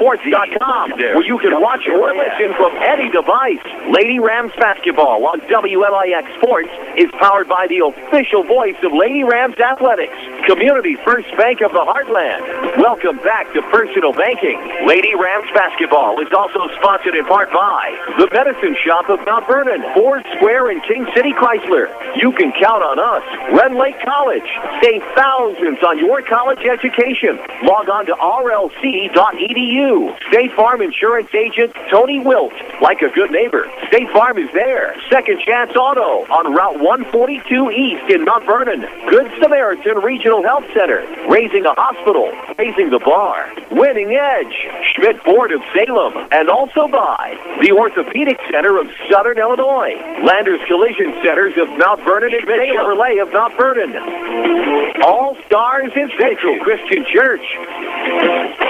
WMIXsports.com, where you can watch or listen from any device. Lady Rams basketball on WMIX Sports is powered by the official voice of Lady Rams Athletics, Community First Bank of the Heartland. Welcome back to Personal Banking. Lady Rams basketball is also sponsored in part by the Medicine Shop of Mount Vernon, Ford Square, and King City Chrysler. You can count on us. Red Lake College. Save thousands on your college education. Log on to rlc.edu. State Farm Insurance Agent Tony Wilt. Like a good neighbor, State Farm is there. Second Chance Auto on Route 142 East in Mount Vernon. Good Samaritan Regional Health Center. Raising a hospital. Raising the bar. Winning Edge. Schmidt Ford of Salem. And also by the Orthopedic Center of Southern Illinois. Landers Collision Centers of Mount Vernon and Chevrolet of Mount Vernon. All Stars in Central Christian Church.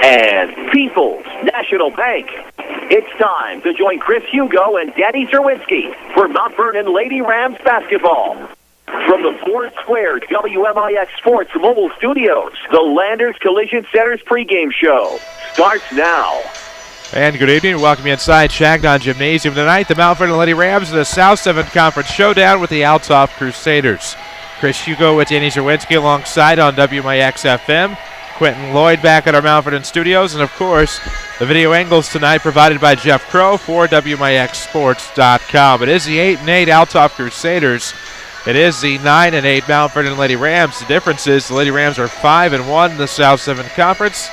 And People's National Bank. It's time to join Chris Hugo and Danny Czerwinski for Mount Vernon Lady Rams basketball. From the Ford Square WMIX Sports Mobile Studios, the Landers Collision Center's pregame show starts now. And good evening. Welcome you inside Shagnon Gymnasium tonight. The Mount Vernon Lady Rams in the South 7 Conference Showdown with the Althoff Crusaders. Chris Hugo with Danny Czerwinski alongside on WMIX FM. Quentin Lloyd back at our Mount Vernon studios. And, of course, the video angles tonight provided by Jeff Crow for WMIXsports.com. It is the 8-8 Althoff Crusaders. It is the 9-8 Mount Vernon Lady Rams. The difference is the Lady Rams are 5-1 in the South 7 Conference,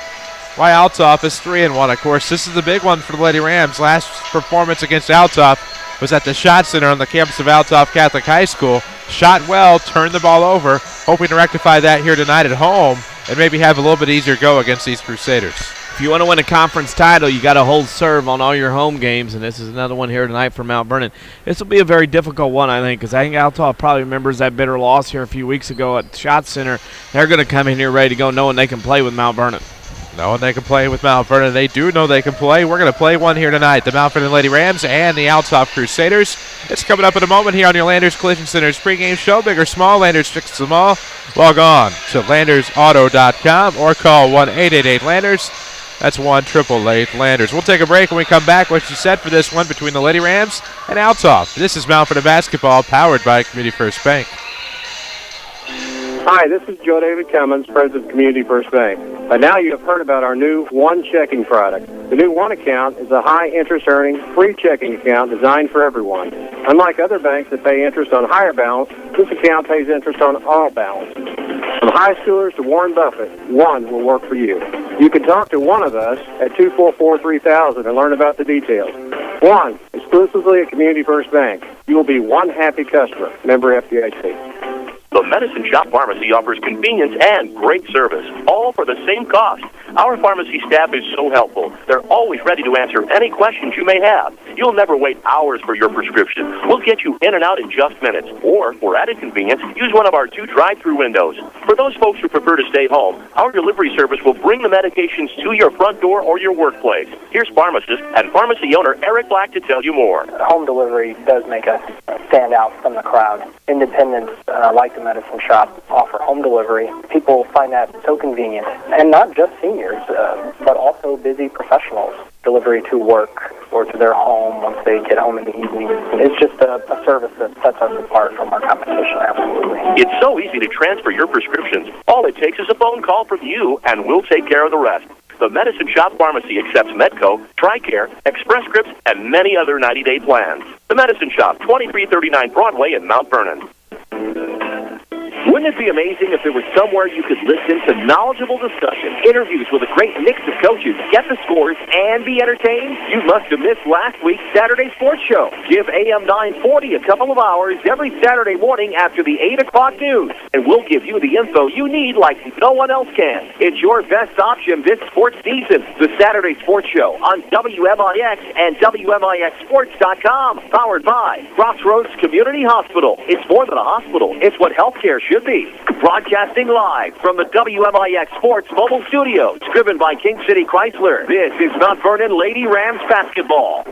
while Althoff is 3-1. Of course, this is the big one for the Lady Rams. Last performance against Althoff was at the Shot Center on the campus of Althoff Catholic High School. Shot well, turned the ball over, hoping to rectify that here tonight at home and maybe have a little bit easier go against these Crusaders. If you want to win a conference title, you got to hold serve on all your home games, and this is another one here tonight for Mount Vernon. This will be a very difficult one, I think, because I think Althoff probably remembers that bitter loss here a few weeks ago at Shot Center. They're going to come in here ready to go knowing they can play with Mount Vernon. Knowing they can play with Mount Vernon. They do know they can play. We're going to play one here tonight. The Mount Vernon Lady Rams and the Althoff Crusaders. It's coming up in a moment here on your Landers Collision Center's pregame show. Big or small, Landers fixes them all. Log on to landersauto.com or call 1-888-LANDERS. That's 1-888-LANDERS. We'll take a break when we come back. What you said for this one between the Lady Rams and Althoff. This is Mount Vernon basketball powered by Community First Bank. Hi, this is Joe David Cummins, President of Community First Bank. By now you have heard about our new One Checking product. The new One account is a high-interest earning, free checking account designed for everyone. Unlike other banks that pay interest on higher balance, this account pays interest on all balance. From high schoolers to Warren Buffett, One will work for you. You can talk to one of us at 244-3000 and learn about the details. One, exclusively at Community First Bank. You will be one happy customer. Member FDIC. The Medicine Shop Pharmacy offers convenience and great service, all for the same cost. Our pharmacy staff is so helpful. They're always ready to answer any questions you may have. You'll never wait hours for your prescription. We'll get you in and out in just minutes. Or, for added convenience, use one of our 2 drive-through windows. For those folks who prefer to stay home, our delivery service will bring the medications to your front door or your workplace. Here's pharmacist and pharmacy owner Eric Black to tell you more. Home delivery does make us stand out from the crowd. Independents like the Medicine Shop offer home delivery. People find that so convenient. And not just seniors, but also busy professionals. Delivery to work or to their home once they get home in the evening. It's just a service that sets us apart from our competition, absolutely. It's so easy to transfer your prescriptions. All it takes is a phone call from you, and we'll take care of the rest. The Medicine Shop Pharmacy accepts Medco, TRICARE, Express Scripts, and many other 90-day plans. The Medicine Shop, 2339 Broadway in Mount Vernon. Wouldn't it be amazing if there was somewhere you could listen to knowledgeable discussion, interviews with a great mix of coaches, get the scores, and be entertained? You must have missed last week's Saturday Sports Show. Give AM 940 a couple of hours every Saturday morning after the 8 o'clock news, and we'll give you the info you need like no one else can. It's your best option this sports season. The Saturday Sports Show on WMIX and WMIXsports.com. Powered by Crossroads Community Hospital. It's more than a hospital. It's what healthcare should be. Broadcasting live from the WMIX Sports Mobile Studios, driven by King City Chrysler. This is Mount Vernon Lady Rams basketball.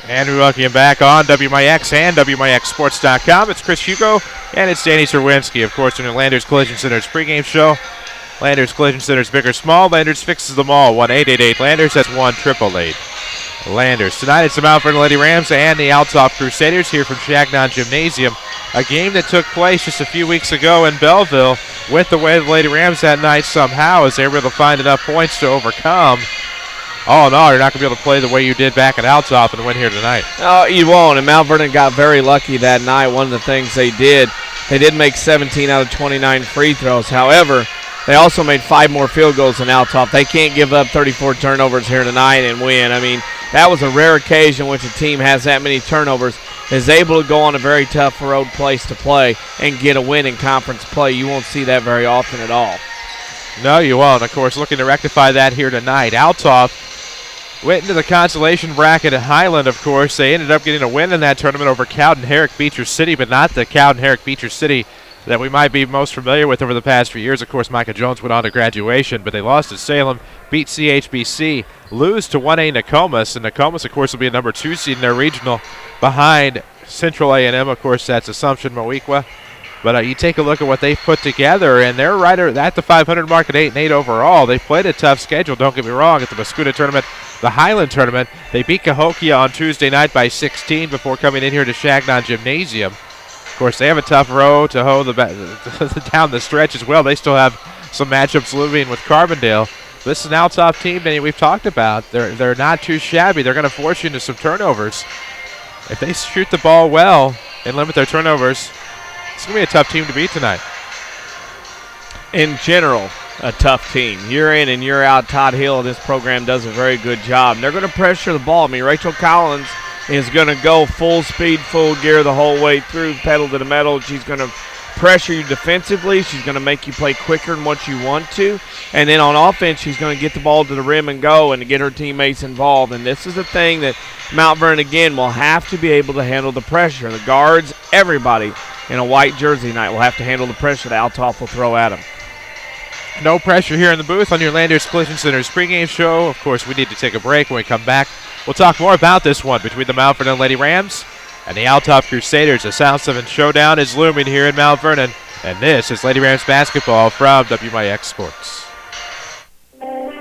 And we welcome you back on WMIX and WMIXsports.com. It's Chris Hugo and it's Danny Czerwinski, of course, in the Landers Collision Center's pregame show. Landers Collision Center's big or small. Landers fixes them all. 1-888 Landers. That's 1-888 Landers. Tonight it's the Mount Vernon Lady Rams and the Althoff Crusaders here from Shagnon Gymnasium. A game that took place just a few weeks ago in Belleville. With the way the Lady Rams that night somehow, as they were able to find enough points to overcome. All in all, you're not going to be able to play the way you did back at Althoff and win here tonight. No, you won't. And Mount Vernon got very lucky that night. One of the things they did make 17 out of 29 free throws. However, they also made 5 more field goals than Althoff. They can't give up 34 turnovers here tonight and win. I mean, that was a rare occasion which a team has that many turnovers, is able to go on a very tough road place to play and get a win in conference play. You won't see that very often at all. No, you won't. Of course, looking to rectify that here tonight. Althoff went into the consolation bracket at Highland, of course. They ended up getting a win in that tournament over Cowden Herrick Beecher City, but not the Cowden Herrick Beecher City that we might be most familiar with over the past few years. Of course, Micah Jones went on to graduation, but they lost to Salem, beat CHBC, lose to 1A Nokomis, and Nokomis, of course, will be a number 2 seed in their regional behind Central A&M. Of course, that's Assumption Moequa. But you take a look at what they've put together, and they're right at the 500 mark at 8-8 overall. They've played a tough schedule, don't get me wrong, at the Mascoutah tournament, the Highland tournament. They beat Cahokia on Tuesday night by 16 before coming in here to Shagnon Gymnasium. Of course, they have a tough row to hoe down the stretch as well. They still have some matchups looming with Carbondale. This is an Althoff team that we've talked about. They're not too shabby. They're going to force you into some turnovers. If they shoot the ball well and limit their turnovers, it's going to be a tough team to beat tonight. In general, a tough team. Year in and year out, Todd Hill of this program does a very good job. And they're going to pressure the ball. I mean, Rachel Collins is going to go full speed, full gear the whole way through, pedal to the metal. She's going to pressure you defensively. She's going to make you play quicker than what you want to. And then on offense, she's going to get the ball to the rim and go and get her teammates involved. And this is the thing that Mount Vernon, again, will have to be able to handle the pressure. The guards, everybody in a white jersey night will have to handle the pressure that Althoff will throw at them. No pressure here in the booth on your Landers Collision Center's pregame show. Of course, we need to take a break. When we come back, we'll talk more about this one between the Mount Vernon Lady Rams and the Althoff Crusaders. The South 7 showdown is looming here in Mount Vernon. And this is Lady Rams basketball from WMIX Sports.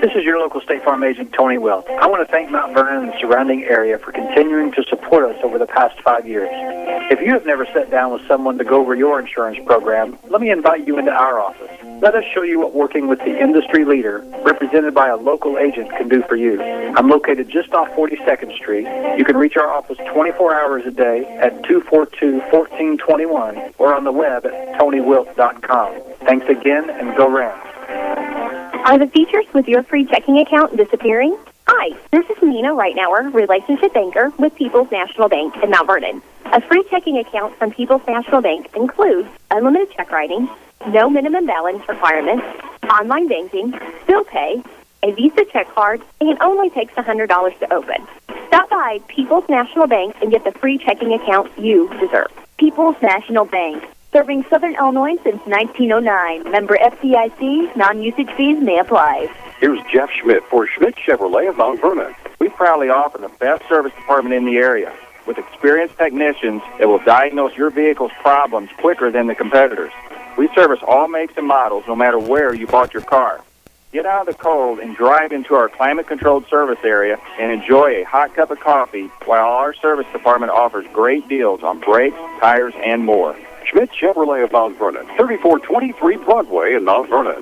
This is your local State Farm agent, Tony Wilt. I want to thank Mount Vernon and the surrounding area for continuing to support us over the past 5 years. If you have never sat down with someone to go over your insurance program, let me invite you into our office. Let us show you what working with the industry leader, represented by a local agent, can do for you. I'm located just off 42nd Street. You can reach our office 24 hours a day at 242-1421 or on the web at TonyWilt.com. Thanks again, and go Rams. Are the features with your free checking account disappearing? Hi, this is Nina Reitnauer, relationship banker with People's National Bank in Mount Vernon. A free checking account from People's National Bank includes unlimited check writing, no minimum balance requirements, online banking, bill pay, a Visa check card, and only takes $100 to open. Stop by People's National Bank and get the free checking account you deserve. People's National Bank, serving Southern Illinois since 1909. Member FDIC, non-usage fees may apply. Here's Jeff Schmidt for Schmidt Chevrolet of Mount Vernon. We proudly offer the best service department in the area, with experienced technicians that will diagnose your vehicle's problems quicker than the competitors. We service all makes and models, no matter where you bought your car. Get out of the cold and drive into our climate-controlled service area and enjoy a hot cup of coffee while our service department offers great deals on brakes, tires, and more. Schmidt Chevrolet of Mount Vernon, 3423 Broadway in Mount Vernon.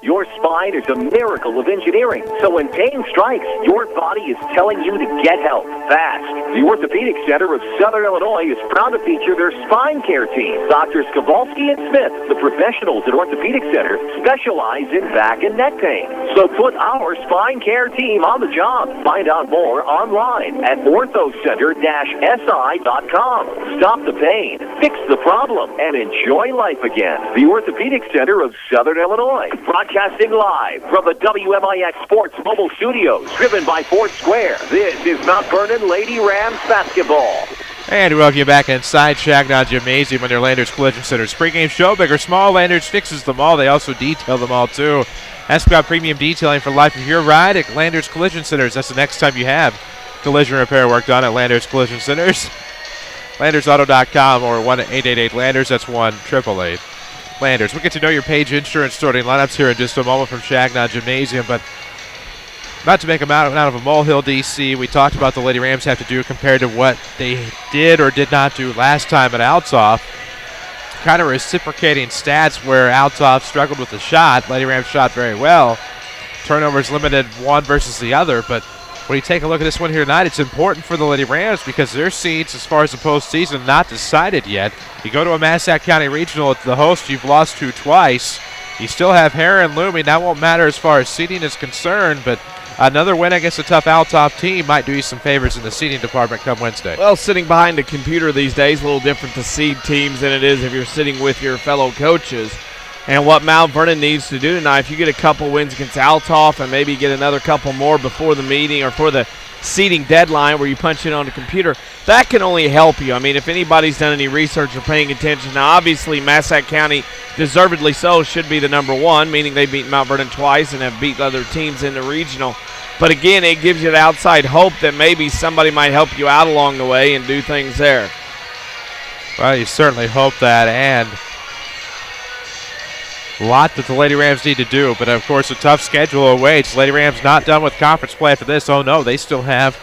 Your spine is a miracle of engineering. So when pain strikes, your body is telling you to get help fast. The Orthopedic Center of Southern Illinois is proud to feature their spine care team. Doctors Kowalski and Smith, the professionals at Orthopedic Center, specialize in back and neck pain. So put our spine care team on the job. Find out more online at orthocenter-si.com. Stop the pain, fix the problem, and enjoy life again. The Orthopedic Center of Southern Illinois. Broadcasting live from the WMIX Sports Mobile Studios, driven by Ford Square. This is Mount Vernon Lady Rams basketball. And we welcome you back inside Shagnon Gymnasium on their Landers Collision Center's pregame show. Big or small, Landers fixes them all. They also detail them all, too. Ask about premium detailing for life of your ride at Landers Collision Centers. That's the next time you have collision repair work done at Landers Collision Centers. LandersAuto.com or 1-888-LANDERS. That's 1-888 Landers. We'll get to know your Page Insurance starting lineups here in just a moment from Shagnon Gymnasium, but not to make them out of a molehill, DC. We talked about the Lady Rams have to do compared to what they did or did not do last time at Althoff. Kind of reciprocating stats where Althoff struggled with the shot. Lady Rams shot very well. Turnovers limited one versus the other, but when you take a look at this one here tonight, it's important for the Lady Rams because their seeds, as far as the postseason, not decided yet. You go to a Massac County Regional at the host, you've lost to twice. You still have Heron looming. That won't matter as far as seeding is concerned, but another win against a tough Althoff team might do you some favors in the seeding department come Wednesday. Well, sitting behind a computer these days, a little different to seed teams than it is if you're sitting with your fellow coaches. And what Mount Vernon needs to do tonight, if you get a couple wins against Althoff and maybe get another couple more before the meeting or for the seeding deadline where you punch in on the computer, that can only help you. I mean, if anybody's done any research or paying attention, now obviously Massac County, deservedly so, should be the number one, meaning they beat Mount Vernon twice and have beat other teams in the regional. But again, it gives you the outside hope that maybe somebody might help you out along the way and do things there. Well, you certainly hope that, and a lot that the Lady Rams need to do, but of course a tough schedule awaits. Lady Rams not done with conference play after this. Oh no, they still have,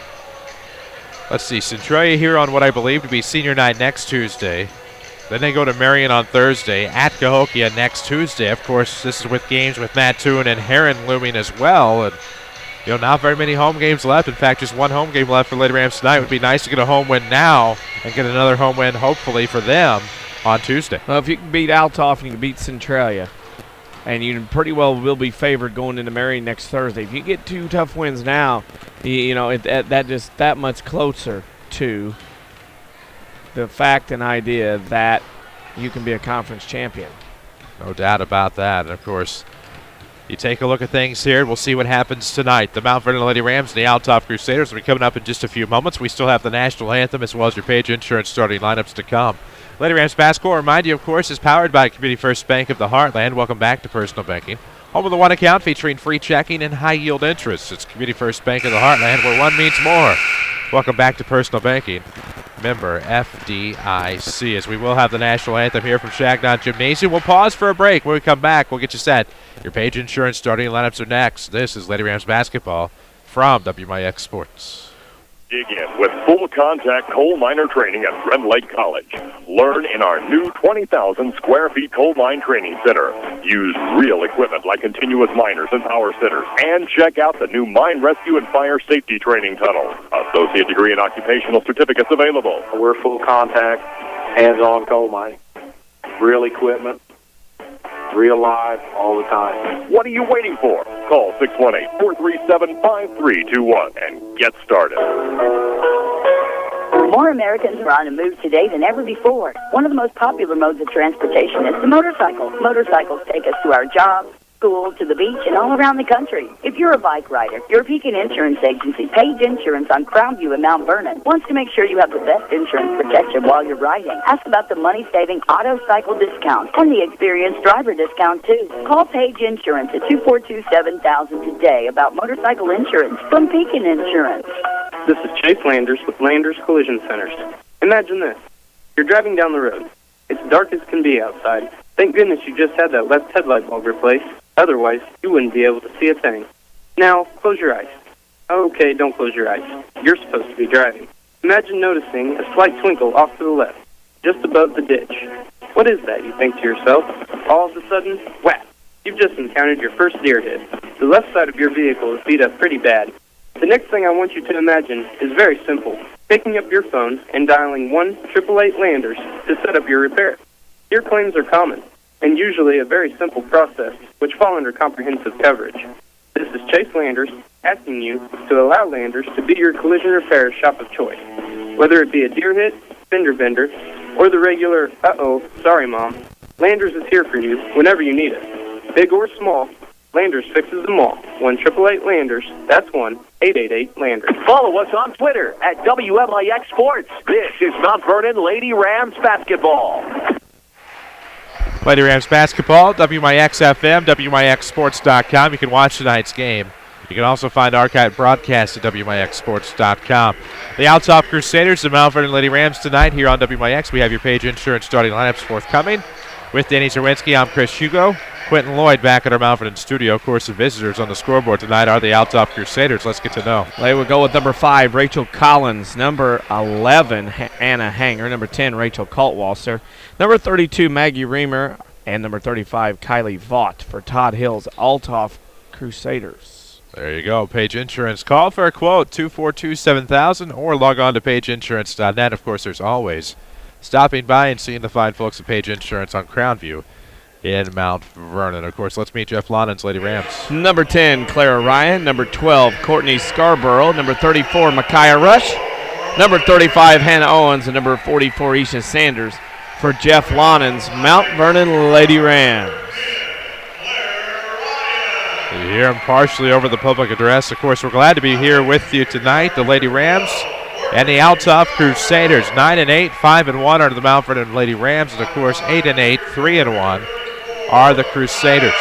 let's see, Centralia here on what I believe to be senior night next Tuesday. Then they go to Marion on Thursday, at Cahokia next Tuesday. Of course, this is with games with Mattoon and Heron looming as well. And not very many home games left. In fact, just one home game left for Lady Rams tonight. It would be nice to get a home win now and get another home win, hopefully, for them on Tuesday. Well, if you can beat Althoff and you can beat Centralia, and you pretty well will be favored going into Marion next Thursday. If you get two tough wins now, that just that much closer to the fact and idea that you can be a conference champion. No doubt about that. And, of course, you take a look at things here. We'll see what happens tonight. The Mount Vernon Lady Rams and the Althoff Crusaders will be coming up in just a few moments. We still have the national anthem as well as your Page Insurance starting lineups to come. Lady Rams basketball, remind you, of course, is powered by Community First Bank of the Heartland. Welcome back to Personal Banking. Home of the one account featuring free checking and high-yield interest. It's Community First Bank of the Heartland, where one means more. Welcome back to Personal Banking. Member FDIC, as we will have the national anthem here from Shagnon Gymnasium. We'll pause for a break. When we come back, we'll get you set. Your Page Insurance starting lineups are next. This is Lady Rams basketball from WMIX Sports. Dig in with full contact coal miner training at Red Lake College. Learn in our new 20,000 square feet coal mine training center. Use real equipment like continuous miners and power sitters. And check out the new mine rescue and fire safety training tunnel. Associate degree and occupational certificates available. We're full contact, hands-on coal mining. Real equipment, real live, all the time. What are you waiting for? Call 618-437-5321 and get started. More Americans are on the move today than ever before. One of the most popular modes of transportation is the motorcycle. Motorcycles take us to our jobs, school, to the beach, and all around the country. If you're a bike rider, your Pekin Insurance Agency, Page Insurance on Crownview in Mount Vernon, wants to make sure you have the best insurance protection while you're riding. Ask about the money-saving auto cycle discount and the experienced driver discount, too. Call Page Insurance at 242-7000 today about motorcycle insurance from Pekin Insurance. This is Chase Landers with Landers Collision Centers. Imagine this. You're driving down the road. It's dark as can be outside. Thank goodness you just had that left headlight bulb replaced. Otherwise, you wouldn't be able to see a thing. Now, close your eyes. Okay, don't close your eyes. You're supposed to be driving. Imagine noticing a slight twinkle off to the left, just above the ditch. What is that, you think to yourself? All of a sudden, whap! You've just encountered your first deer hit. The left side of your vehicle is beat up pretty bad. The next thing I want you to imagine is very simple. Picking up your phone and dialing 1-888 Landers to set up your repair. Deer claims are common, and usually a very simple process, which fall under comprehensive coverage. This is Chase Landers asking you to allow Landers to be your collision repair shop of choice. Whether it be a deer hit, fender bender, or the regular, uh-oh, sorry mom, Landers is here for you whenever you need it. Big or small, Landers fixes them all. 1-888 Landers, that's 1-888 Landers. Follow us on Twitter at WMIX Sports. This is Mount Vernon Lady Rams basketball. Lady Rams basketball, WMIX FM, WMIXsports.com. You can watch tonight's game. You can also find archived broadcasts at WMIXsports.com. The Althoff Crusaders, the Mount Vernon Lady Rams tonight here on WMIX. We have your Page Insurance starting lineups forthcoming. With Danny Czerwinski, I'm Chris Hugo. Quentin Lloyd back at our Mount Vernon studio. Of course, the visitors on the scoreboard tonight are the Althoff Crusaders. Let's get to know. They will go with number 5, Rachel Collins. Number 11, Anna Hanger. Number 10, Rachel Kaltwasser. Number 32, Maggie Reamer. And number 35, Kylie Vaught for Todd Hill's Althoff Crusaders. There you go. Page Insurance. Call for a quote, 242-7000, or log on to pageinsurance.net. Of course, there's always stopping by and seeing the fine folks at Page Insurance on Crownview in Mount Vernon. Of course, let's meet Jeff Lonnan's Lady Rams. Number 10, Clara Ryan. Number 12, Courtney Scarborough. Number 34, Micaiah Rush. Number 35, Hannah Owens. And number 44, Isha Sanders for Jeff Lonnan's Mount Vernon Lady Rams. You hear him partially over the public address. Of course, we're glad to be here with you tonight. The Lady Rams and the Althoff Crusaders, 9-8, 5-1 are the Mount Vernon Lady Rams, and of course 8-8, 3-1 are the Crusaders.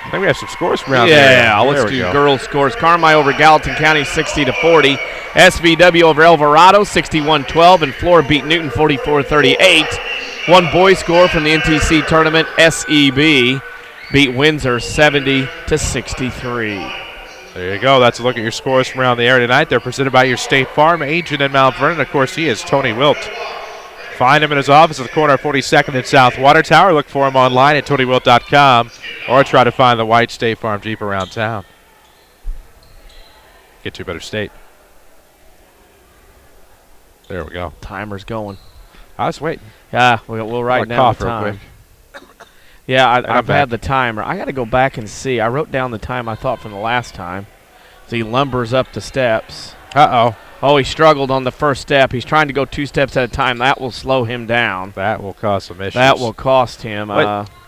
I think we have some scores from around there. Yeah, let's do girls' scores. Carmi over Gallatin County, 60-40. SVW over Alvarado, 61-12, and Flora beat Newton, 44-38. One boys' score from the NTC tournament, SEB beat Windsor, 70-63. There you go. That's a look at your scores from around the area tonight. They're presented by your State Farm agent in Mount Vernon. Of course, he is Tony Wilt. Find him in his office at the corner of 42nd and South Water Tower. Look for him online at TonyWilt.com or try to find the white State Farm Jeep around town. Get to a better state. There we go. Timer's going. I was waiting. Yeah, we'll write down the time. Real quick. Yeah, I've had the timer. I got to go back and see. I wrote down the time I thought from the last time. So he lumbers up the steps. Uh-oh. Oh, he struggled on the first step. He's trying to go 2 steps at a time. That will slow him down. That will cause some issues. That will cost him.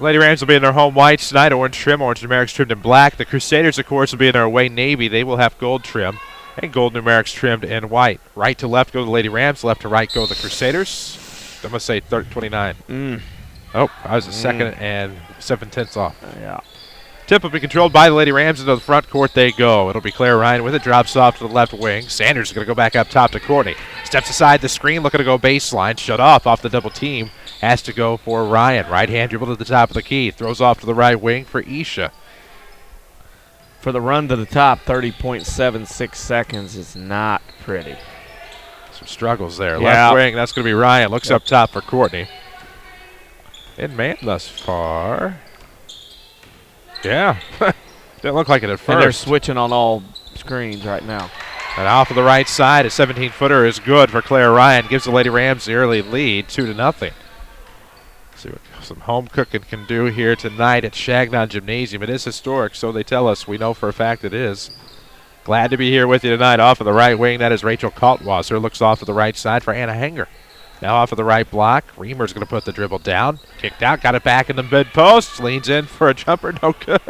Lady Rams will be in their home whites tonight, orange trim, orange numerics trimmed in black. The Crusaders, of course, will be in their away navy. They will have gold trim and gold numerics trimmed in white. Right to left go the Lady Rams. Left to right go the Crusaders. I'm going to say 29. Oh, I was a second and 7/10 off. Yeah. Tip will be controlled by the Lady Rams. Into the front court they go. It'll be Claire Ryan with it. Drops off to the left wing. Sanders is going to go back up top to Courtney. Steps aside the screen, looking to go baseline. Shut off the double team. Has to go for Ryan. Right hand dribble to the top of the key. Throws off to the right wing for Isha. For the run to the top, 30.76 seconds is not pretty. Some struggles there. Yeah. Left wing, that's going to be Ryan. Looks up top for Courtney. In man thus far. Yeah. Didn't look like it at first. And they're switching on all screens right now. And off of the right side, a 17-footer is good for Claire Ryan. Gives the Lady Rams the early lead, 2-0. See what some home cooking can do here tonight at Shagnon Gymnasium. It is historic, so they tell us. We know for a fact it is. Glad to be here with you tonight. Off of the right wing, that is Rachel Kaltwasser. Looks off to the right side for Anna Hanger. Now off of the right block. Reamer's going to put the dribble down. Kicked out, got it back in the mid-post. Leans in for a jumper, no good.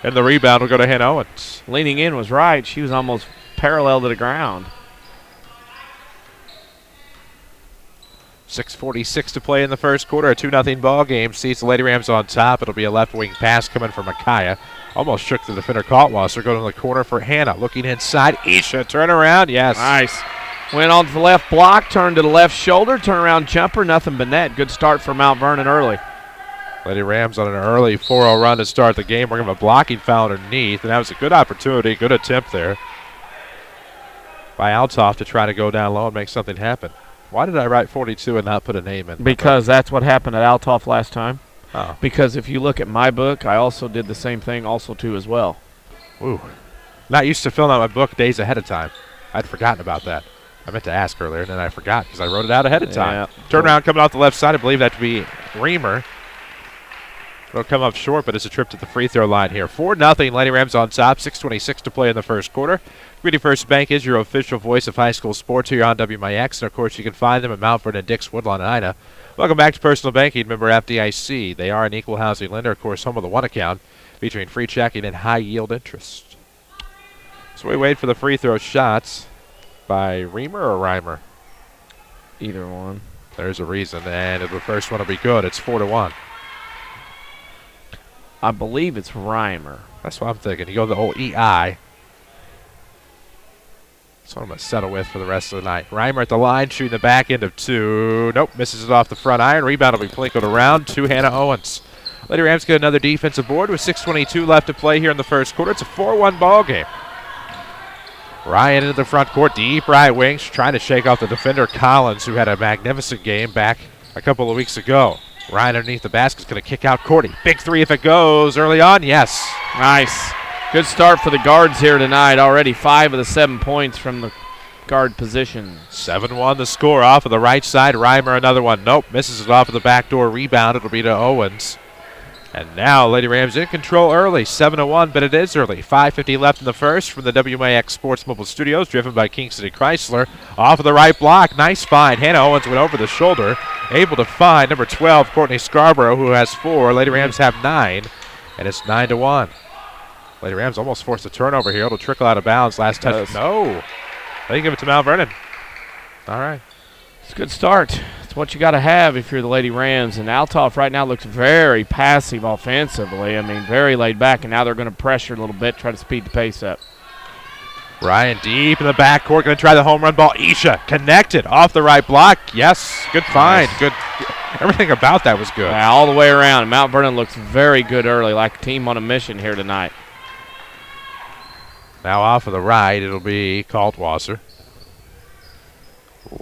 And the rebound will go to Hannah Owens. Leaning in was right. She was almost parallel to the ground. 6:46 to play in the first quarter. A 2-0 ball game. Sees the Lady Rams on top. It'll be a left wing pass coming from Micaiah. Almost shook the defender Kaltwasser. Going to the corner for Hannah. Looking inside. Isha, turn around. Yes. Nice. Went on to the left block, turned to the left shoulder, turnaround jumper, nothing but net. Good start for Mount Vernon early. Lady Rams on an early 4-0 run to start the game. We're going to have a blocking foul underneath, and that was a good opportunity, good attempt there by Althoff to try to go down low and make something happen. Why did I write 42 and not put a name in? Because that's what happened at Althoff last time. Oh. Because if you look at my book, I also did the same thing also too as well. Ooh. Not used to filling out my book days ahead of time. I'd forgotten about that. I meant to ask earlier, and then I forgot because I wrote it out ahead of time. Yeah. Turnaround coming off the left side. I believe that to be Reamer. It'll come up short, but it's a trip to the free throw line here. 4-0. Lady Rams on top. 6:26 to play in the first quarter. Greedy First Bank is your official voice of high school sports here on WMIX. And, of course, you can find them at Mount Vernon, Dix, Woodlawn, and Ina. Welcome back to Personal Banking. Member FDIC. They are an equal housing lender, of course, home of the One Account, featuring free checking and high-yield interest. So we wait for the free throw shots by Reamer or Reimer? Either one. There's a reason, and the first one will be good. It's 4-1. I believe it's Reimer. That's what I'm thinking. You go the old EI. That's what I'm going to settle with for the rest of the night. Reimer at the line, shooting the back end of 2. Nope, misses it off the front iron. Rebound will be plinkled around to Hannah Owens. Lady Rams get another defensive board with 6:22 left to play here in the first quarter. It's a 4-1 ball game. Ryan into the front court, deep right wing. She's trying to shake off the defender Collins, who had a magnificent game back a couple of weeks ago. Ryan underneath the basket is going to kick out Courtney. Big three if it goes early on. Yes. Nice. Good start for the guards here tonight. Already 5 of the 7 points from the guard position. 7-1 the score off of the right side. Reimer another one. Nope. Misses it off of the backdoor rebound. It'll be to Owens. And now Lady Rams in control early. 7-1, but it is early. 5:50 left in the first from the WMIX Sports Mobile Studios, driven by King City Chrysler. Off of the right block. Nice find. Hannah Owens went over the shoulder. Able to find number 12, Courtney Scarborough, who has 4. Lady Rams have 9, and it's 9-1. Lady Rams almost forced a turnover here. It'll trickle out of bounds. Last touch. No. They give it to Mount Vernon. All right. It's a good start. It's what you got to have if you're the Lady Rams. And Althoff right now looks very passive offensively. I mean, very laid back, and now they're going to pressure a little bit, try to speed the pace up. Ryan deep in the backcourt, going to try the home run ball. Isha connected off the right block. Yes, good find. Nice. Good. Everything about that was good. Yeah, all the way around. Mount Vernon looks very good early, like a team on a mission here tonight. Now off of the right, it'll be Kaltwasser.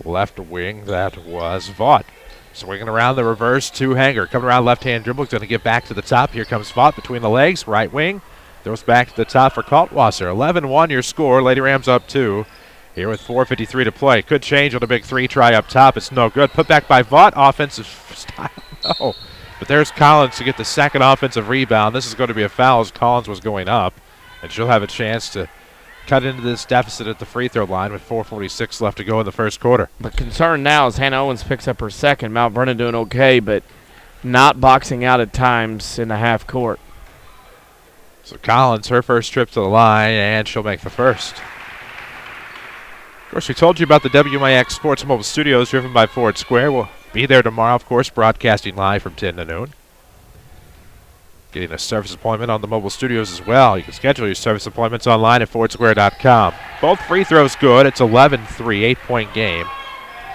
Left wing, that was Vaught. Swinging around the reverse two-hanger. Coming around left-hand dribble, going to get back to the top. Here comes Vaught between the legs, right wing. Throws back to the top for Kaltwasser. 11-1 your score. Lady Rams up 2. Here with 4:53 to play. Could change on a big 3 try up top. It's no good. Put back by Vaught. Offensive style. No. But there's Collins to get the second offensive rebound. This is going to be a foul as Collins was going up. And she'll have a chance to cut into this deficit at the free throw line with 4:46 left to go in the first quarter. The concern now is Hannah Owens picks up her second. Mount Vernon doing okay, but not boxing out at times in the half court. So Collins, her first trip to the line, and she'll make the first. Of course, we told you about the WMIX Sports Mobile Studios driven by Ford Square. We'll be there tomorrow, of course, broadcasting live from 10 to noon. Getting a service appointment on the mobile studios as well. You can schedule your service appointments online at fordsquare.com. Both free throws good. It's 11-3, 8-point game.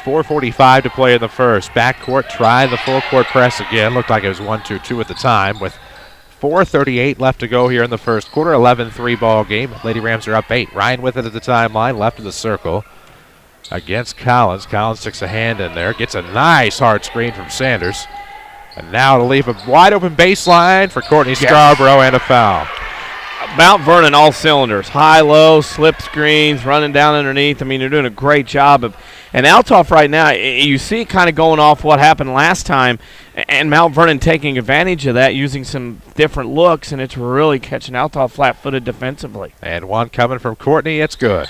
4:45 to play in the first. Backcourt try the full court press again. Looked like it was 1-2-2 at the time with 4:38 left to go here in the first quarter. 11-3 ball game. Lady Rams are up 8. Ryan with it at the timeline, left of the circle against Collins. Collins sticks a hand in there. Gets a nice hard screen from Sanders. And now to leave a wide open baseline for Courtney Scarborough and a foul. Mount Vernon all cylinders. High, low, slip screens, running down underneath. I mean, they're doing a great job of. And Althoff right now, you see it kind of going off what happened last time, and Mount Vernon taking advantage of that, using some different looks, and it's really catching Althoff flat-footed defensively. And one coming from Courtney. It's good.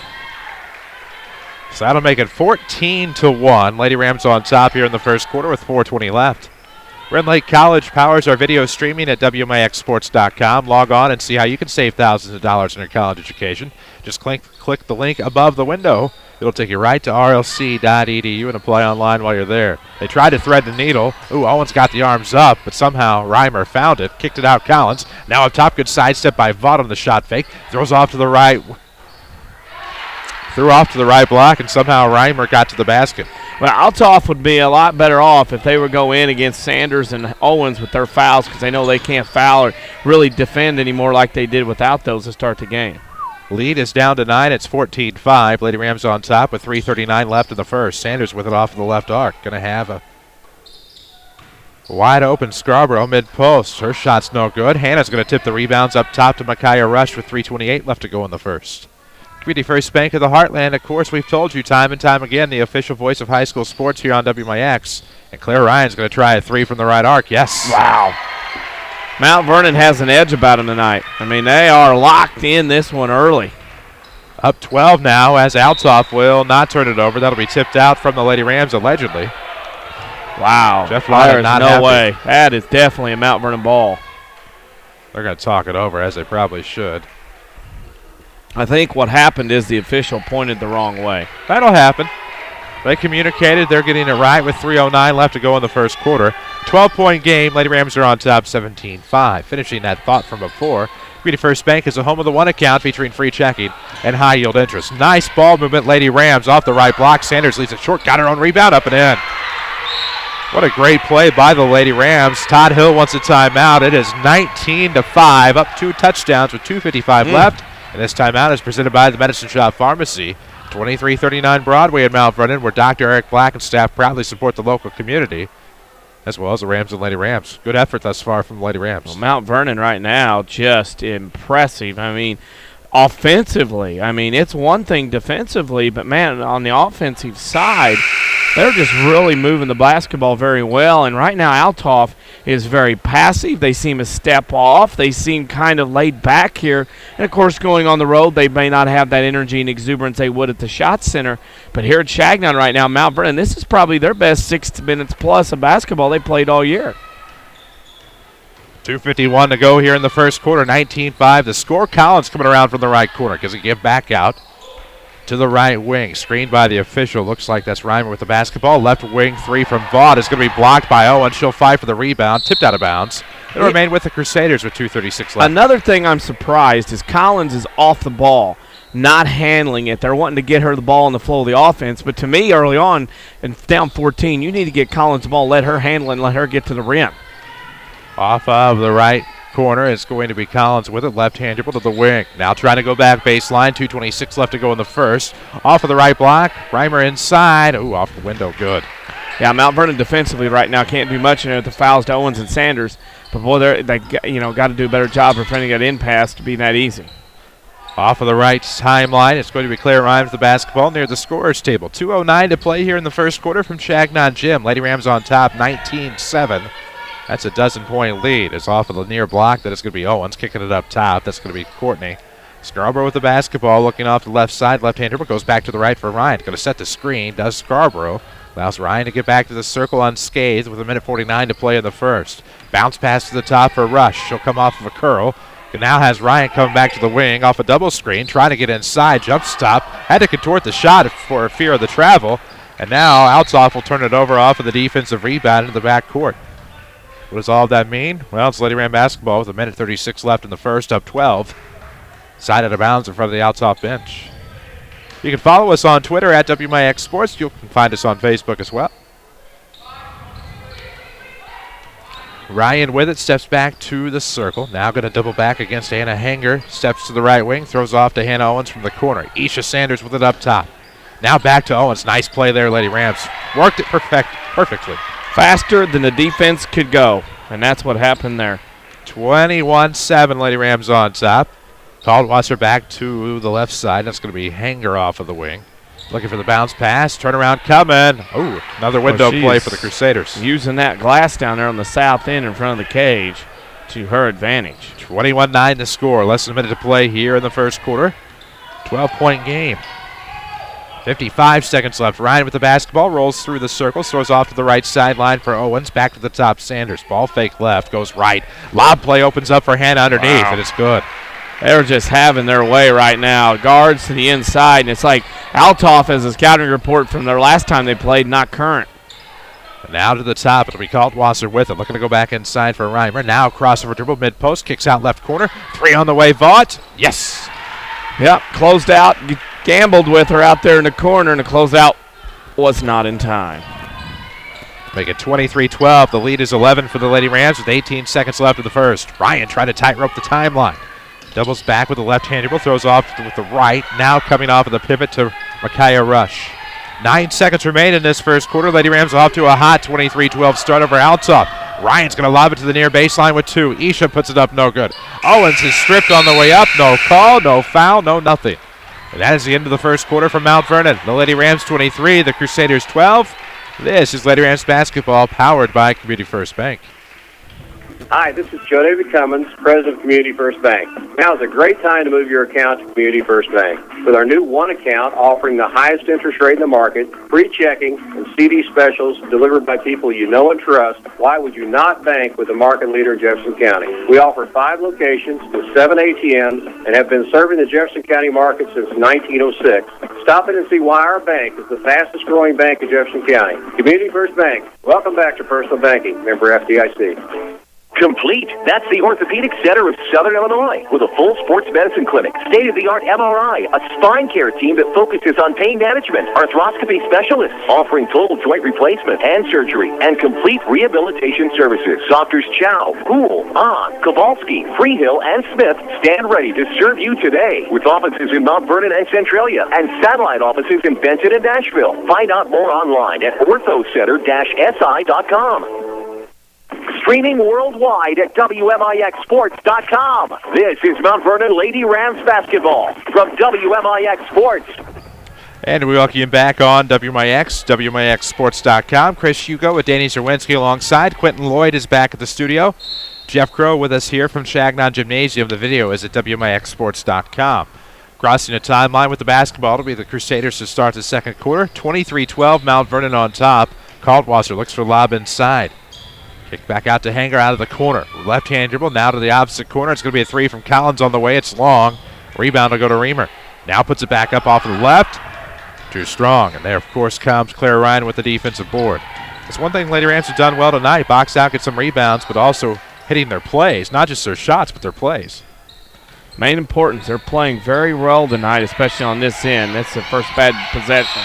So that'll make it 14-1. Lady Rams on top here in the first quarter with 4:20 left. Red Lake College powers our video streaming at WMIXsports.com. Log on and see how you can save thousands of dollars in your college education. Just click the link above the window. It'll take you right to rlc.edu and apply online while you're there. They tried to thread the needle. Ooh, Owens got the arms up, but somehow Reimer found it. Kicked it out Collins. Now up top, good sidestep by Vaught on the shot fake. Throws off to the right. Threw off to the right block, and somehow Reimer got to the basket. Well, Althoff would be a lot better off if they would go in against Sanders and Owens with their fouls, because they know they can't foul or really defend anymore like they did without those to start the game. Lead is down to 9. It's 14-5. Lady Rams on top with 3:39 left in the first. Sanders with it off of the left arc. Going to have a wide open Scarborough mid-post. Her shot's no good. Hannah's going to tip the rebounds up top to Micaiah Rush with 3:28 left to go in the first. Community First Bank of the Heartland, of course, we've told you time and time again, the official voice of high school sports here on WMIX. And Claire Ryan's going to try a 3 from the right arc. Yes. Wow. Mount Vernon has an edge about them tonight. I mean, they are locked in this one early. Up 12 now as Althoff will not turn it over. That'll be tipped out from the Lady Rams, allegedly. Wow. Jeff Lyon not no happy. way. That is definitely a Mount Vernon ball. They're going to talk it over, as they probably should. I think what happened is the official pointed the wrong way. That'll happen. They communicated. They're getting it right with 3:09 left to go in the first quarter. 12-point game. Lady Rams are on top 17-5. Finishing that thought from before, Community First Bank is the home of the one account featuring free checking and high yield interest. Nice ball movement, Lady Rams off the right block. Sanders leads it short, got her own rebound up and in. What a great play by the Lady Rams. Todd Hill wants a timeout. It is 19-5, up 2 touchdowns with 2:55 left. And this timeout is presented by the Medicine Shop Pharmacy, 2339 Broadway in Mount Vernon, where Dr. Eric Black and staff proudly support the local community, as well as the Rams and Lady Rams. Good effort thus far from the Lady Rams. Well, Mount Vernon right now, just impressive. I mean, offensively, it's one thing defensively, but, man, on the offensive side, they're just really moving the basketball very well. And right now, Althoff is very passive. They seem to step off. They seem kind of laid back here. And, of course, going on the road, they may not have that energy and exuberance they would at the Shot Center. But here at Shagnon right now, Mount Vernon, this is probably their best 6 minutes plus of basketball they played all year. 2:51 to go here in the first quarter, 19-5. The score, Collins coming around from the right corner because he give back out to the right wing. Screened by the official. Looks like that's Reimer with the basketball. Left wing 3 from Vaught is going to be blocked by Owen. She'll fight for the rebound. Tipped out of bounds. It'll remain with the Crusaders with 2:36 left. Another thing I'm surprised is Collins is off the ball, not handling it. They're wanting to get her the ball in the flow of the offense. But to me, early on, and down 14, you need to get Collins the ball, let her handle it, and let her get to the rim. Off of the right corner, it's going to be Collins with it. Left-hand dribble to the wing. Now trying to go back baseline. 2:26 left to go in the first. Off of the right block. Reimer inside. Ooh, off the window. Good. Yeah, Mount Vernon defensively right now can't do much in it with the fouls to Owens and Sanders. But, boy, they got to do a better job preventing that in pass to be that easy. Off of the right timeline, it's going to be Claire Reims with the basketball near the scorer's table. 2:09 to play here in the first quarter from Shagnon Gym. Lady Rams on top, 19-7. That's a dozen-point lead. It's off of the near block. That is going to be Owens kicking it up top. That's going to be Courtney. Scarborough with the basketball, looking off the left side. Left-hand dribble goes back to the right for Ryan. Going to set the screen. Does Scarborough. Allows Ryan to get back to the circle unscathed with 1:49 to play in the first. Bounce pass to the top for Rush. She'll come off of a curl. And now has Ryan coming back to the wing off a double screen, trying to get inside. Jump stop. Had to contort the shot for fear of the travel. And now Althoff will turn it over off of the defensive rebound into the back court. What does all of that mean? Well, it's Lady Ram basketball with 1:36 left in the first, up 12. Side out of bounds in front of the Althoff bench. You can follow us on Twitter at WMIX Sports. You can find us on Facebook as well. Ryan with it, steps back to the circle. Now going to double back against Anna Hanger. Steps to the right wing, throws off to Hannah Owens from the corner. Isha Sanders with it up top. Now back to Owens. Nice play there, Lady Rams. Worked it perfectly. Faster than the defense could go, and that's what happened there. 21-7, Lady Rams on top. Caldwasser back to the left side. That's going to be Hanger off of the wing. Looking for the bounce pass. Turnaround coming. Oh, another window play for the Crusaders. Using that glass down there on the south end in front of the cage to her advantage. 21-9 to score. Less than a minute to play here in the first quarter. 12-point game. 55 seconds left. Ryan with the basketball. Rolls through the circle. Throws off to the right sideline for Owens. Back to the top. Sanders. Ball fake left. Goes right. Lob play opens up for Hannah underneath, and it's good. They're just having their way right now. Guards to the inside, and it's like Althoff, as a scouting report from their last time they played, not current. And now to the top. It'll be Caldwasser with it. Looking to go back inside for Reimer. Now crossover dribble mid-post. Kicks out left corner. 3 on the way. Vaught. Yes. Yep, closed out. Gambled with her out there in the corner, and the closeout was not in time. Make it 23-12. The lead is 11 for the Lady Rams with 18 seconds left of the first. Ryan trying to tightrope the timeline. Doubles back with the left-hand dribble. Throws off with the right. Now coming off of the pivot to Micaiah Rush. 9 seconds remain in this first quarter. Lady Rams off to a hot 23-12 start over Althoff. Ryan's going to lob it to the near baseline with 2. Isha puts it up, no good. Owens is stripped on the way up. No call, no foul, no nothing. And that is the end of the first quarter from Mount Vernon. The Lady Rams 23, the Crusaders 12. This is Lady Rams basketball powered by Community First Bank. Hi, this is Joe David Cummins, President of Community First Bank. Now is a great time to move your account to Community First Bank. With our new one account offering the highest interest rate in the market, free checking, and CD specials delivered by people you know and trust, why would you not bank with the market leader in Jefferson County? We offer 5 locations with 7 ATMs and have been serving the Jefferson County market since 1906. Stop in and see why our bank is the fastest growing bank in Jefferson County. Community First Bank. Welcome back to Personal Banking. Member FDIC. Complete. That's the Orthopedic Center of Southern Illinois with a full sports medicine clinic, state-of-the-art MRI, a spine care team that focuses on pain management, arthroscopy specialists offering total joint replacement, hand surgery, and complete rehabilitation services. Doctors Chow, Gould, Ahn, Kowalski, Freehill, and Smith stand ready to serve you today with offices in Mount Vernon and Centralia and satellite offices in Benton and Nashville. Find out more online at orthocenter-si.com. Streaming worldwide at WMIXsports.com. This is Mount Vernon Lady Rams basketball from WMIX Sports. And we welcome you back on WMIX, WMIXsports.com. Chris Hugo with Danny Czerwinski alongside. Quentin Lloyd is back at the studio. Jeff Crow with us here from Chagnon Gymnasium. The video is at WMIXsports.com. Crossing the timeline with the basketball, it'll be the Crusaders to start the second quarter. 23-12, Mount Vernon on top. Kaltwasser looks for lob inside. Kick back out to Hanger out of the corner. Left-hand dribble now to the opposite corner. It's going to be a three from Collins on the way. It's long. Rebound will go to Reamer. Now puts it back up off to the left. Too strong. And there, of course, comes Claire Ryan with the defensive board. It's one thing Lady Rams have done well tonight. Box out, get some rebounds, but also hitting their plays. Not just their shots, but their plays. Main importance. They're playing very well tonight, especially on this end. That's the first bad possession.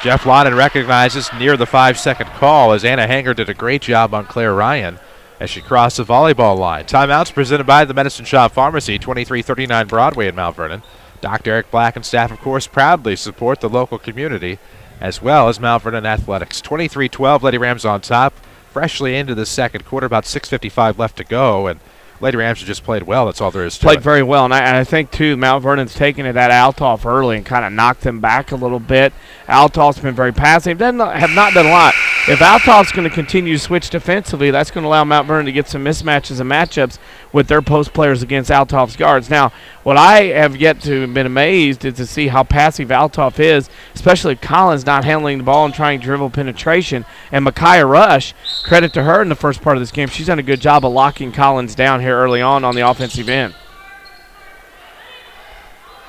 Jeff Lonnen recognizes near the 5-second call as Anna Hanger did a great job on Claire Ryan as she crossed the volleyball line. Timeouts presented by the Medicine Shop Pharmacy, 2339 Broadway in Mount Vernon. Dr. Eric Black and staff, of course, proudly support the local community as well as Mount Vernon Athletics. 23-12, Lady Rams on top. Freshly into the second quarter, about 6:55 left to go, and Lady Rams have just played well. That's all there is to it. Played very well, and I think, too, Mount Vernon's taken it at Althoff early and kind of knocked them back a little bit. Althoff's been very passive. They have not done a lot. If Althoff's going to continue to switch defensively, that's going to allow Mount Vernon to get some mismatches and matchups with their post players against Althoff's guards. Now, what I have yet to have been amazed is to see how passive Althoff is, especially if Collins not handling the ball and trying dribble penetration. And Micaiah Rush, credit to her in the first part of this game. She's done a good job of locking Collins down here early on the offensive end.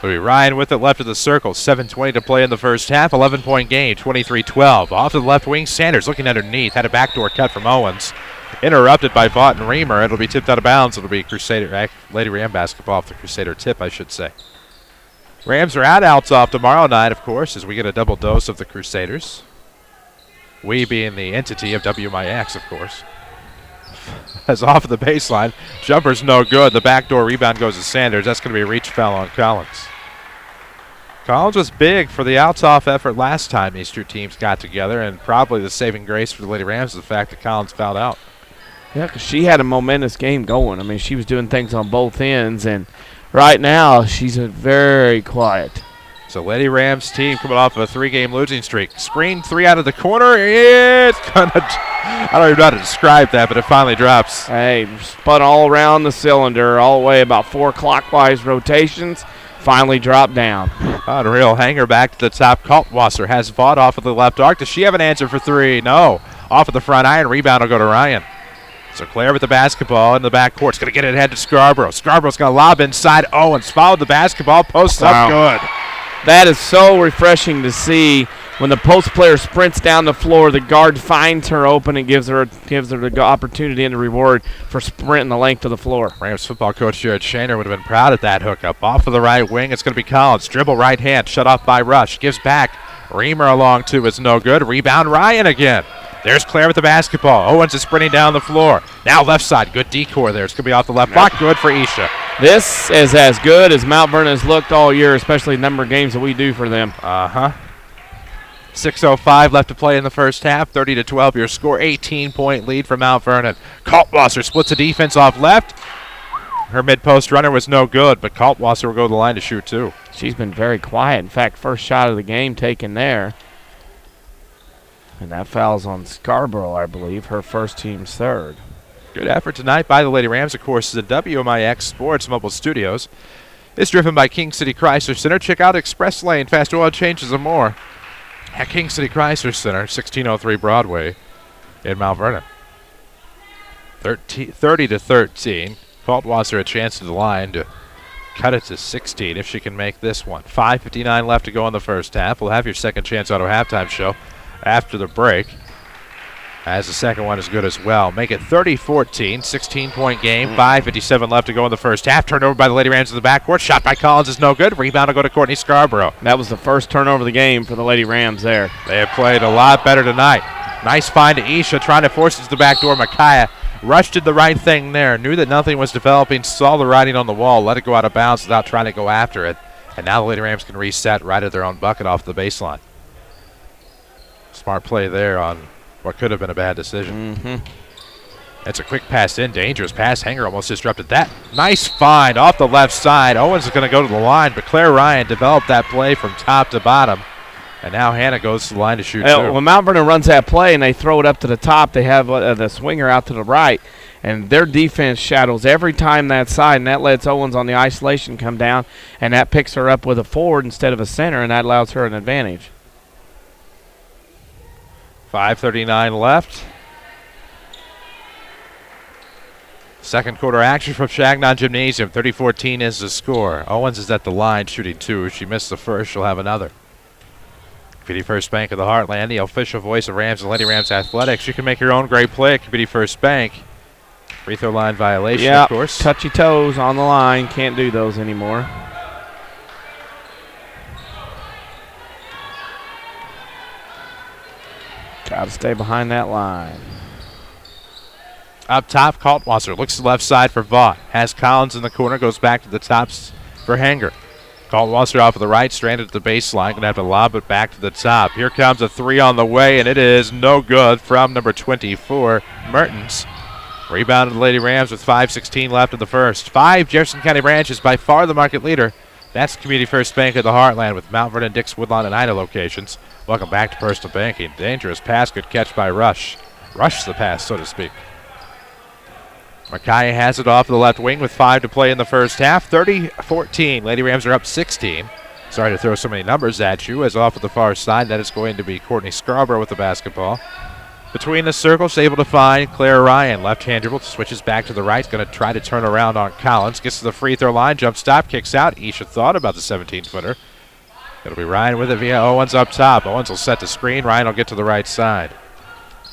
Louis Ryan with it left of the circle. 7:20 to play in the first half. 11-point game, 23-12. Off to the left wing, Sanders looking underneath. Had a backdoor cut from Owens. Interrupted by Vaught and Reamer. It'll be tipped out of bounds. It'll be Crusader, Lady Ram basketball off the Crusader tip, I should say. Rams are at Althoff tomorrow night, of course, as we get a double dose of the Crusaders. We being the entity of WMIX, of course. As off of the baseline. Jumper's no good. The backdoor rebound goes to Sanders. That's going to be a reach foul on Collins. Collins was big for the Althoff effort last time these two teams got together, and probably the saving grace for the Lady Rams is the fact that Collins fouled out. Yeah, because she had a momentous game going. I mean, she was doing things on both ends, and right now she's very quiet. So Lady Rams team coming off of a 3-game losing streak. Screen three out of the corner. It's going to, I don't even know how to describe that, but it finally drops. Hey, spun all around the cylinder, all the way about 4 clockwise rotations. Finally dropped down. Unreal. Hanger back to the top. Kaltwasser has Vaught off of the left arc. Does she have an answer for three? No. Off of the front iron. Rebound will go to Ryan. So Claire with the basketball in the backcourt. It's going to get it ahead to Scarborough. Scarborough's going to lob inside. Owens fouled the basketball. Posts up good. That is so refreshing to see. When the post player sprints down the floor, the guard finds her open and gives her the opportunity and the reward for sprinting the length of the floor. Rams football coach Jared Shaner would have been proud at that hookup. Off of the right wing, it's going to be Collins. Dribble right hand, shut off by Rush. Gives back. Reamer along two is no good. Rebound Ryan again. There's Claire with the basketball. Owens is sprinting down the floor. Now left side. Good decor there. It's going to be off the left block. Good for Isha. This is as good as Mount Vernon has looked all year, especially the number of games that we do for them. 6:05 left to play in the first half. 30-12 your score. 18-point lead for Mount Vernon. Kaltwasser splits the defense off left. Her mid-post runner was no good, but Kaltwasser will go to the line to shoot two. She's been very quiet. In fact, first shot of the game taken there. And that foul's on Scarborough, I believe, her first team's third. Good effort tonight by the Lady Rams. Of course, the WMIX Sports Mobile Studios is driven by King City Chrysler Center. Check out Express Lane, fast oil changes, and more at King City Chrysler Center, 1603 Broadway in Mount Vernon. 30-13. Kaltwasser a chance to the line to cut it to 16 if she can make this one. 5:59 left to go in the first half. We'll have your second chance auto halftime show after the break. As the second one is good as well. Make it 30-14, 16-point game, 5:57 left to go in the first half. Turnover by the Lady Rams in the backcourt. Shot by Collins is no good. Rebound will go to Courtney Scarborough. That was the first turnover of the game for the Lady Rams there. They have played a lot better tonight. Nice find to Isha, trying to force it to the back door. Micaiah rushed did the right thing there. Knew that nothing was developing, saw the writing on the wall, let it go out of bounds without trying to go after it. And now the Lady Rams can reset right at their own bucket off the baseline. Smart play there on what could have been a bad decision. It's a quick pass in. Dangerous pass. Hanger almost disrupted that. Nice find off the left side. Owens is going to go to the line, but Claire Ryan developed that play from top to bottom. And now Hannah goes to the line to shoot too. When Mount Vernon runs that play and they throw it up to the top, they have the swinger out to the right. And their defense shadows every time that side, and that lets Owens on the isolation come down, and that picks her up with a forward instead of a center, and that allows her an advantage. 5:39 left. Second quarter action from Chagnon Gymnasium. 30-14 is the score. Owens is at the line shooting two. If she missed the first, she'll have another. Community First Bank of the Heartland, the official voice of Rams and Lady Rams Athletics. You can make your own great play at Community First Bank. Free throw line violation, of course. Touchy toes on the line. Can't do those anymore. Got to stay behind that line. Up top, Kaltwasser looks to the left side for Vaught. Has Collins in the corner, goes back to the tops for Hanger. Kaltwasser off of the right, stranded at the baseline. Going to have to lob it back to the top. Here comes a three on the way, and it is no good from number 24, Mertens. Rebounded the Lady Rams with 5:16 left in the first. 5 Jefferson County branches, by far the market leader. That's Community First Bank of the Heartland with Mount Vernon, Dix, Woodlawn, and Ida locations. Welcome back to Personal Banking. Dangerous pass, good catch by Rush. Rush the pass, so to speak. Micaiah has it off the left wing with 5 to play in the first half. 30-14. Lady Rams are up 16. Sorry to throw so many numbers at you, as off at the far side, that is going to be Courtney Scarborough with the basketball. Between the circles, able to find Claire Ryan. Left-hand dribble, switches back to the right. Going to try to turn around on Collins. Gets to the free throw line, jump stop, kicks out. Isha thought about the 17-footer. It'll be Ryan with it via Owens up top. Owens will set the screen. Ryan will get to the right side.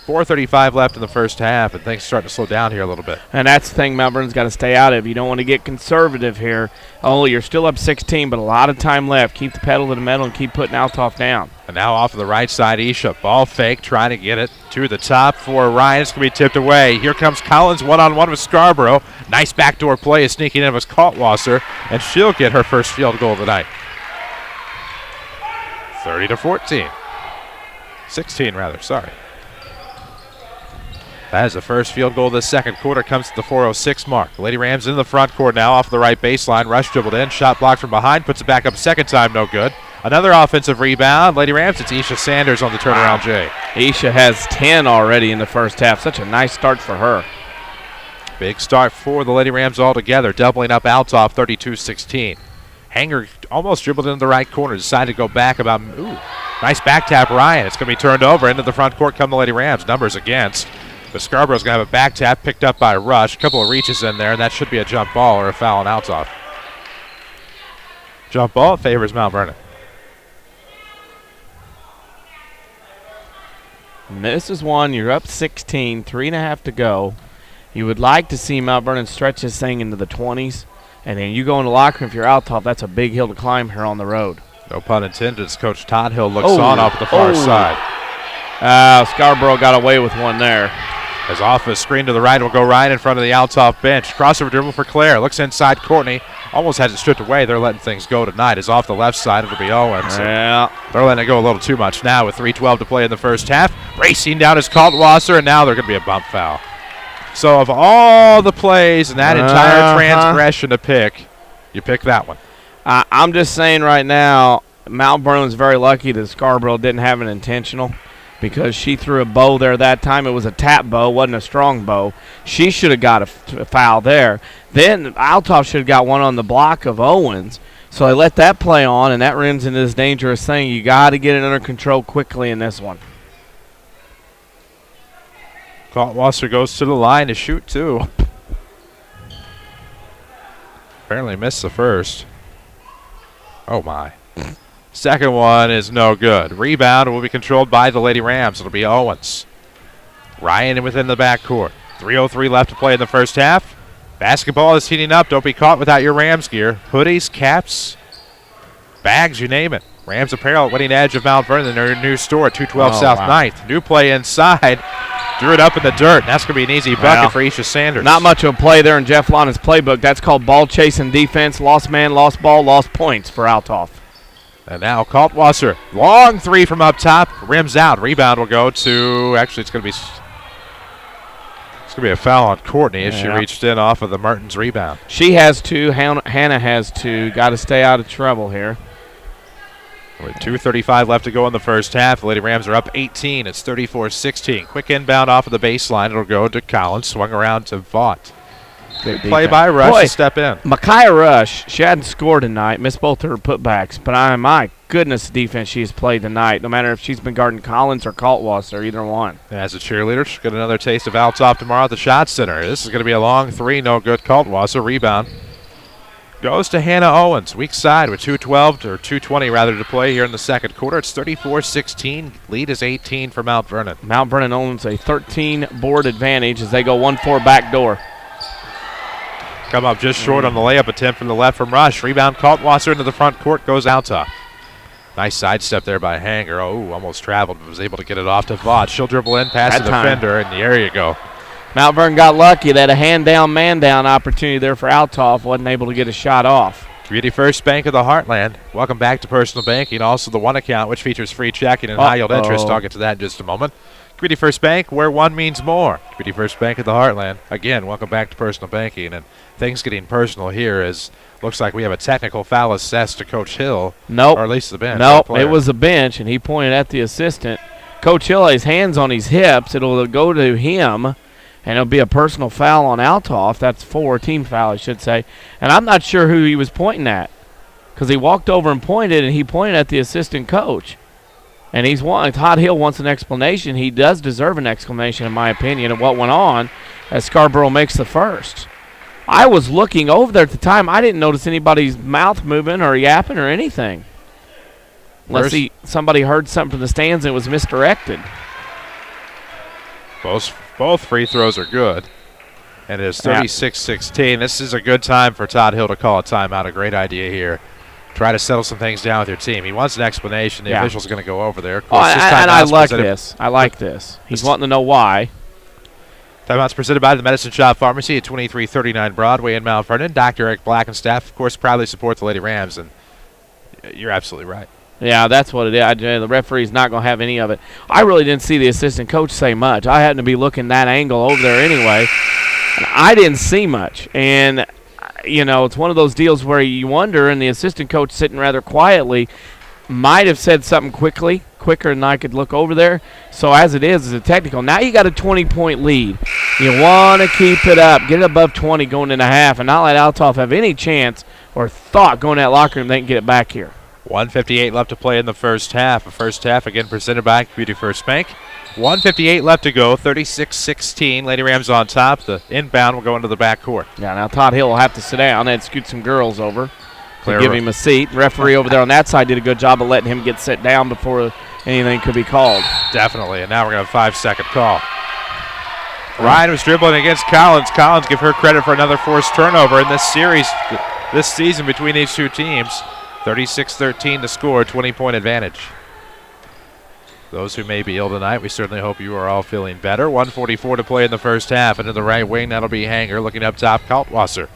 4:35 left in the first half, and things starting to slow down here a little bit. And that's the thing Mount Vernon's got to stay out of. You don't want to get conservative here. Oh, you're still up 16, but a lot of time left. Keep the pedal to the metal and keep putting Althoff down. And now off of the right side, Isha. Ball fake, trying to get it to the top for Ryan. It's going to be tipped away. Here comes Collins one-on-one with Scarborough. Nice backdoor play is sneaking in with Kaltwasser, and she'll get her first field goal of the night. 30-14. 16, rather, sorry. That is the first field goal of the second quarter. Comes to the 4:06 mark. Lady Rams in the front court now off the right baseline. Rush dribbled in. Shot blocked from behind. Puts it back up second time. No good. Another offensive rebound. Lady Rams, it's Isha Sanders on the turnaround, Jay. Isha has 10 already in the first half. Such a nice start for her. Big start for the Lady Rams altogether. Doubling up Althoff 32-16. Hanger almost dribbled into the right corner. Decided to go back about. Ooh, nice back tap, Ryan. It's going to be turned over. Into the front court come the Lady Rams. Numbers against. But Scarborough's going to have a back tap picked up by Rush. A couple of reaches in there, and that should be a jump ball or a foul on Althoff. Jump ball favors Mount Vernon. And this is one, you're up 16, 3.5 to go. You would like to see Mount Vernon stretch this thing into the 20s. And then you go in the locker room, if you're Althoff, that's a big hill to climb here on the road. No pun intended as Coach Todd Hill looks on off the far side. Scarborough got away with one there. As off a screen to the right will go right in front of the Althoff bench. Crossover dribble for Claire. Looks inside Courtney. Almost has it stripped away. They're letting things go tonight. Is off the left side. It'll be Owens. Yeah. They're letting it go a little too much now with 3:12 to play in the first half. Racing down is Kaltwasser, and now they're going to be a bump foul. So of all the plays in that entire transgression to pick, you pick that one. I'm just saying right now, Mount Vernon's very lucky that Scarborough didn't have an intentional, because she threw a bow there that time. It was a tap bow, wasn't a strong bow. She should have got a foul there. Then Althoff should have got one on the block of Owens. So they let that play on, and that runs into this dangerous thing. You got to get it under control quickly in this one. Kaltwasser goes to the line to shoot two. Apparently missed the first. Oh, my. Second one is no good. Rebound will be controlled by the Lady Rams. It'll be Owens. Ryan within the backcourt. 3:03 left to play in the first half. Basketball is heating up. Don't be caught without your Rams gear. Hoodies, caps, bags, you name it. Rams Apparel at Winning Edge of Mount Vernon, their new store at 212 South 9th. New play inside. Drew it up in the dirt. That's going to be an easy bucket for Isha Sanders. Not much of a play there in Jeff Lana's playbook. That's called ball chasing defense. Lost man, lost ball, lost points for Althoff. And now Kaltwasser. Long three from up top. Rims out. Rebound will go to, actually it's going to be a foul on Courtney as she reached in off of the Mertens rebound. She has two. Hannah has two. Got to stay out of trouble here. With 2:35 left to go in the first half, the Lady Rams are up 18. It's 34-16. Quick inbound off of the baseline. It'll go to Collins. Swung around to Vaught. Good play by Rush to step in. Micaiah Rush, she hadn't scored tonight. Missed both her putbacks. But my goodness, defense she's played tonight. No matter if she's been guarding Collins or Kaltwasser, either one. As a cheerleader, she'll get another taste of Althoff tomorrow at the Shot Center. This is going to be a long three. No good. Kaltwasser rebound goes to Hannah Owens, weak side with 2:20 rather to play here in the second quarter. It's 34-16. Lead is 18 for Mount Vernon. Mount Vernon owns a 13-board advantage as they go 1-4 back door. Come up just short on the layup attempt from the left from Rush. Rebound Kaltwasser into the front court, goes Althoff. Nice sidestep there by Hanger. Oh, almost traveled, but was able to get it off to Vaught. She'll dribble in past the defender, and there you go. Mount Vernon got lucky. They had a hand-down, man-down opportunity there for Althoff. Wasn't able to get a shot off. Community First Bank of the Heartland. Welcome back to Personal Banking. Also the One account, which features free checking and high-yield interest. I'll get to that in just a moment. Community First Bank, where one means more. Community First Bank of the Heartland. Again, welcome back to Personal Banking. And things getting personal here as looks like we have a technical foul assessed to Coach Hill. Nope. Or at least the bench. Nope, it was a bench, and he pointed at the assistant. Coach Hill has hands on his hips. It'll go to him. And it'll be a personal foul on Althoff. That's team foul, I should say. And I'm not sure who he was pointing at because he walked over and he pointed at the assistant coach. And Todd Hill wants an explanation. He does deserve an explanation, in my opinion, of what went on as Scarborough makes the first. I was looking over there at the time. I didn't notice anybody's mouth moving or yapping or anything. Unless somebody heard something from the stands and it was misdirected. Both free throws are good. And it is 36-16. This is a good time for Todd Hill to call a timeout. A great idea here. Try to settle some things down with your team. He wants an explanation. The official's going to go over there. Of course, I like this. I like this. He's wanting to know why. Timeout's presented by the Medicine Shop Pharmacy at 2339 Broadway in Mount Vernon. Dr. Eric Black and staff, of course, proudly support the Lady Rams. And you're absolutely right. Yeah, that's what it is. The referee's not going to have any of it. I really didn't see the assistant coach say much. I happened to be looking that angle over there anyway. And I didn't see much. And, it's one of those deals where you wonder, and the assistant coach sitting rather quietly might have said something quicker than I could look over there. So as it is, it's a technical. Now you got a 20-point lead. You want to keep it up, get it above 20 going into half, and not let Althoff have any chance or thought going to that locker room they can get it back here. 1:58 left to play in the first half. The first half, again, presented by Community First Bank. 1:58 left to go, 36-16. Lady Rams on top. The inbound will go into the backcourt. Yeah, now Todd Hill will have to sit down and scoot some girls over to give him a seat. Referee over there on that side did a good job of letting him get set down before anything could be called. Definitely, and now we're going to have a 5-second call. Ryan was dribbling against Collins. Collins, give her credit for another forced turnover in this series, this season between these two teams. 36-13 to score, 20-point advantage. Those who may be ill tonight, we certainly hope you are all feeling better. 1:44 to play in the first half. Into the right wing, that'll be Hanger. Looking up top, Kaltwasser.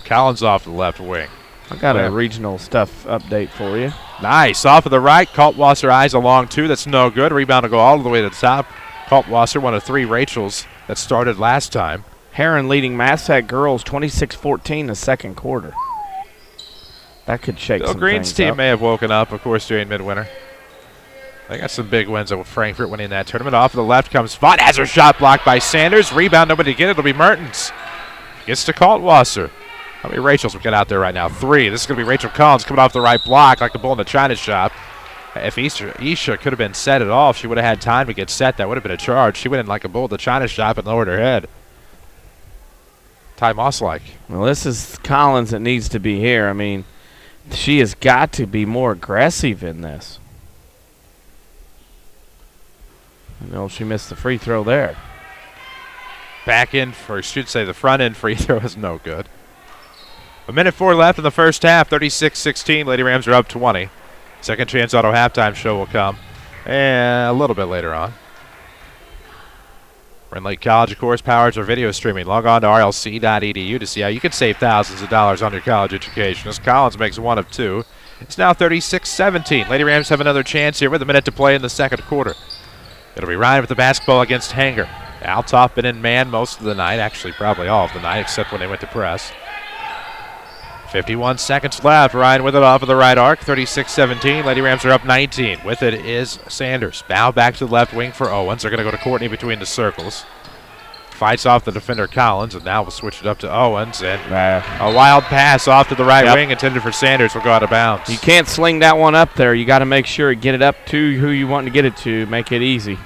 Collins off the left wing. I got a regional stuff update for you. Nice. Off of the right, Kaltwasser eyes along two. That's no good. Rebound will go all the way to the top. Kaltwasser, one of three Rachels that started last time. Heron leading Massac girls 26-14 the second quarter. That could shake Bill some Green's things team up. may have woken up, of course, during midwinter. They got some big wins over Frankfurt winning that tournament. Off of the left comes Vaught. Has her shot blocked by Sanders. Rebound, nobody to get it. It'll be Mertens. Gets to Kaltwasser. How many Rachels we got out there right now? 3. This is going to be Rachel Collins coming off the right block like the bull in the China shop. If Isha could have been set at all, if she would have had time to get set, that would have been a charge. She went in like a bull in the China shop and lowered her head. Ty Moss-like. Well, this is Collins that needs to be here. I mean, she has got to be more aggressive in this. No, she missed the free throw there. The front end free throw is no good. 1:04 left in the first half, 36-16. Lady Rams are up 20. Second Chance Auto halftime show will come a little bit later on. Renton Lake College, of course, powers our video streaming. Log on to rlc.edu to see how you can save thousands of dollars on your college education. As Collins makes one of two. It's now 36-17. Lady Rams have another chance here with a minute to play in the second quarter. It'll be Ryan with the basketball against Hanger. Althoff been in man most of the night, actually probably all of the night, except when they went to press. 51 seconds left. Ryan with it off of the right arc. 36-17. Lady Rams are up 19. With it is Sanders. Bow back to the left wing for Owens. They're going to go to Courtney between the circles. Fights off the defender Collins, and now we'll switch it up to Owens. And a wild pass off to the right wing intended for Sanders will go out of bounds. You can't sling that one up there. You got to make sure get it up to who you want to get it to. Make it easy.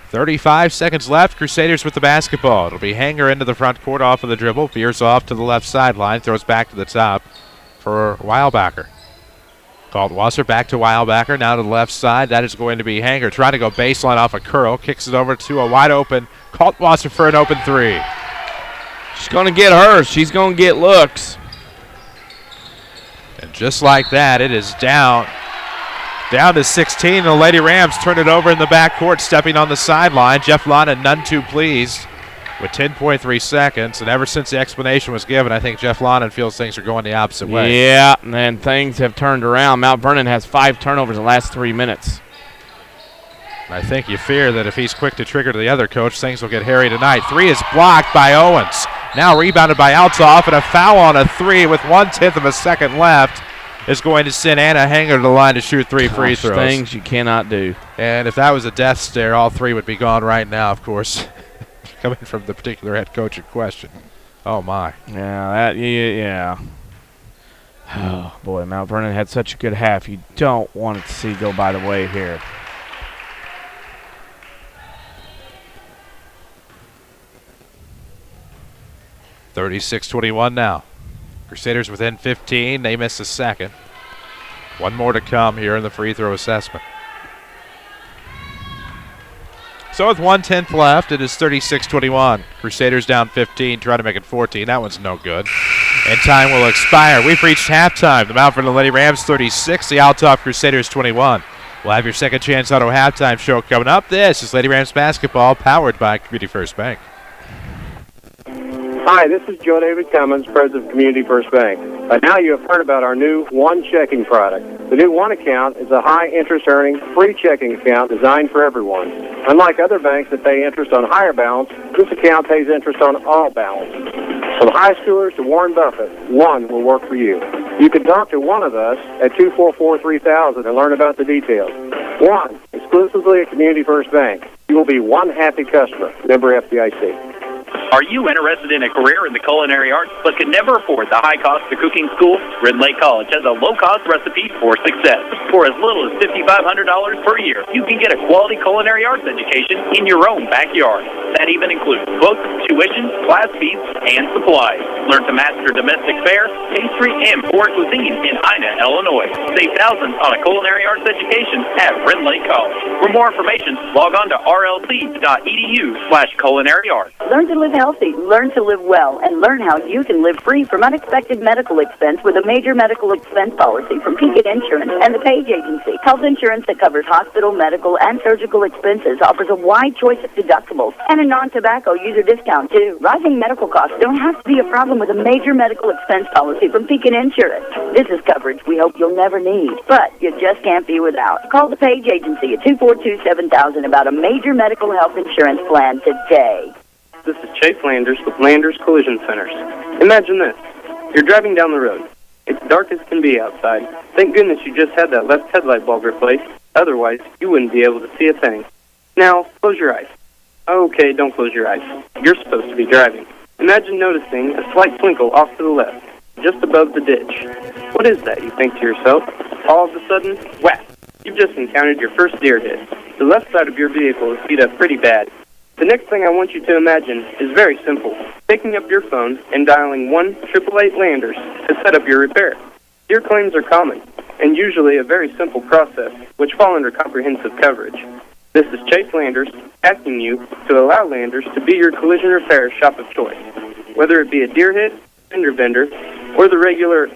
35 seconds left. Crusaders with the basketball. It'll be Hanger into the front court off of the dribble. Veers off to the left sideline. Throws back to the top for Weilbacher. Kaltwasser back to Weilbacher. Now to the left side. That is going to be Hanger trying to go baseline off a curl. Kicks it over to a wide open Kaltwasser for an open three. She's going to get hers. She's going to get looks. And just like that, it is down to 16. And the Lady Rams turn it over in the backcourt, stepping on the sideline. Jeff Lana none too pleased with 10.3 seconds. And ever since the explanation was given, I think Jeff Lana feels things are going the opposite way. Yeah, and then things have turned around. Mount Vernon has 5 turnovers in the last 3 minutes. I think you fear that if he's quick to trigger to the other coach, things will get hairy tonight. Three is blocked by Owens. Now rebounded by Althoff, and a foul on a three with 1/10 of a second left is going to send Anna Hanger to the line to shoot three free throws. Things you cannot do. And if that was a death stare, all three would be gone right now, of course, coming from the particular head coach in question. Oh, my. Yeah. Oh, boy, Mount Vernon had such a good half. You don't want it to see go by the way here. (36-21) now. Crusaders within 15. They miss a second. One more to come here in the free throw assessment. So with 1/10 left, it is 36-21. Crusaders down 15, trying to make it 14. That one's no good. And time will expire. We've reached halftime. The Mount Vernon Lady Rams 36, the Althoff Crusaders 21. We'll have your Second Chance Auto halftime show coming up. This is Lady Rams basketball, powered by Community First Bank. Hi, this is Joe David Cummins, President of Community First Bank. By now you have heard about our new One Checking product. The new One Account is a high-interest earning, free checking account designed for everyone. Unlike other banks that pay interest on higher balance, this account pays interest on all balance. From high schoolers to Warren Buffett, One will work for you. You can talk to one of us at 244-3000 and learn about the details. One, exclusively at Community First Bank. You will be one happy customer. Member FDIC. Are you interested in a career in the culinary arts but can never afford the high cost of cooking school? Renton Lake College has a low-cost recipe for success. For as little as $5,500 per year, you can get a quality culinary arts education in your own backyard. That even includes books, tuition, class fees, and supplies. Learn to master domestic fare, pastry, and foreign cuisine in Ina, Illinois. Save thousands on a culinary arts education at Renton Lake College. For more information, log on to rlc.edu/culinary arts. Learn to live healthy, learn to live well, and learn how you can live free from unexpected medical expense with a major medical expense policy from Pekin Insurance and the Page Agency. Health insurance that covers hospital, medical, and surgical expenses offers a wide choice of deductibles and a non-tobacco user discount, too. Rising medical costs don't have to be a problem with a major medical expense policy from Pekin Insurance. This is coverage we hope you'll never need, but you just can't be without. Call the Page Agency at 242-7000 about a major medical health insurance plan today. This is Chase Landers with Landers Collision Centers. Imagine this. You're driving down the road. It's dark as can be outside. Thank goodness you just had that left headlight bulb replaced. Otherwise, you wouldn't be able to see a thing. Now, close your eyes. Okay, don't close your eyes. You're supposed to be driving. Imagine noticing a slight twinkle off to the left, just above the ditch. What is that, you think to yourself? All of a sudden, whap! You've just encountered your first deer hit. The left side of your vehicle is beat up pretty bad. The next thing I want you to imagine is very simple. Picking up your phone and dialing 1-888-LANDERS to set up your repair. Deer claims are common. and usually a very simple process, which fall under comprehensive coverage. This is Chase Landers asking you to allow Landers to be your collision repair shop of choice. Whether it be a deer hit, fender bender, or the regular,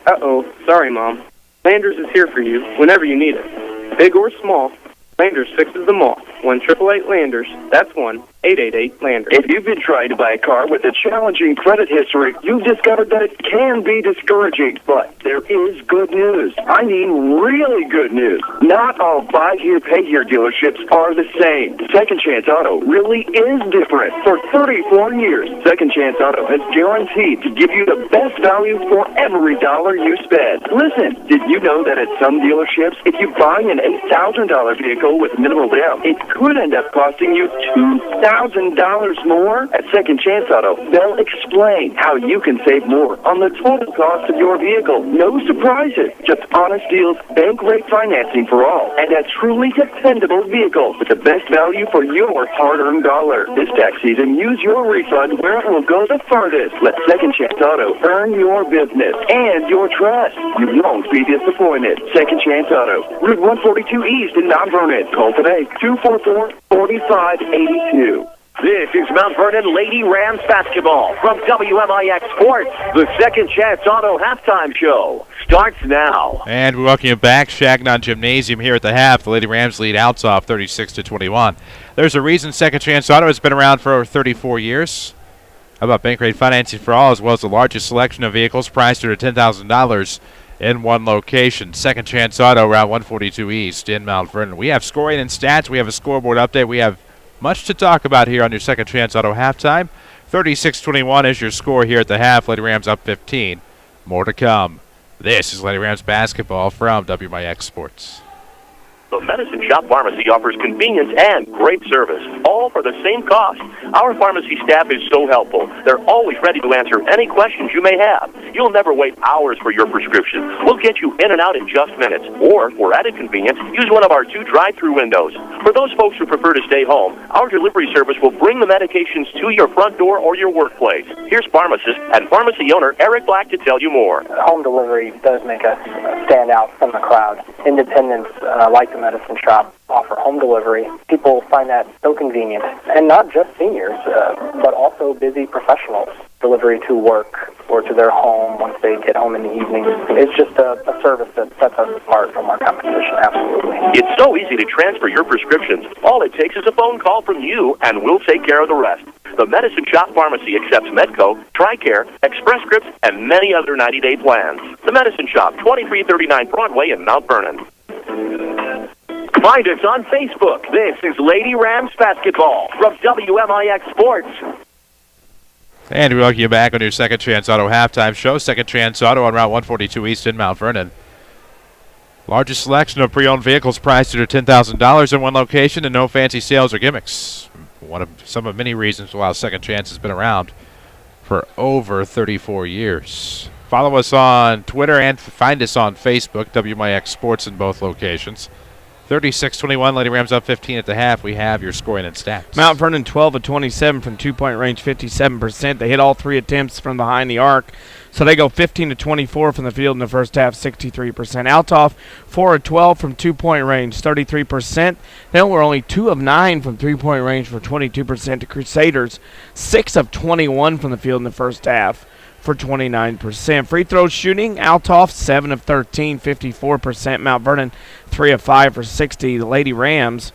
sorry mom, Landers is here for you whenever you need it. Big or small, Landers fixes them all. 1-888-LANDERS. That's 1-888-LANDERS. If you've been trying to buy a car with a challenging credit history, you've discovered that it can be discouraging. But there is good news. I mean really good news. Not all buy-here, pay-here dealerships are the same. Second Chance Auto really is different. For 34 years, Second Chance Auto has guaranteed to give you the best value for every dollar you spend. Listen, did you know that at some dealerships, if you buy an $8,000 vehicle with minimal down, it could end up costing you $2,000 more? At Second Chance Auto, they'll explain how you can save more on the total cost of your vehicle. No surprises, just honest deals, bank rate financing for all, and a truly dependable vehicle with the best value for your hard-earned dollar. This tax season, use your refund where it will go the farthest. Let Second Chance Auto earn your business and your trust. You won't be disappointed. Second Chance Auto, Route 142 East in Mount Vernon. Call today, 244-4582. This is Mount Vernon Lady Rams basketball from WMIX Sports. The Second Chance Auto halftime show starts now. And we welcome you back. Shagnon Gymnasium here at the half. The Lady Rams lead Althoff 36-21. There's a reason Second Chance Auto has been around for over 34 years. How about bank rate financing for all, as well as the largest selection of vehicles priced at $10,000 in one location. Second Chance Auto, Route 142 East in Mount Vernon. We have scoring and stats. We have a scoreboard update. We have much to talk about here on your Second Chance Auto halftime. 36-21 is your score here at the half. Lady Rams up 15. More to come. This is Lady Rams basketball from WMIX Sports. The Medicine Shop Pharmacy offers convenience and great service, all for the same cost. Our pharmacy staff is so helpful. They're always ready to answer any questions you may have. You'll never wait hours for your prescription. We'll get you in and out in just minutes. Or, for added convenience, use one of our 2 drive-through windows. For those folks who prefer to stay home, our delivery service will bring the medications to your front door or your workplace. Here's pharmacist and pharmacy owner Eric Black to tell you more. Home delivery does make us stand out from the crowd. Independents like the Medicine Shop offer home delivery. People find that so convenient. And not just seniors, but also busy professionals. Delivery to work or to their home once they get home in the evening. It's just a service that sets us apart from our competition, absolutely. It's so easy to transfer your prescriptions. All it takes is a phone call from you, and we'll take care of the rest. The Medicine Shop Pharmacy accepts Medco, TRICARE, Express Scripts, and many other 90-day plans. The Medicine Shop, 2339 Broadway in Mount Vernon. Find us on Facebook. This is Lady Rams basketball from WMIX Sports. And we welcome you back on your Second Chance Auto halftime show. Second Chance Auto on Route 142 East in Mount Vernon. Largest selection of pre-owned vehicles priced at $10,000 in one location and no fancy sales or gimmicks. Some of many reasons why Second Chance has been around for over 34 years. Follow us on Twitter and find us on Facebook, WMIX Sports in both locations. 36-21, Lady Rams up 15 at the half. We have your scoring and stats. Mount Vernon 12 of 27 from two-point range, 57%. They hit all 3 attempts from behind the arc. So they go 15 of 24 from the field in the first half, 63%. Althoff 4 of 12 from two-point range, 33%. They were only 2 of 9 from three-point range for 22%. The Crusaders 6 of 21 from the field in the first half for 29%. Free throw shooting, Althoff 7 of 13, 54%. Mount Vernon 3 of 5 for 60. The Lady Rams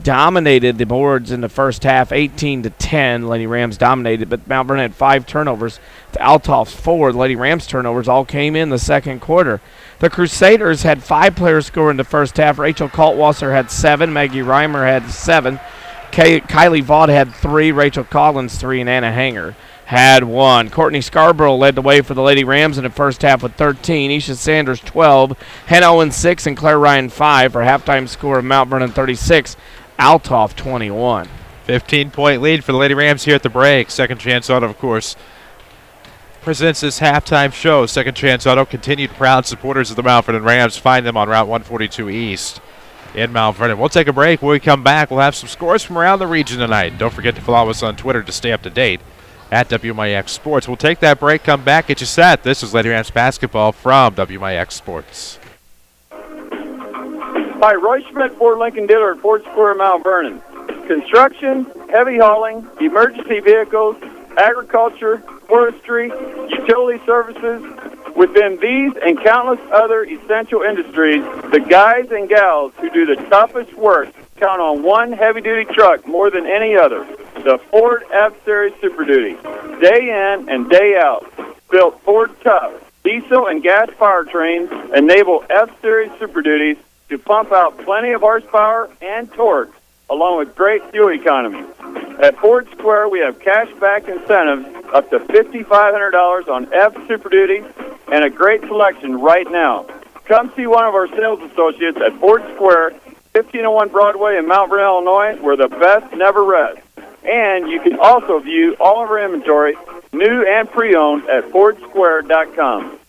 dominated the boards in the first half, 18-10. Lady Rams dominated, but Mount Vernon had 5 turnovers to Althoff's 4. The Lady Rams turnovers all came in the second quarter. The Crusaders had 5 players score in the first half. Rachel Kaltwasser had 7. Maggie Reimer had 7. Kylie Vaught had 3. Rachel Collins 3, and Anna Hanger had 1. Courtney Scarborough led the way for the Lady Rams in the first half with 13. Isha Sanders 12. Hannah Owen 6 and Claire Ryan 5 for halftime score of Mount Vernon 36. Althoff 21. 15-point lead for the Lady Rams here at the break. Second Chance Auto, of course, presents this halftime show. Second Chance Auto, continued proud supporters of the Mount Vernon Rams. Find them on Route 142 East in Mount Vernon. We'll take a break. When we come back, we'll have some scores from around the region tonight. Don't forget to follow us on Twitter to stay up to date at WMIX Sports. We'll take that break, come back, get you set. This is Lady Rams basketball from WMIX Sports. Hi, Roy Schmidt, Ford Lincoln dealer at Ford Square, Mount Vernon. Construction, heavy hauling, emergency vehicles, agriculture, forestry, utility services. Within these and countless other essential industries, the guys and gals who do the toughest work count on one heavy-duty truck more than any other, the Ford F-Series Super Duty. Day in and day out, built Ford Tough. Diesel and gas powertrains enable F-Series Super Duties to pump out plenty of horsepower and torque, along with great fuel economy. At Ford Square, we have cash-back incentives up to $5,500 on F Super Duty and a great selection right now. Come see one of our sales associates at Ford Square, 1501 Broadway in Mount Vernon, Illinois, where the best never rests. And you can also view all of our inventory, new and pre-owned, at FordSquare.com.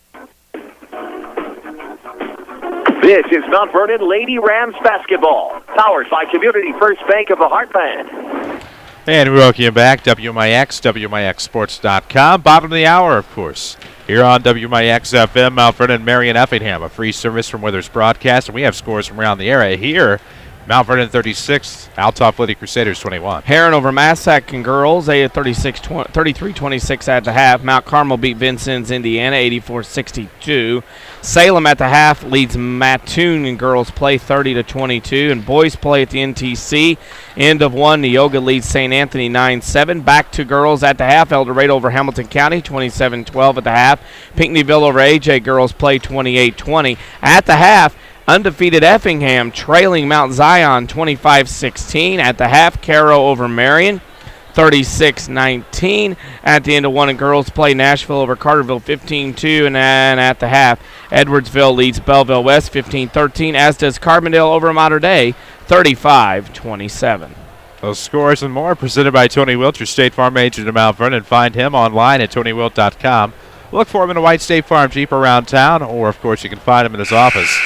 This is Mount Vernon Lady Rams basketball, powered by Community First Bank of the Heartland. And we welcome you back, WMIX, WMIXsports.com. Bottom of the hour, of course. Here on WMIX FM, Mount Vernon, Marion, Effingham, a free service from Withers Broadcast. And we have scores from around the area here. Mount Vernon 36, Althoff Lady Crusaders 21. Heron over Massac girls, they at 33-26 at the half. Mount Carmel beat Vincennes, Indiana, 84-62. Salem at the half leads Mattoon in girls play 30-22. And boys play at the NTC. End of one, Neoga leads St. Anthony 9-7. Back to girls at the half. El Dorado over Hamilton County, 27-12 at the half. Pinckneyville over AJ girls play 28-20. At the half, undefeated Effingham trailing Mount Zion 25-16. At the half, Caro over Marion 36-19. At the end of one in girls play, Nashville over Carterville 15-2. And then at the half, Edwardsville leads Belleville West 15-13, as does Carbondale over Mater Dei 35-27. Those scores and more presented by Tony Wilt, your State Farm agent in Mount Vernon. Find him online at TonyWilt.com. Look for him in a white State Farm Jeep around town, or, of course, you can find him in his office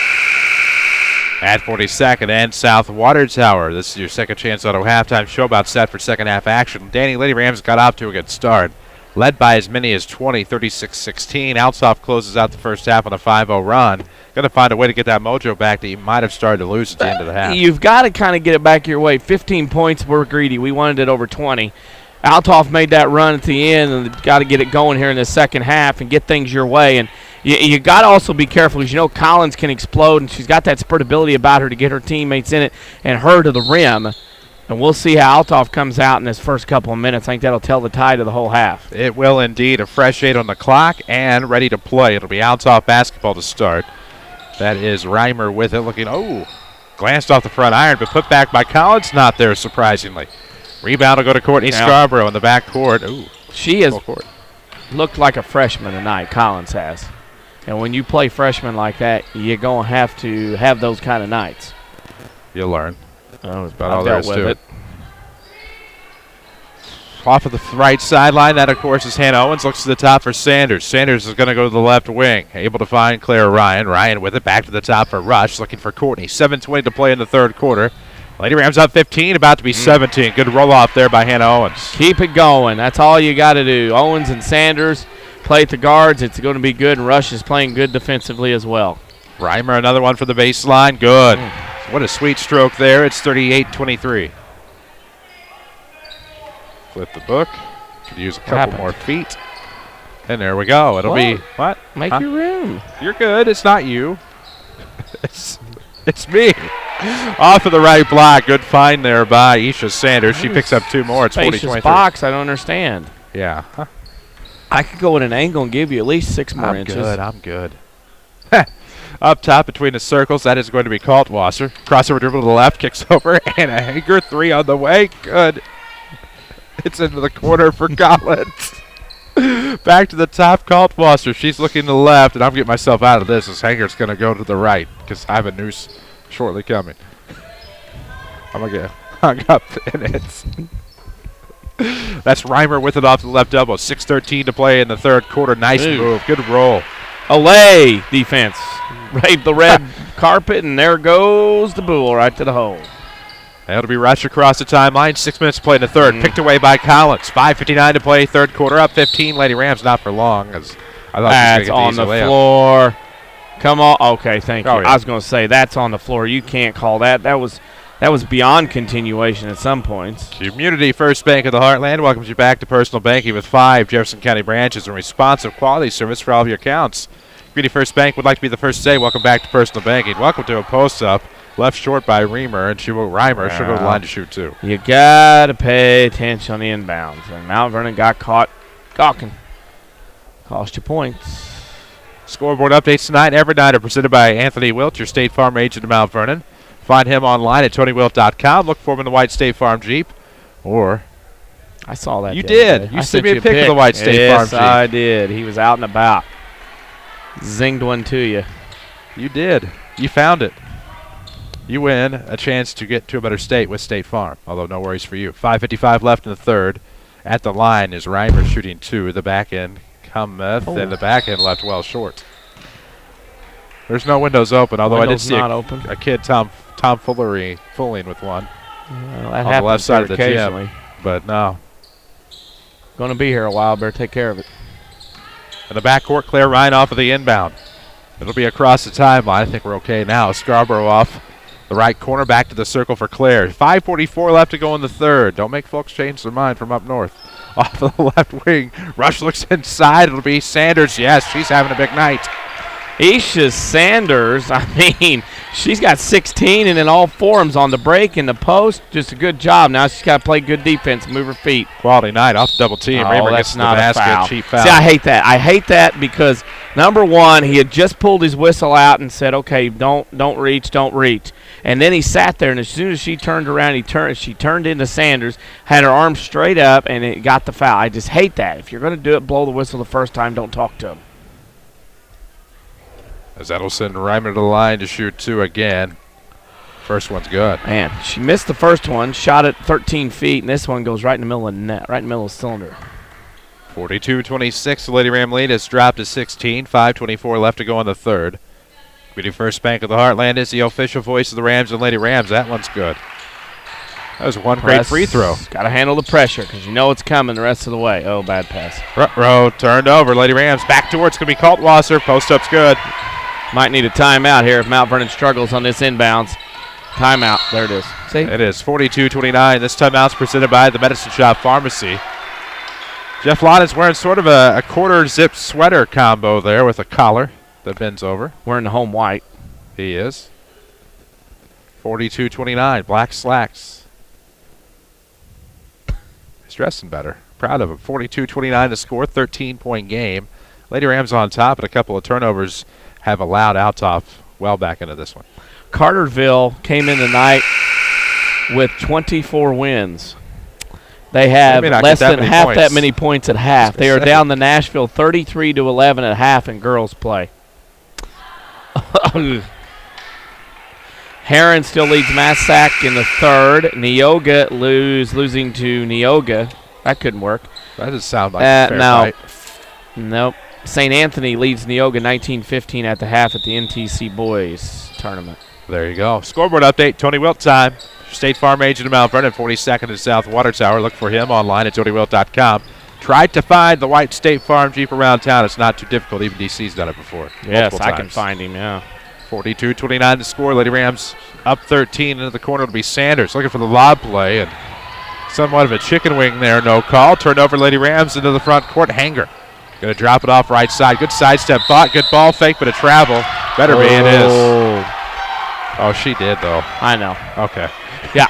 at 42nd and South Water Tower. This is your Second Chance Auto halftime show, about set for second half action. Danny Lady Rams got off to a good start, led by as many as 20, 36-16. Althoff closes out the first half on a 5-0 run. Going to find a way to get that mojo back that you might have started to lose at the end of the half. You've got to kind of get it back your way. 15 points, we're greedy. We wanted it over 20. Althoff made that run at the end, and got to get it going here in the second half and get things your way. And you got to also be careful, because you know Collins can explode, and she's got that spurtability about her to get her teammates in it and her to the rim. And we'll see how Althoff comes out in this first couple of minutes. I think that'll tell the tide of the whole half. It will indeed. A fresh 8 on the clock and ready to play. It'll be Althoff basketball to start. That is Reimer with it, looking, glanced off the front iron, but put back by Collins. Not there, surprisingly. Rebound will go to Courtney Scarborough in the back court. She has looked like a freshman tonight, Collins has. And when you play freshmen like that, you're going to have those kind of nights. You'll learn. That's about all there is to it. Off of the right sideline, that, of course, is Hannah Owens. Looks to the top for Sanders. Sanders is going to go to the left wing. Able to find Clara Ryan. Ryan with it back to the top for Rush. Looking for Courtney. 7:20 to play in the third quarter. Lady Rams up 15, about to be 17. Good roll-off there by Hannah Owens. Keep it going. That's all you got to do. Owens and Sanders play at the guards. It's going to be good, and Rush is playing good defensively as well. Reimer, another one for the baseline. Good. What a sweet stroke there. It's 38-23. Flip the book. Could use a couple more feet. And there we go. It'll be, what? Make your room. You're good. It's not you. It's me. Off of the right block. Good find there by Isha Sanders. She picks up two more. It's 40-23. Box, I don't understand. Yeah. I could go at an angle and give you at least 6 more inches. I'm good. Up top between the circles, that is going to be Kaltwasser. Crossover dribble to the left, kicks over, and a Hager. 3 on the way. Good. It's into the corner for Collins. Back to the top, Kaltwasser. She's looking to the left, and I'm getting myself out of this as Hager's going to go to the right because I have a noose shortly coming. I'm going to get hung up in it. That's Reimer with it off the left elbow. 6:13 to play in the third quarter. Nice move. Good roll. Away defense. Right, the red carpet, and there goes the bull right to the hole. That'll be Rush across the timeline. 6 minutes to play in the third. Picked away by Collins. 5:59 to play, third quarter. Up 15. Lady Rams not for long. As I thought that's on the floor. Come on. Okay, thank you. Oh, yeah. I was going to say that's on the floor. You can't call that. That was beyond continuation at some points. Community First Bank of the Heartland welcomes you back to personal banking with 5 Jefferson County branches and responsive quality service for all of your accounts. Community First Bank would like to be the first to say welcome back to personal banking. Welcome to a post-up left short by Reimer, and Reimer should go to the line to shoot too. You got to pay attention on the inbounds. And Mount Vernon got caught gawking. Cost you points. Scoreboard updates tonight every night are presented by Anthony Wilt, your State Farm agent in Mount Vernon. Find him online at TonyWilt.com. Look for him in the white State Farm Jeep. Or I saw that. You did. You sent me a pic of the white State Farm Jeep. Yes, I did. He was out and about. Zinged one to you. You did. You found it. You win a chance to get to a better state with State Farm, although no worries for you. 5:55 left in the third. At the line is Reimer shooting 2. The back end cometh, and the back end left well short. There's no windows open, although I did see a kid, Tom fooling with one that on the left side of the occasionally. gym. But no. Going to be here a while. Better take care of it. In the backcourt, Claire Ryan off of the inbound. It'll be across the timeline. I think we're okay now. Scarborough off the right corner, back to the circle for Claire. 5:44 left to go in the third. Don't make folks change their mind from up north. Off the left wing, Rush looks inside. It'll be Sanders. Yes, she's having a big night. Isha Sanders, I mean, she's got 16 and in all forms on the break and the post. Just a good job. Now she's got to play good defense, move her feet. Quality night off the double team. Reimer gets to the basket. Foul. Cheap foul. See, I hate that. I hate that because, number one, he had just pulled his whistle out and said, okay, don't reach. And then he sat there, and as soon as she turned around, she turned into Sanders, had her arms straight up, and it got the foul. I just hate that. If you're going to do it, blow the whistle the first time. Don't talk to him. As that'll send Reimer to the line to shoot 2 again. First one's good. Man, she missed the first one, shot it 13 feet, and this one goes right in the middle of the net, right in the middle of the cylinder. 42-26, the Lady Ram lead has dropped to 16. 5:24 left to go in the third. Community First Bank of the Heartland is the official voice of the Rams and Lady Rams. That one's good. That was one great free throw. Got to handle the pressure because you know it's coming the rest of the way. Oh, bad pass. Row turned over. Lady Rams back to it's going to be Kaltwasser. Post-up's good. Might need a timeout here if Mount Vernon struggles on this inbounds. Timeout. There it is. See? It is 42-29. This timeout's presented by the Medicine Shop Pharmacy. Jeff Lott is wearing sort of a quarter-zip sweater combo there with a collar that bends over. Wearing the home white. He is. 42-29. Black slacks. He's dressing better. Proud of him. 42-29 to score. 13-point game. Lady Rams on top, and a couple of turnovers have allowed Althoff well back into this one. Carterville came in tonight with 24 wins. They have less than half that many points at half. They are down to Nashville 33-11 at half in girls play. Heron still leads Massac in the third. Neoga losing to Neoga. That couldn't work. That doesn't sound like a fair fight. Nope. St. Anthony leads Neoga 19-15 at the half at the NTC Boys Tournament. There you go. Scoreboard update, Tony Wilt time. State Farm agent in Mount Vernon, 42nd in South Water Tower. Look for him online at TonyWilt.com. Tried to find the white State Farm Jeep around town. It's not too difficult. Even DC's done it before. Yes, I can find him, yeah. 42-29 to score. Lady Rams up 13 into the corner. It'll be Sanders looking for the lob play. And somewhat of a chicken wing there. No call. Turnover, Lady Rams into the front court. Hanger going to drop it off right side. Good sidestep. Bought. Good ball fake, but a travel. Better be. It is. Oh, she did, though. I know. Okay. Yeah,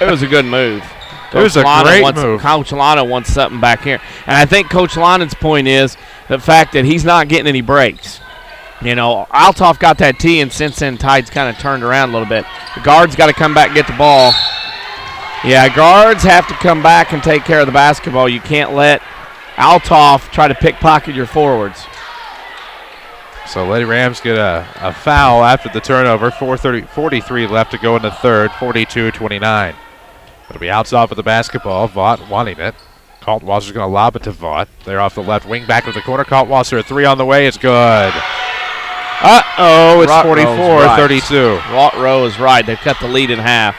it was a good move. It was a great move. Coach Lana wants something back here. And I think Coach Lana's point is the fact that he's not getting any breaks. You know, Althoff got that tee, and since then Tide's kind of turned around a little bit. The guards got to come back and get the ball. Yeah, guards have to come back and take care of the basketball. You can't let Althoff try to pickpocket your forwards. So Lady Rams get a foul after the turnover. 43 left to go in the third. 42-29. It'll be Althoff with the basketball. Vaught wanting it. Kaltwasser's going to lob it to Vaught. They're off the left wing, back to the corner. Kaltwasser, a three on the way. It's good. Uh-oh, it's 44-32. Walt Rowe is right. They've cut the lead in half.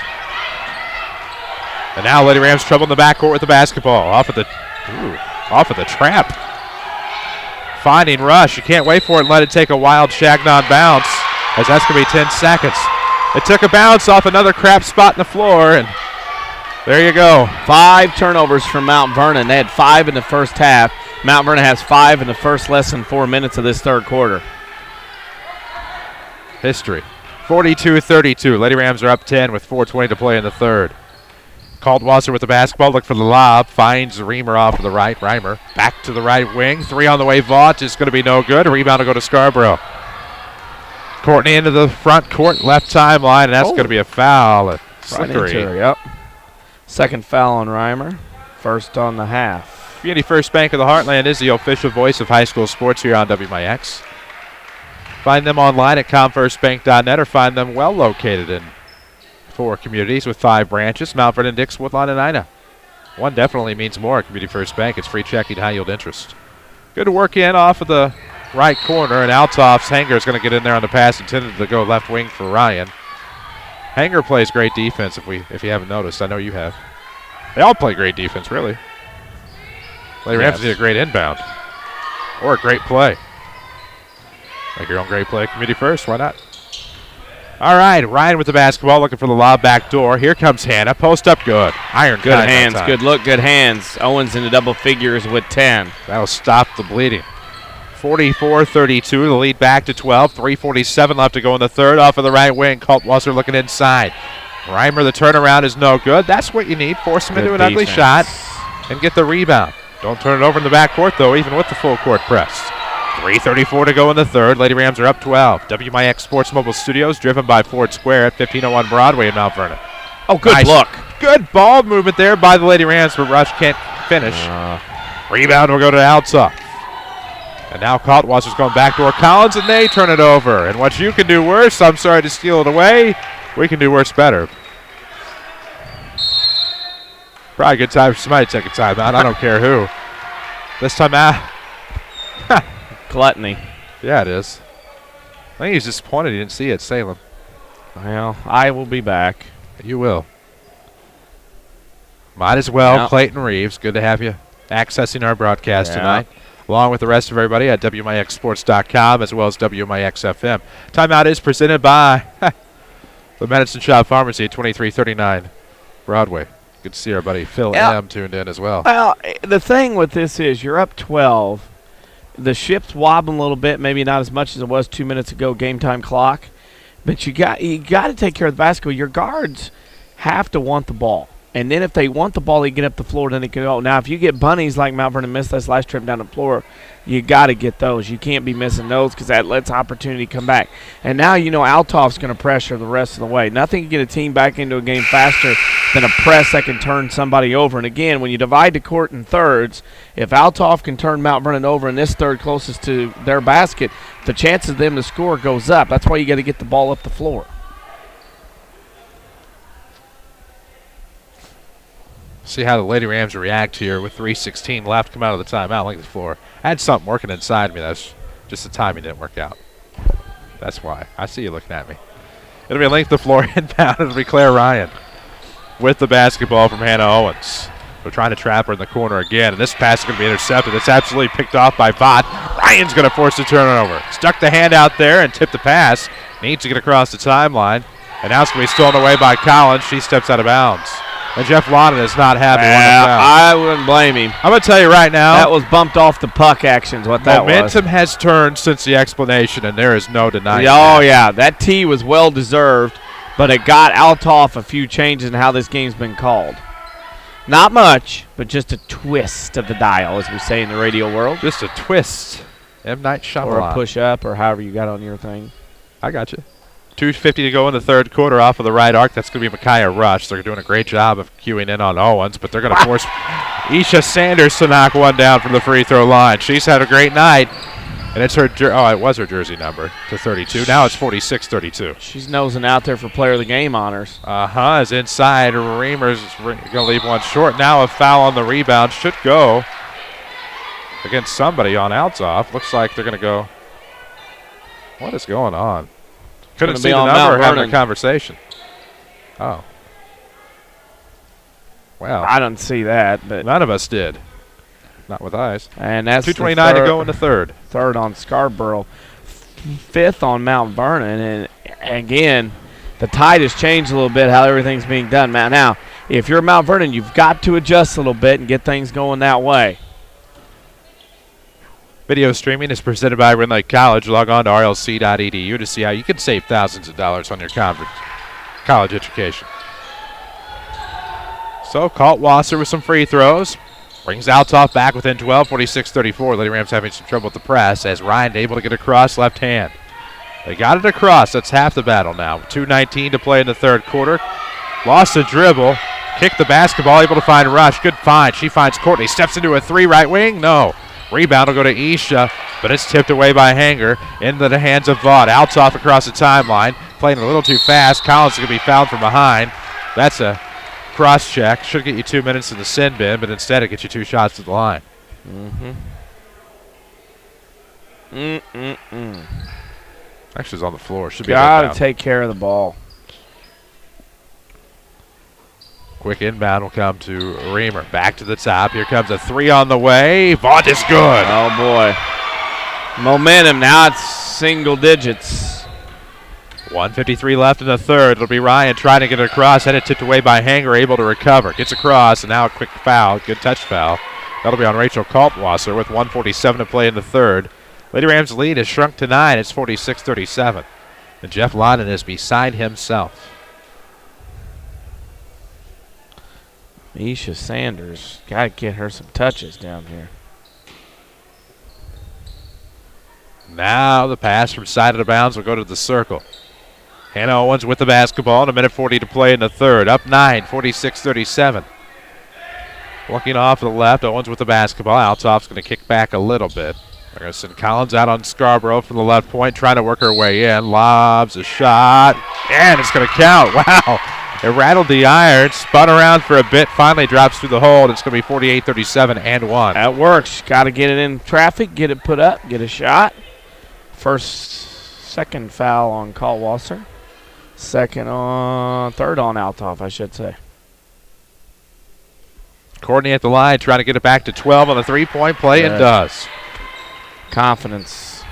And now Lady Rams trouble in the backcourt with the basketball. Off of the trap. Finding Rush. You can't wait for it and let it take a wild Chagnon bounce, as that's going to be 10 seconds. It took a bounce off another crap spot in the floor, and there you go. 5 turnovers from Mount Vernon. They had 5 in the first half. Mount Vernon has 5 in the first less than 4 minutes of this third quarter. History. 42-32. Lady Rams are up 10 with 4:20 to play in the third. Caldwasser with the basketball. Look for the lob. Finds Reimer off to the right. Reimer back to the right wing. 3 on the way. Vaught is going to be no good. A rebound will go to Scarborough. Courtney into the front court, left timeline, and that's going to be a foul. Slippery. Right yep. Second foul on Reimer. First on the half. Community First Bank of the Heartland is the official voice of high school sports here on WMIX. Find them online at comfirstbank.net or find them well located in 4 communities with 5 branches, Mount Vernon, Dix, Woodlawn, and Ina. One definitely means more. Community First Bank. It's free checking, high yield interest. Good work in off of the right corner, and Althoff's Hanger is going to get in there on the pass intended to go left wing for Ryan. Hanger plays great defense if you haven't noticed. I know you have. They all play great defense, really. Lady Rams need a great inbound or a great play. Make your own great play. Community First, why not? All right, Ryan with the basketball, looking for the lob back door. Here comes Hannah. Post up good. Iron good hands, good look, good hands. Owens into double figures with 10. That'll stop the bleeding. 44-32, the lead back to 12. 3:47 left to go in the third. Off of the right wing, Kaltwasser looking inside. Reimer, the turnaround is no good. That's what you need. Force him into an ugly shot and get the rebound. Don't turn it over in the backcourt, though, even with the full court press. 3:34 to go in the third. Lady Rams are up 12. WMIX Sports Mobile Studios, driven by Ford Square at 1501 Broadway in Mount Vernon. Oh, good look. Good ball movement there by the Lady Rams, but Rush can't finish. Rebound will go to Althoff. And now Kaltwasser's going backdoor Collins, and they turn it over. And what you can do worse, I'm sorry to steal it away, we can do worse better. Probably a good time for somebody to take a timeout. I don't care who. This time out. Gluttony. Yeah, it is. I think he's disappointed he didn't see it, Salem. Well, I will be back. You will. Might as well. Yep. Clayton Reeves, good to have you accessing our broadcast tonight, along with the rest of everybody at WMIXsports.com as well as WMIX FM. Timeout is presented by the Medicine Shop Pharmacy at 2339 Broadway. Good to see our buddy Phil M. tuned in as well. Well, the thing with this is you're up 12. The ship's wobbling a little bit, maybe not as much as it was 2 minutes ago, game time clock. But you got to take care of the basketball. Your guards have to want the ball. And then if they want the ball, they get up the floor, then they can go. Now, if you get bunnies like Mount Vernon missed this last trip down the floor, you got to get those. You can't be missing those because that lets opportunity come back. And now you know Althoff's going to pressure the rest of the way. Nothing can get a team back into a game faster than a press that can turn somebody over. And, again, when you divide the court in thirds, if Althoff can turn Mount Vernon over in this third closest to their basket, the chance of them to score goes up. That's why you got to get the ball up the floor. See how the Lady Rams react here with 3:16 left. Come out of the timeout. Look at the floor. I had something working inside me. That's just the timing didn't work out. That's why. I see you looking at me. It'll be a length of floor inbound. It'll be Claire Ryan with the basketball from Hannah Owens. We're trying to trap her in the corner again, and this pass is going to be intercepted. It's absolutely picked off by Vaught. Ryan's going to force the turnover. Stuck the hand out there and tipped the pass. Needs to get across the timeline. And now it's going to be stolen away by Collins. She steps out of bounds. And Jeff Loudon is not happy. I wouldn't blame him. I'm going to tell you right now. That was bumped off the puck actions, what that was. Momentum has turned since the explanation, and there is no denying that. Yeah. That tee was well-deserved, but it got Althoff a few changes in how this game's been called. Not much, but just a twist of the dial, as we say in the radio world. Just a twist. M. Night Shyamalan. Or a push-up, or however you got on your thing. I got you. 2:50 to go in the third quarter off of the right arc. That's going to be Micaiah Rush. They're doing a great job of queuing in on Owens, but they're going to force Isha Sanders to knock one down from the free throw line. She's had a great night, and it's her it was her jersey number to 32. Now it's 46-32. She's nosing out there for player of the game honors. Is inside. Reamer's going to leave one short. Now a foul on the rebound. Should go against somebody on Althoff. Looks like they're going to go. What is going on? Couldn't see the number or having a conversation. Oh. Well. I didn't see that, but none of us did. Not with eyes. And that's 2:29 to go in the third. Third on Scarborough. Fifth on Mount Vernon. And again, the tide has changed a little bit how everything's being done. Now, if you're Mount Vernon, you've got to adjust a little bit and get things going that way. Video streaming is presented by Rend Lake College. Log on to rlc.edu to see how you can save thousands of dollars on your college education. So, Kaltwasser with some free throws. Brings Althoff back within 12, 46-34. Lady Rams having some trouble with the press as Ryan able to get across left hand. They got it across. That's half the battle now. 2:19 to play in the third quarter. Lost the dribble. Kicked the basketball. Able to find Rush. Good find. She finds Courtney. Steps into a three right wing. No. Rebound will go to Isha, but it's tipped away by Hanger into the hands of Vaught. Althoff across the timeline. Playing a little too fast. Collins is going to be fouled from behind. That's a cross check. Should get you 2 minutes in the sin bin, but instead it gets you 2 shots to the line. Actually, it's on the floor. Should be got to take care of the ball. Quick inbound will come to Reamer. Back to the top. Here comes a three on the way. Vaught is good. Oh, boy. Momentum. Now it's single digits. 1:53 left in the third. It'll be Ryan trying to get it across. Had it tipped away by Hanger, able to recover. Gets across, and now a quick foul. Good touch foul. That'll be on Rachel Kaltwasser with 1:47 to play in the third. Lady Rams' lead has shrunk to 9. It's 46-37. And Jeff Lodden is beside himself. Isha Sanders. Got to get her some touches down here. Now the pass from side of the bounds will go to the circle. Hannah Owens with the basketball and 1:40 to play in the third. Up 9, 46-37. Looking off to the left, Owens with the basketball. Althoff's going to kick back a little bit. They're going to send Collins out on Scarborough from the left point, trying to work her way in. Lobs a shot, and it's going to count. Wow. It rattled the iron, spun around for a bit, finally drops through the hole, and it's going to be 48-37 and 1. That works. Got to get it in traffic, get it put up, get a shot. Second foul on Kaltwasser. Third on Althoff, I should say. Courtney at the line, trying to get it back to 12 on the three-point play, and does. Confidence,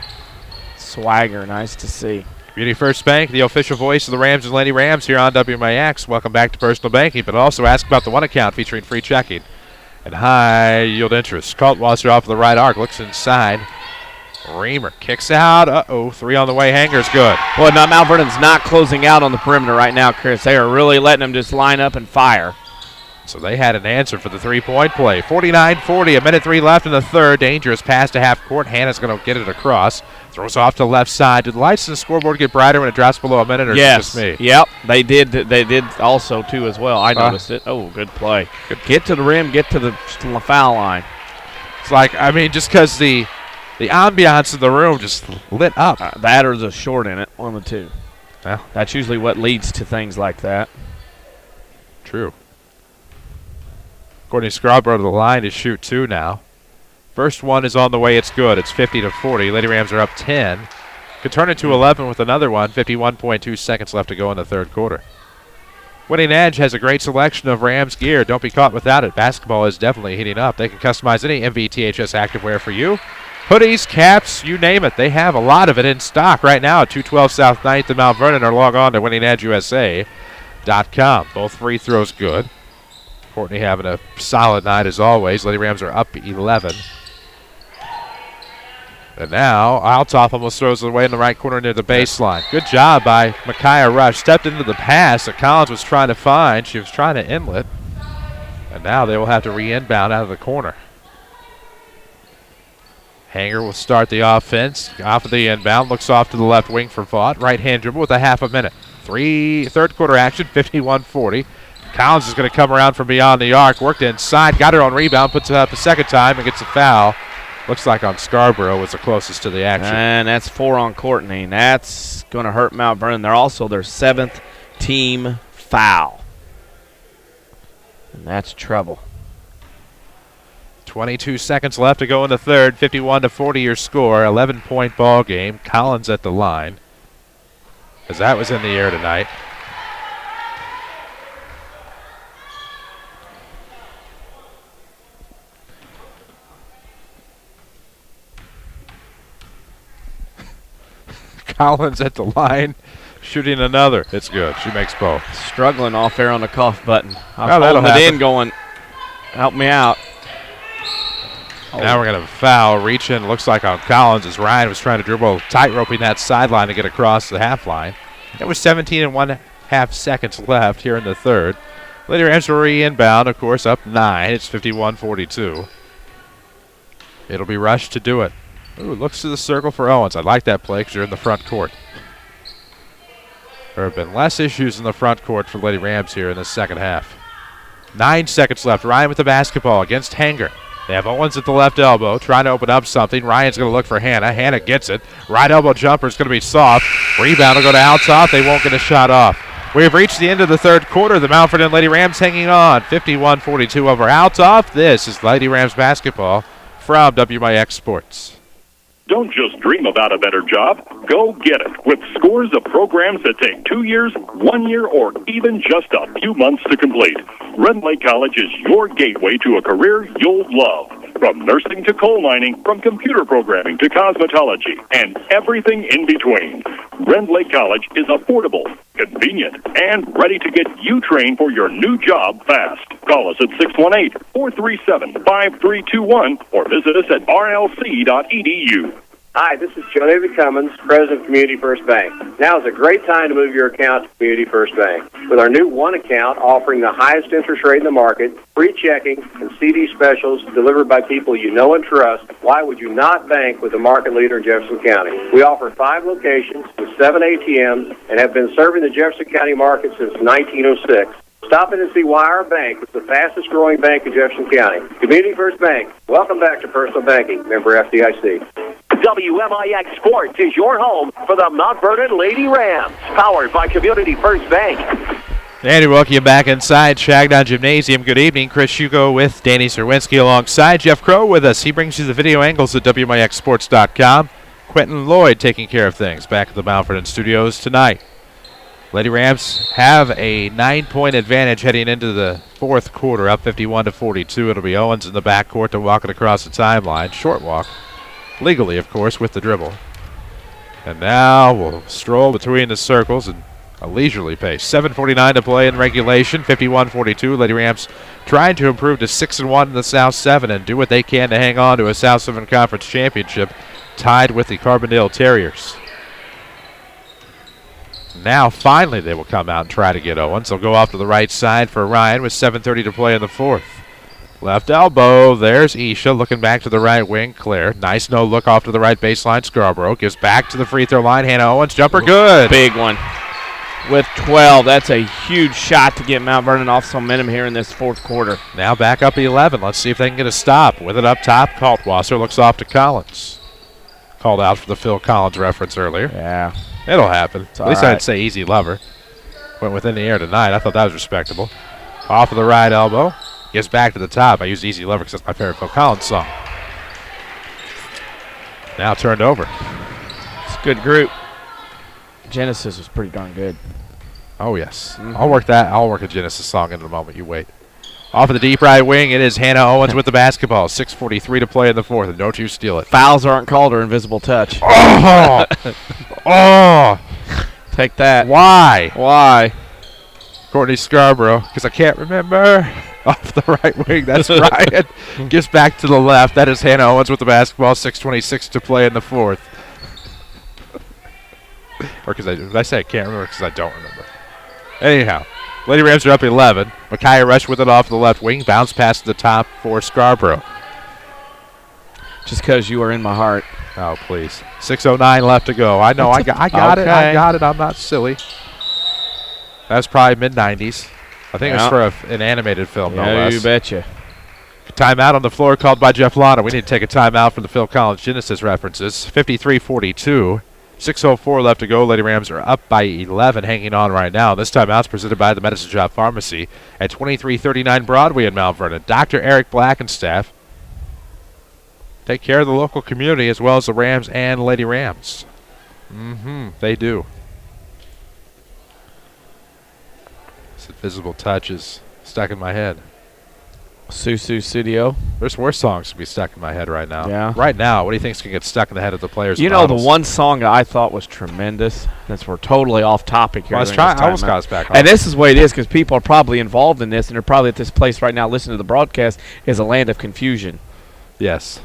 swagger, nice to see. Community First Bank, the official voice of the Rams and Lady Rams here on WMIX. Welcome back to Personal Banking, but also ask about the one account featuring free checking and high yield interest. Kaltwasser off of the right arc, looks inside. Reamer kicks out. Three on the way. Hanger's good. Well, now Mount Vernon's not closing out on the perimeter right now, Chris. They are really letting them just line up and fire. So they had an answer for the three-point play. 49-40, 1:03 left in the third. Dangerous pass to half court. Hannah's going to get it across. Throws off to the left side. Did the lights in the scoreboard get brighter when it drops below a minute, or yes. Is it just me? Yep, they did. They did also, too, as well. I noticed it. Oh, good play. Get to the rim, get to the foul line. It's like, I mean, just because the ambiance in the room just lit up. That or the short in it, one of the two. Well, that's usually what leads to things like that. True. Courtney Scarborough to the line to shoot 2 now. First one is on the way. It's good. It's 50-40. Lady Rams are up 10. Could turn it to 11 with another one. 51.2 seconds left to go in the third quarter. Winning Edge has a great selection of Rams gear. Don't be caught without it. Basketball is definitely heating up. They can customize any MVTHS activewear for you. Hoodies, caps, you name it. They have a lot of it in stock right now at 212 South 9th in Mount Vernon, or log on to winningedgeusa.com. Both free throws good. Courtney having a solid night as always. Lady Rams are up 11. And now Althoff almost throws it away in the right corner near the baseline. Good job by Micaiah Rush. Stepped into the pass that Collins was trying to find. She was trying to inlet. And now they will have to re-inbound out of the corner. Hanger will start the offense. Off of the inbound. Looks off to the left wing for Vaught. Right-hand dribble with a half a minute. Third quarter action, 51-40. Collins is going to come around from beyond the arc. Worked inside. Got her on rebound. Puts it up a second time and gets a foul. Looks like on Scarborough was the closest to the action. And that's 4 on Courtney. That's going to hurt Mount Vernon. They're also their 7th team foul. And that's trouble. 22 seconds left to go in the third. 51-40 your score. 11-point ball game. Collins at the line, as that was in the air tonight. Collins at the line, shooting another. It's good. She makes both. Struggling off there on the cough button. I'm that'll holding it happen. in going, help me out. Now we're going to foul. Reach in. Looks like on Collins as Ryan was trying to dribble, tight-roping that sideline to get across the half line. It was 17 and 1/2 seconds left here in the third. Lady Rams will re-inbound, of course, up 9. It's 51-42. It'll be rushed to do it. Ooh, looks to the circle for Owens. I like that play because you're in the front court. There have been less issues in the front court for Lady Rams here in the second half. 9 seconds left. Ryan with the basketball against Hanger. They have Owens at the left elbow, trying to open up something. Ryan's going to look for Hannah. Hannah gets it. Right elbow jumper is going to be soft. Rebound will go to Althoff. They won't get a shot off. We have reached the end of the third quarter. The Mount Vernon Lady Rams hanging on. 51-42 over Althoff. This is Lady Rams basketball from WMIX Sports. Don't just dream about a better job. Go get it with scores of programs that take 2 years, 1 year, or even just a few months to complete. Red Lake College is your gateway to a career you'll love. From nursing to coal mining, from computer programming to cosmetology, and everything in between. Red Lake College is affordable, convenient, and ready to get you trained for your new job fast. Call us at 618-437-5321 or visit us at rlc.edu. Hi, this is Joe David Cummins, President of Community First Bank. Now is a great time to move your account to Community First Bank. With our new One Account offering the highest interest rate in the market, free checking, and CD specials delivered by people you know and trust, why would you not bank with the market leader in Jefferson County? We offer 5 locations with 7 ATMs and have been serving the Jefferson County market since 1906. Stop in and see why our bank is the fastest growing bank in Jefferson County. Community First Bank. Welcome back to Personal Banking. Member FDIC. WMIX Sports is your home for the Mount Vernon Lady Rams, powered by Community First Bank. And we welcome you back inside Shagnon Gymnasium. Good evening. Chris Hugo with Danny Czerwinski alongside Jeff Crow with us. He brings you the video angles at WMIXsports.com. Quentin Lloyd taking care of things back at the Mount Vernon studios tonight. Lady Rams have a 9-point advantage heading into the fourth quarter, up 51-42. It'll be Owens in the backcourt to walk it across the timeline. Short walk. Legally, of course, with the dribble. And now we'll stroll between the circles and a leisurely pace. 7:49 to play in regulation. 51-42. Lady Rams trying to improve to 6-1 in the South 7 and do what they can to hang on to a South 7 Conference championship, tied with the Carbondale Terriers. Now, finally, they will come out and try to get Owens. They'll go off to the right side for Ryan with 7:30 to play in the fourth. Left elbow. There's Isha looking back to the right wing. Claire. Nice no look off to the right baseline. Scarborough gives back to the free throw line. Hannah Owens. Jumper good. Big one. With 12. That's a huge shot to get Mount Vernon off some momentum here in this fourth quarter. Now back up 11. Let's see if they can get a stop. With it up top, Kaltwasser looks off to Collins. Called out for the Phil Collins reference earlier. Yeah. It'll happen. At least right. I'd say easy lover. Went within the air tonight. I thought that was respectable. Off of the right elbow. Gets back to the top. I use easy lover because that's my favorite Phil Collins song. Now turned over. It's a good group. Genesis was pretty darn good. Oh, yes. I'll work a Genesis song in a moment. You wait. Off of the deep right wing, it is Hannah Owens with the basketball. 6:43 to play in the fourth, and don't you steal it. Fouls aren't called or invisible touch. Oh! Oh! Take that. Why? Courtney Scarborough, because I can't remember. Off the right wing, that's Ryan. Gives back to the left. That is Hannah Owens with the basketball. 6:26 to play in the fourth. Or did I say I can't remember because I don't remember. Anyhow, Lady Rams are up 11. Micaiah Rush with it off the left wing. Bounce pass to the top for Scarborough. Just because you are in my heart. Oh, please. 6:09 left to go. I know. I got it. I got it. I'm not silly. That's probably mid-90s. I think it was for an animated film, no less. You betcha. Timeout on the floor called by Jeff Lana. We need to take a timeout from the Phil Collins Genesis references. 53-42. 6:04 left to go. Lady Rams are up by 11, hanging on right now. This timeout's presented by the Medicine Shop Pharmacy at 2339 Broadway in Mount Vernon. Dr. Eric Black and staff take care of the local community as well as the Rams and Lady Rams. They do. This invisible touch is stuck in my head. Susu Studio. There's worse songs to be stuck in my head right now. Yeah. Right now, what do you think is going to get stuck in the head of the players? You know, the one song that I thought was tremendous, since we're totally off topic here. Well, I almost got us back on. And this is the way it is, because people are probably involved in this, and they're probably at this place right now listening to the broadcast, is a land of confusion. Yes.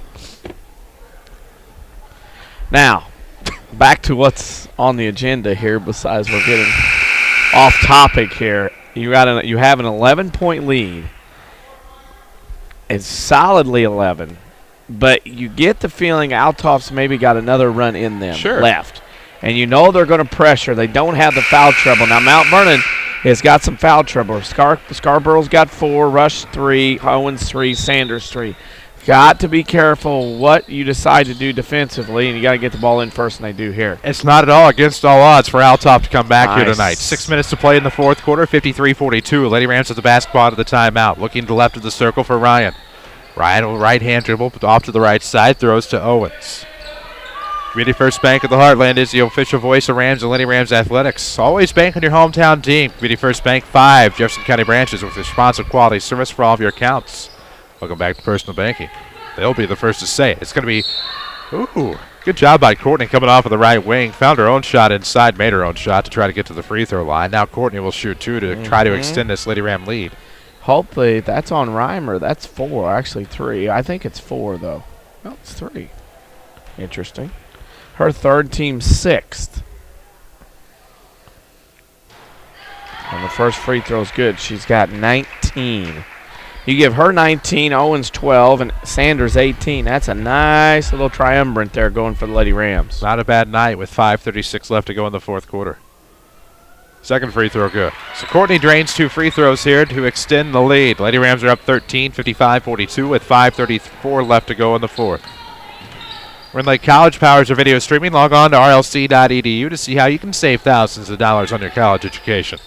Now, back to what's on the agenda here, besides we're getting off topic here. You have an 11-point lead. It's solidly 11, but you get the feeling Althoff's maybe got another run in them left. And you know they're going to pressure. They don't have the foul trouble. Now, Mount Vernon has got some foul trouble. Scarborough's got 4, Rush 3, Owens 3, Sanders 3. Got to be careful what you decide to do defensively, and you got to get the ball in first, and they do here. It's not at all against all odds for Althoff to come back here tonight. 6 minutes to play in the fourth quarter, 53-42. Lady Rams at the basketball to the timeout. Looking to the left of the circle for Ryan. Ryan with right-hand dribble off to the right side, throws to Owens. Community First Bank of the Heartland is the official voice of Rams and Lady Rams Athletics. Always bank on your hometown team. Community First Bank, 5 Jefferson County branches with responsive quality service for all of your accounts. Welcome back to personal banking. They'll be the first to say it. It's going to be, good job by Courtney coming off of the right wing. Found her own shot inside, made her own shot to try to get to the free throw line. Now Courtney will shoot 2 to try to extend this Lady Ram lead. Hopefully, that's on Reimer. That's 4, actually 3. I think it's 4, though. No, it's 3. Interesting. Her third, team 6th. And the first free throw is good. She's got 19. You give her 19, Owens 12, and Sanders 18. That's a nice little triumvirate there going for the Lady Rams. Not a bad night with 5:36 left to go in the fourth quarter. Second free throw good. So Courtney drains 2 free throws here to extend the lead. Lady Rams are up 13, 55-42 with 5:34 left to go in the fourth. Rend Lake College powers your video streaming. Log on to rlc.edu to see how you can save thousands of dollars on your college education.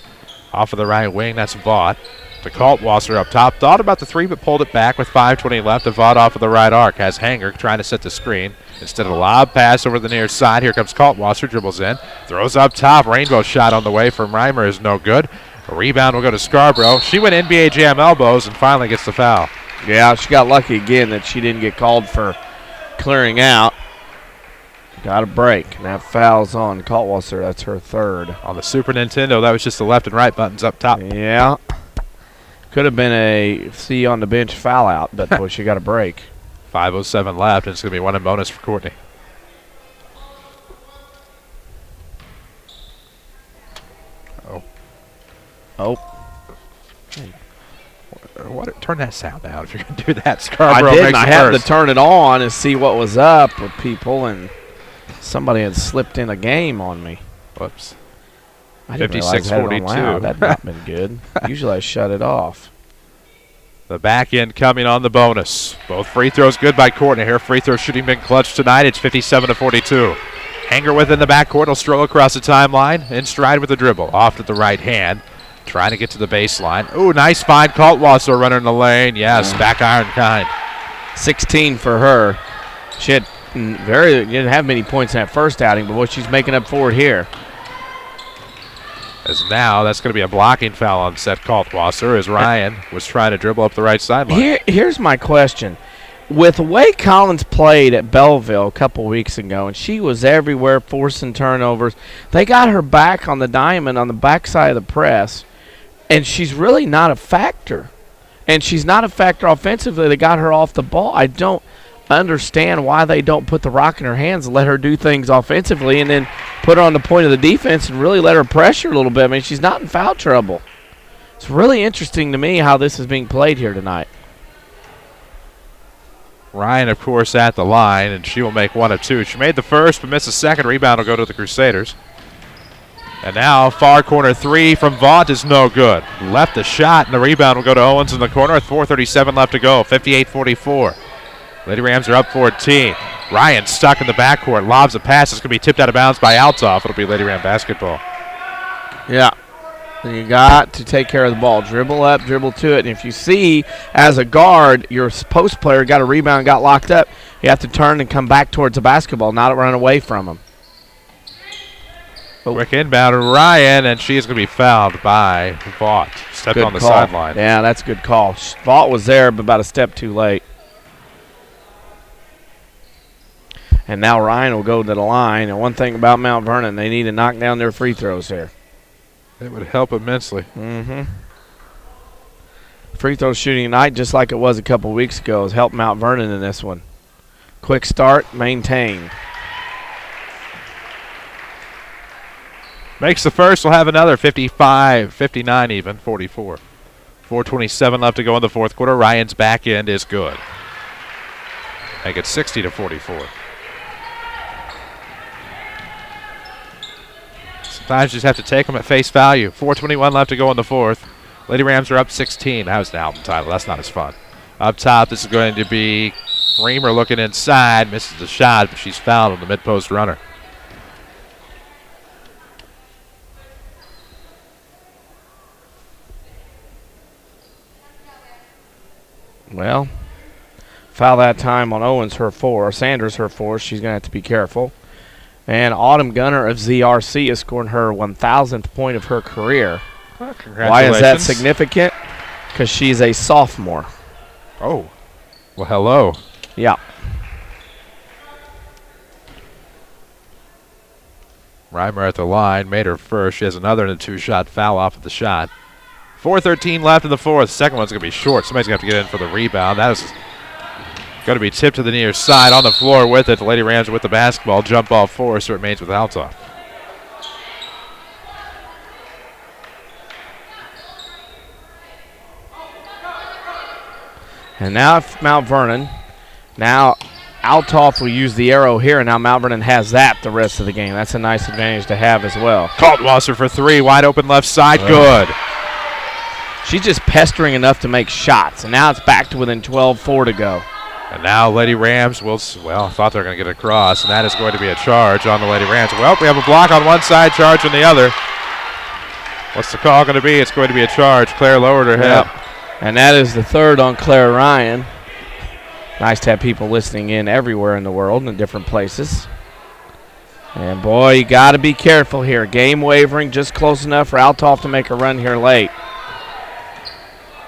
Off of the right wing, that's Vaught. To Kaltwasser up top. Thought about the 3, but pulled it back with 5:20 left. Vaught off of the right arc. Has Hanger trying to set the screen. Instead of a lob pass over the near side, here comes Kaltwasser. Dribbles in. Throws up top. Rainbow shot on the way from Reimer is no good. A rebound will go to Scarborough. She went NBA Jam elbows and finally gets the foul. Yeah, she got lucky again that she didn't get called for clearing out. Got a break. And that foul's on Kaltwasser. That's her third. On the Super Nintendo, that was just the left and right buttons up top. Yeah. Could have been a C on the bench foul out, but boy, she got a break. 5:07 left, and it's going to be 1 in bonus for Courtney. Turn that sound down if you're going to do that. Scarborough I didn't. makes I it had worse. to turn it on and see what was up with people, and somebody had slipped in a game on me. Whoops. I didn't realize I had it on loud. 56-42. That'd not been good. Usually I shut it off. The back end coming on the bonus. Both free throws good by Courtney. Her free throw shooting been clutch tonight. It's 57-42. Hanger within the backcourt will stroll across the timeline. In stride with the dribble. Off to the right hand. Trying to get to the baseline. Ooh, nice find. Kaltwasser runner in the lane. Yes, back iron kind. 16 for her. She had didn't have many points in that first outing, but what she's making up for it here. As now, that's going to be a blocking foul on Seth Kaltwasser as Ryan was trying to dribble up the right sideline. Here's my question. With the way Collins played at Belleville a couple weeks ago, and she was everywhere forcing turnovers, they got her back on the diamond on the backside of the press, and she's really not a factor. And she's not a factor offensively. They got her off the ball. I don't understand why they don't put the rock in her hands and let her do things offensively and then put her on the point of the defense and really let her pressure a little bit. I mean, she's not in foul trouble. It's really interesting to me how this is being played here tonight. Ryan, of course, at the line, and she will make 1 of 2. She made the first, but missed the second. Rebound will go to the Crusaders. And now, far corner 3 from Vaught is no good. Left the shot, and the rebound will go to Owens in the corner with 4:37 left to go, 58-44. Lady Rams are up 14. Ryan stuck in the backcourt, lobs a pass. It's going to be tipped out of bounds by Althoff. It'll be Lady Ram basketball. Yeah. You got to take care of the ball. Dribble up, dribble to it. And if you see, as a guard, your post player got a rebound, got locked up, you have to turn and come back towards the basketball, not run away from him. Quick inbound to Ryan, and she is going to be fouled by Vaught. Stepped good on the call. sideline. Yeah, that's a good call. Thought was there, but about a step too late. And now Ryan will go to the line. And one thing about Mount Vernon, they need to knock down their free throws here. It would help immensely. Free throw shooting tonight, just like it was a couple weeks ago, has helped Mount Vernon in this one. Quick start, maintain. Makes the first. We'll have another 55, 59 even, 44. 4:27 left to go in the fourth quarter. Ryan's back end is good. Make it 60-44. Sometimes you just have to take them at face value. 4:21 left to go in the fourth. Lady Rams are up 16. That was an album title. That's not as fun. Up top, this is going to be Reamer looking inside. Misses the shot, but she's fouled on the mid-post runner. Well, foul that time on Owens, her 4. Sanders, her 4. She's going to have to be careful. And Autumn Gunner of ZRC is scoring her 1,000th point of her career. Well, congratulations. Why is that significant? Because she's a sophomore. Oh. Well, hello. Yeah. Reimer at the line. Made her first. She has another and a 2-shot foul off of the shot. 4:13 left in the fourth. Second one's going to be short. Somebody's going to have to get in for the rebound. That is going to be tipped to the near side. On the floor with it. The Lady Rams with the basketball. Jump ball force. So it remains with Althoff. And now Mount Vernon. Now Althoff will use the arrow here, and now Mount Vernon has that the rest of the game. That's a nice advantage to have as well. Kaltwasser for 3. Wide open left side. Good. She's just pestering enough to make shots, and now it's back to within 12-4 to go. And now Lady Rams will, well, I thought they were going to get across, and that is going to be a charge on the Lady Rams. Well, we have a block on one side, charge on the other. What's the call going to be? It's going to be a charge. Claire lowered her head. And that is the third on Claire Ryan. Nice to have people listening in everywhere in the world and in different places. And, boy, you got to be careful here. Game wavering, just close enough for Althoff to make a run here late.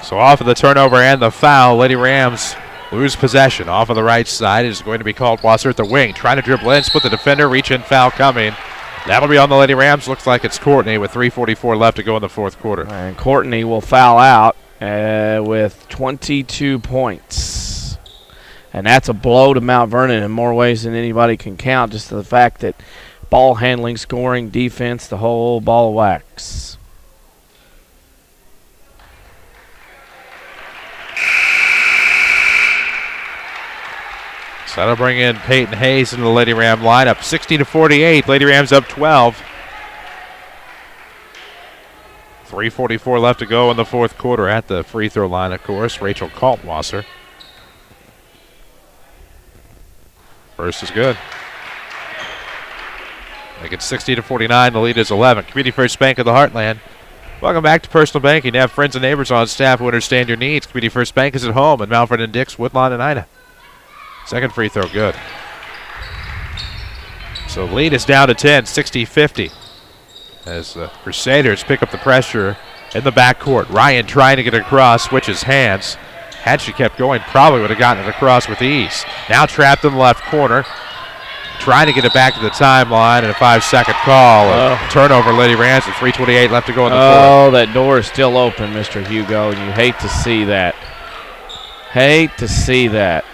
So off of the turnover and the foul, Lady Rams lose possession. Off of the right side, it is going to be Kaltwasser at the wing. Trying to dribble in, split the defender, reach in, foul coming. That'll be on the Lady Rams. Looks like it's Courtney with 3:44 left to go in the fourth quarter. And Courtney will foul out with 22 points. And that's a blow to Mount Vernon in more ways than anybody can count, just the fact that ball handling, scoring, defense, the whole ball of wax. So that'll bring in Peyton Hayes into the Lady Ram lineup. 60-48. Lady Rams up 12. 3:44 left to go in the fourth quarter at the free throw line, of course. Rachel Kaltwasser. First is good. Make it 60-49. The lead is 11. Community First Bank of the Heartland. Welcome back to Personal Banking. You have friends and neighbors on staff who understand your needs. Community First Bank is at home in Mount Vernon, Dix, Woodlawn, and Ida. Second free throw, good. So lead is down to 10, 60-50. As the Crusaders pick up the pressure in the backcourt. Ryan trying to get it across, switches hands. Had she kept going, probably would have gotten it across with ease. Now trapped in the left corner. Trying to get it back to the timeline, and a 5-second call. Turnover, Lady Rams with 3:28 left to go in the fourth. Oh, that door is still open, Mr. Hugo, and you hate to see that. Hate to see that.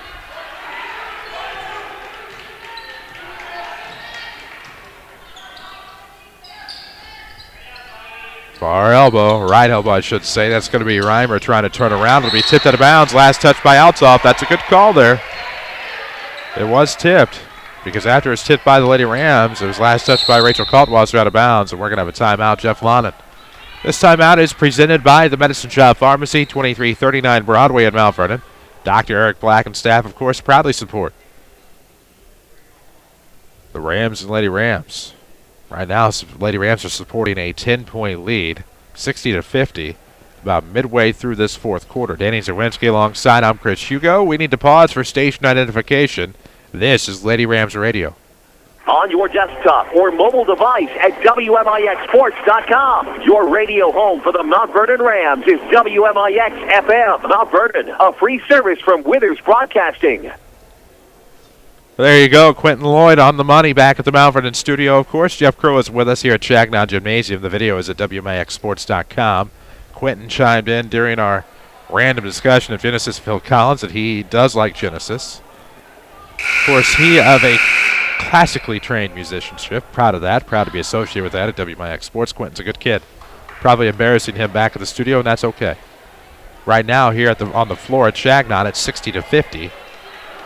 Far elbow, right elbow, I should say. That's going to be Reimer trying to turn around. It'll be tipped out of bounds. Last touch by Althoff. That's a good call there. It was tipped because after it's tipped by the Lady Rams, it was last touch by Rachel Kaltwasser out of bounds, and we're going to have a timeout. Jeff Lonnen. This timeout is presented by the Medicine Shop Pharmacy, 2339 Broadway in Mount Vernon. Dr. Eric Black and staff, of course, proudly support the Rams and Lady Rams. Right now, Lady Rams are supporting a 10-point lead, 60-50, about midway through this fourth quarter. Danny Czerwinski alongside. I'm Chris Hugo. We need to pause for station identification. This is Lady Rams Radio. on your desktop or mobile device at WMIXsports.com. Your radio home for the Mount Vernon Rams is WMIX FM. Mount Vernon, a free service from Withers Broadcasting. There you go, Quentin Lloyd on the money back at the Mount Vernon studio. Of course, Jeff Crow is with us here at Shagnon Gymnasium. The video is at WMIXsports.com. Quentin chimed in during our random discussion of Genesis Phil Collins that he does like Genesis. Of course, he of a classically trained musicianship. Proud of that. Proud to be associated with that at WMIX Sports. Quentin's a good kid. Probably embarrassing him back at the studio, and that's okay. Right now, here on the floor at Shagnon, it's 60-50.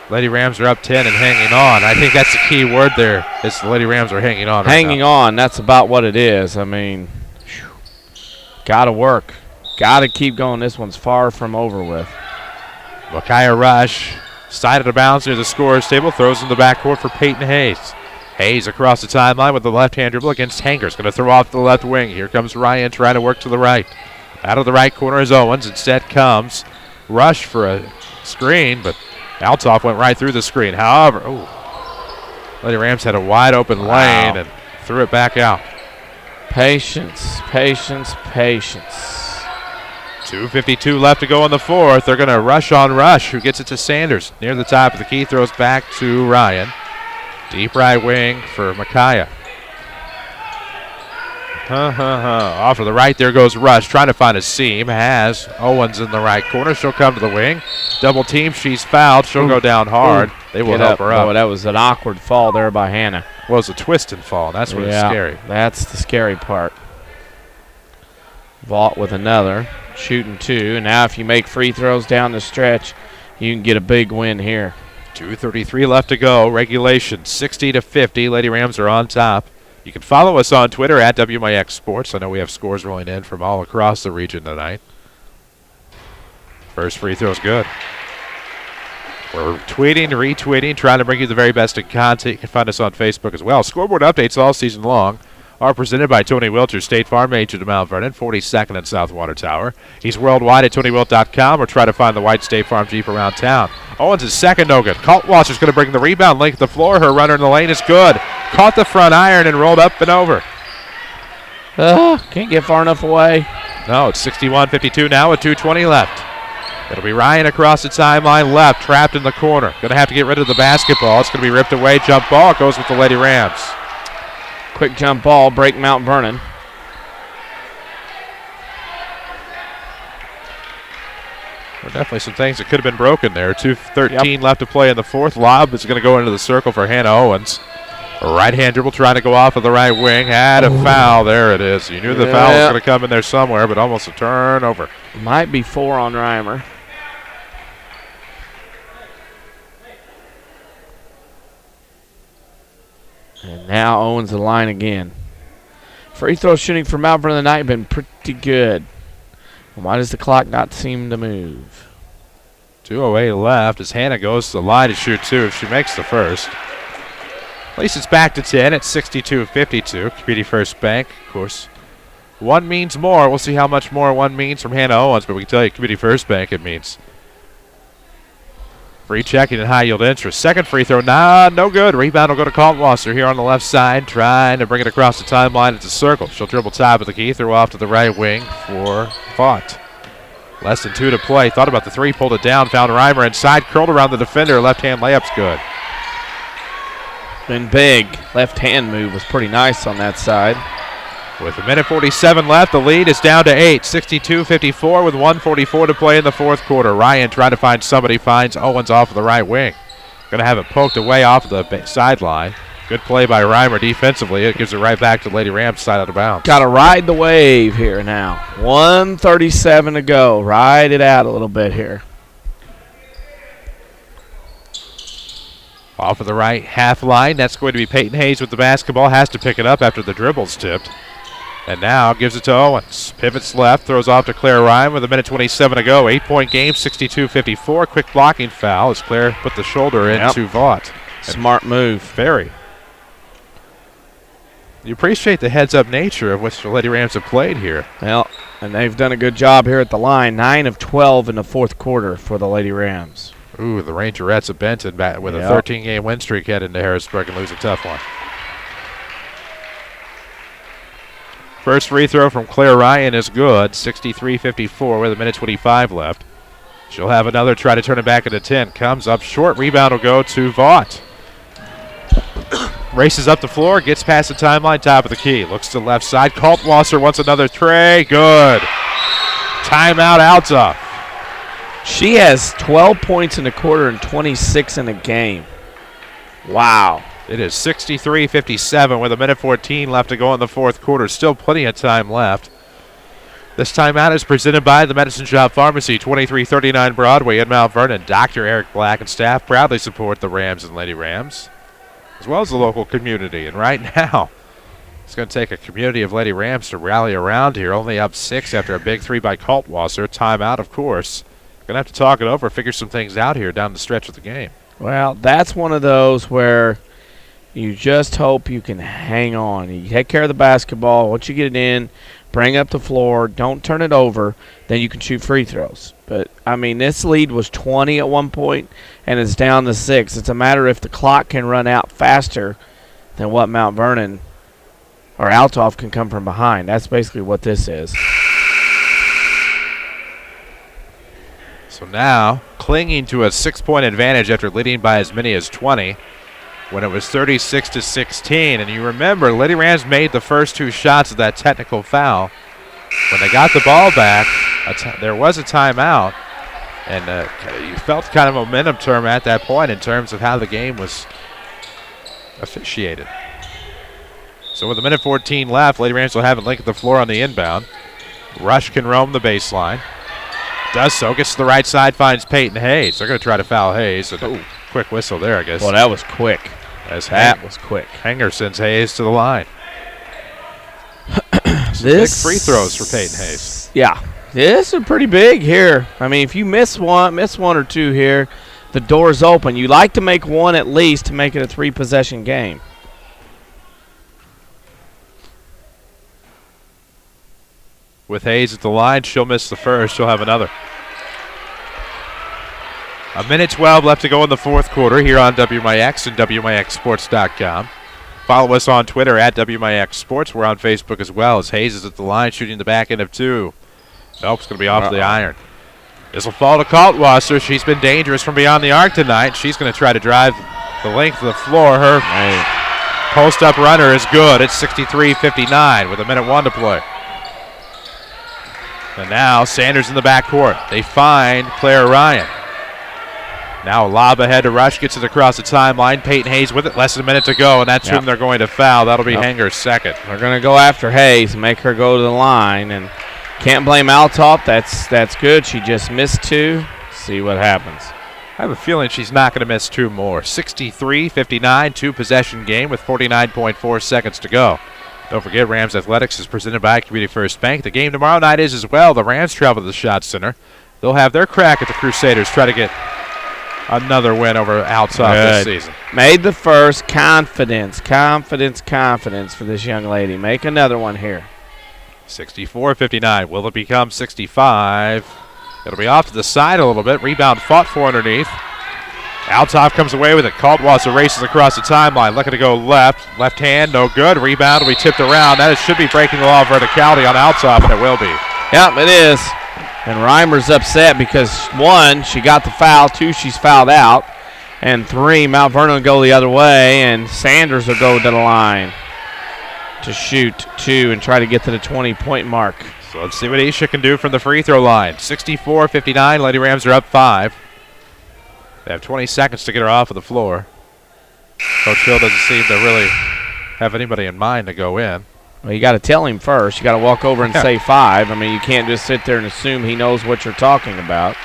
Lady Rams are up 10 and hanging on. I think that's the key word there, is the Lady Rams are hanging on. Hanging on, that's about what it is. I mean, got to work. Got to keep going. This one's far from over with. Micaiah Rush, side of the bounce near the scorer's table, throws in the backcourt for Peyton Hayes. Hayes across the timeline with the left-hand dribble against Hanger's. Going to throw off the left wing. Here comes Ryan trying to work to the right. Out of the right corner is Owens. Instead comes Rush for a screen, but Althoff went right through the screen. However, Lady Rams had a wide open lane and threw it back out. Patience, patience, patience. 2:52 left to go in the fourth. They're going to rush on Rush, who gets it to Sanders. Near the top of the key, throws back to Ryan. Deep right wing for Micaiah. Off to the right, there goes Rush, trying to find a seam. Has Owens in the right corner. She'll come to the wing. Double team, she's fouled. She'll go down hard. They will help her up. Oh, that was an awkward fall there by Hannah. Well, it was a twist and fall. That's what is scary. That's the scary part. Vaught with another. Shooting two. And now if you make free throws down the stretch, you can get a big win here. 2:33 left to go. Regulation 60-50. Lady Rams are on top. You can follow us on Twitter at WMIX Sports. I know we have scores rolling in from all across the region tonight. First free throw's good. We're tweeting, retweeting, trying to bring you the very best in content. You can find us on Facebook as well. Scoreboard updates all season long are presented by Tony Wilcher, State Farm agent of Mount Vernon, 42nd and South Water Tower. He's worldwide at TonyWilt.com or try to find the white State Farm Jeep around town. Owens is second, no good. Kaltwasser's going to bring the rebound, length the floor. Her runner in the lane is good. Caught the front iron and rolled up and over. Can't get far enough away. No, it's 61-52 now with 2:20 left. It'll be Ryan across the timeline left, trapped in the corner. Going to have to get rid of the basketball. It's going to be ripped away. Jump ball. It goes with the Lady Rams. Quick jump ball, break Mount Vernon. There are definitely some things that could have been broken there. 2:13 left to play in the fourth. Lob is going to go into the circle for Hannah Owens. A right-hand dribble trying to go off of the right wing. Had a foul. There it is. You knew the foul was going to come in there somewhere, but almost a turnover. Might be 4 on Reimer. And now Owens the line again. Free throw shooting for Mount Vernon tonight been pretty good. Why does the clock not seem to move? 2:08 left as Hannah goes to the line to shoot two if she makes the first. At least it's back to 10 at 62-52. Community First Bank, of course. One means more. We'll see how much more one means from Hannah Owens, but we can tell you Community First Bank it means. Free checking and high yield interest. Second free throw, no good. Rebound will go to Kaltwasser here on the left side, trying to bring it across the timeline. It's a circle. She'll dribble top of the key, throw off to the right wing for Vaught. Less than 2 to play. Thought about the three, pulled it down, found Reimer inside, curled around the defender. Left-hand layup's good. Been big. Left-hand move was pretty nice on that side. With 1:47 left, the lead is down to 8. 62-54 with 1:44 to play in the fourth quarter. Ryan trying to find somebody, finds Owens off of the right wing. Going to have it poked away off of the sideline. Good play by Reimer defensively. It gives it right back to Lady Rams side out of bounds. Got to ride the wave here now. 1:37 to go. Ride it out a little bit here. Off of the right half line. That's going to be Peyton Hayes with the basketball. Has to pick it up after the dribble's tipped. And now gives it to Owens. Pivots left, throws off to Claire Ryan with 1:27 to go. 8-point game, 62-54. Quick blocking foul as Claire put the shoulder into Vaught. Smart move. Very. You appreciate the heads-up nature of which the Lady Rams have played here. Well, and they've done a good job here at the line. 9 of 12 in the fourth quarter for the Lady Rams. Ooh, the Rangerettes of Benton back with a 13-game win streak heading to Harrisburg and lose a tough one. First free throw from Claire Ryan is good. 63-54 with 1:25 left. She'll have another try to turn it back into 10. Comes up short. Rebound will go to Vaught. Races up the floor, gets past the timeline, top of the key. Looks to the left side. Kaltwasser wants another tray. Good. Timeout, Althoff. She has 12 points in the quarter and 26 in the game. Wow. It is 63-57 with 1:14 left to go in the fourth quarter. Still plenty of time left. This timeout is presented by the Medicine Shop Pharmacy, 2339 Broadway in Mount Vernon. Dr. Eric Black and staff proudly support the Rams and Lady Rams, as well as the local community. And right now, it's going to take a community of Lady Rams to rally around here. Only up 6 after a big 3 by Kaltwasser. Timeout, of course. Going to have to talk it over, figure some things out here down the stretch of the game. Well, that's one of those where you just hope you can hang on. You take care of the basketball. Once you get it in, bring up the floor, don't turn it over, then you can shoot free throws. But, I mean, this lead was 20 at one point, and it's down to 6. It's a matter if the clock can run out faster than what Mount Vernon or Althoff can come from behind. That's basically what this is. So now, clinging to a 6-point advantage after leading by as many as 20 when it was 36-16. And you remember, Lady Rams made the first 2 shots of that technical foul. When they got the ball back, there was a timeout, and you felt kind of momentum term at that point in terms of how the game was officiated. So with 1:14 left, Lady Rams will have it linked at the floor on the inbound. Rush can roam the baseline. Does so, gets to the right side, finds Peyton Hayes. They're going to try to foul Hayes. Quick whistle there, I guess. Well, that was quick. That was quick. Hanger sends Hayes to the line. Big free throws for Peyton Hayes. Yeah, this is pretty big here. I mean, if you miss one or two here, the door's open. You like to make one at least to make it a 3-possession game. With Hayes at the line, she'll miss the first. She'll have another. 1:12 left to go in the fourth quarter here on WMIX and WMIXsports.com. Follow us on Twitter at WMIX Sports. We're on Facebook as well, as Hayes is at the line shooting the back end of 2. Nope, it's going to be off the iron. This will fall to Kaltwasser. She's been dangerous from beyond the arc tonight. She's going to try to drive the length of the floor. Her post-up runner is good. It's 63-59 with 1:01 to play. And now Sanders in the backcourt. They find Claire Ryan. Now a lob ahead to Rush, gets it across the timeline. Peyton Hayes with it, less than a minute to go, and that's whom they're going to foul. That'll be Hanger's second. They're going to go after Hayes and make her go to the line, and can't blame Althoff. That's good. She just missed 2. See what happens. I have a feeling she's not going to miss 2 more. 63-59, 2-possession game with 49.4 seconds to go. Don't forget, Rams Athletics is presented by Community First Bank. The game tomorrow night is as well. The Rams travel to the Schott Center. They'll have their crack at the Crusaders, try to get another win over Althoff this season. Made the first. Confidence for this young lady. Make another one here. 64-59. Will it become 65? It'll be off to the side a little bit. Rebound fought for underneath. Althoff comes away with it. Kaltwasser races across the timeline. Looking to go left. Left hand, no good. Rebound will be tipped around. That should be breaking the law of verticality on Althoff, and it will be. Yep, it is. And Reimer's upset because, 1, she got the foul. 2, she's fouled out. And 3, Mount Vernon will go the other way, and Sanders will go to the line to shoot 2 and try to get to the 20-point mark. So let's see what Isha can do from the free throw line. 64-59. Lady Rams are up 5. They have 20 seconds to get her off of the floor. Coach Hill doesn't seem to really have anybody in mind to go in. Well, you got to tell him first. You got to walk over and say 5. I mean, you can't just sit there and assume he knows what you're talking about.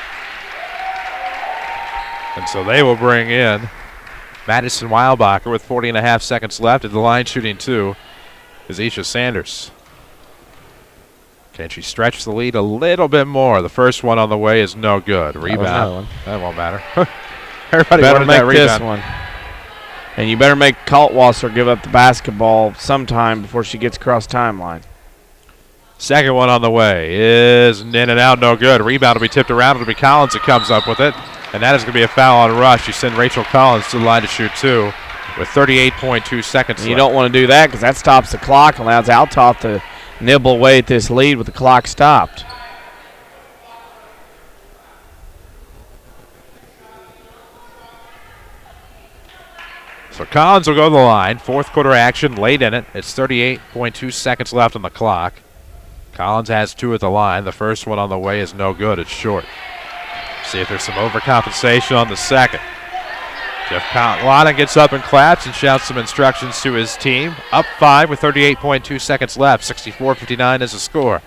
And so they will bring in Madison Weilbacher with 40.5 seconds left. At the line shooting 2 is Isha Sanders. Can she stretch the lead a little bit more? The first one on the way is no good. Rebound. That won't matter. Everybody better make this one. And you better make Kaltwasser give up the basketball sometime before she gets across timeline. Second one on the way is in and out, no good. Rebound will be tipped around. It'll be Collins that comes up with it. And that is going to be a foul on Rush. You send Rachel Collins to the line to shoot 2 with 38.2 seconds left. You don't want to do that because that stops the clock, allows Althoff to nibble away at this lead with the clock stopped. So Collins will go to the line. Fourth quarter action late in it. It's 38.2 seconds left on the clock. Collins has 2 at the line. The first one on the way is no good. It's short. See if there's some overcompensation on the second. Jeff Lana gets up and claps and shouts some instructions to his team. Up 5 with 38.2 seconds left. 64-59 is the score.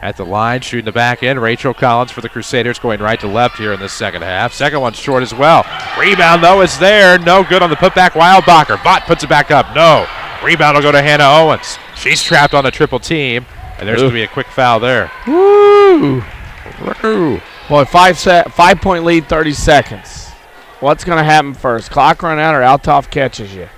At the line, shooting the back end, Rachel Collins for the Crusaders, going right to left here in this second half. Second one's short as well. Rebound, though, is there. No good on the putback. Wildbacher. Vaught puts it back up. No. Rebound will go to Hannah Owens. She's trapped on a triple team, and there's going to be a quick foul there. Woo! Boy, 5-point lead, 30 seconds. What's going to happen first? Clock run out or Althoff catches you?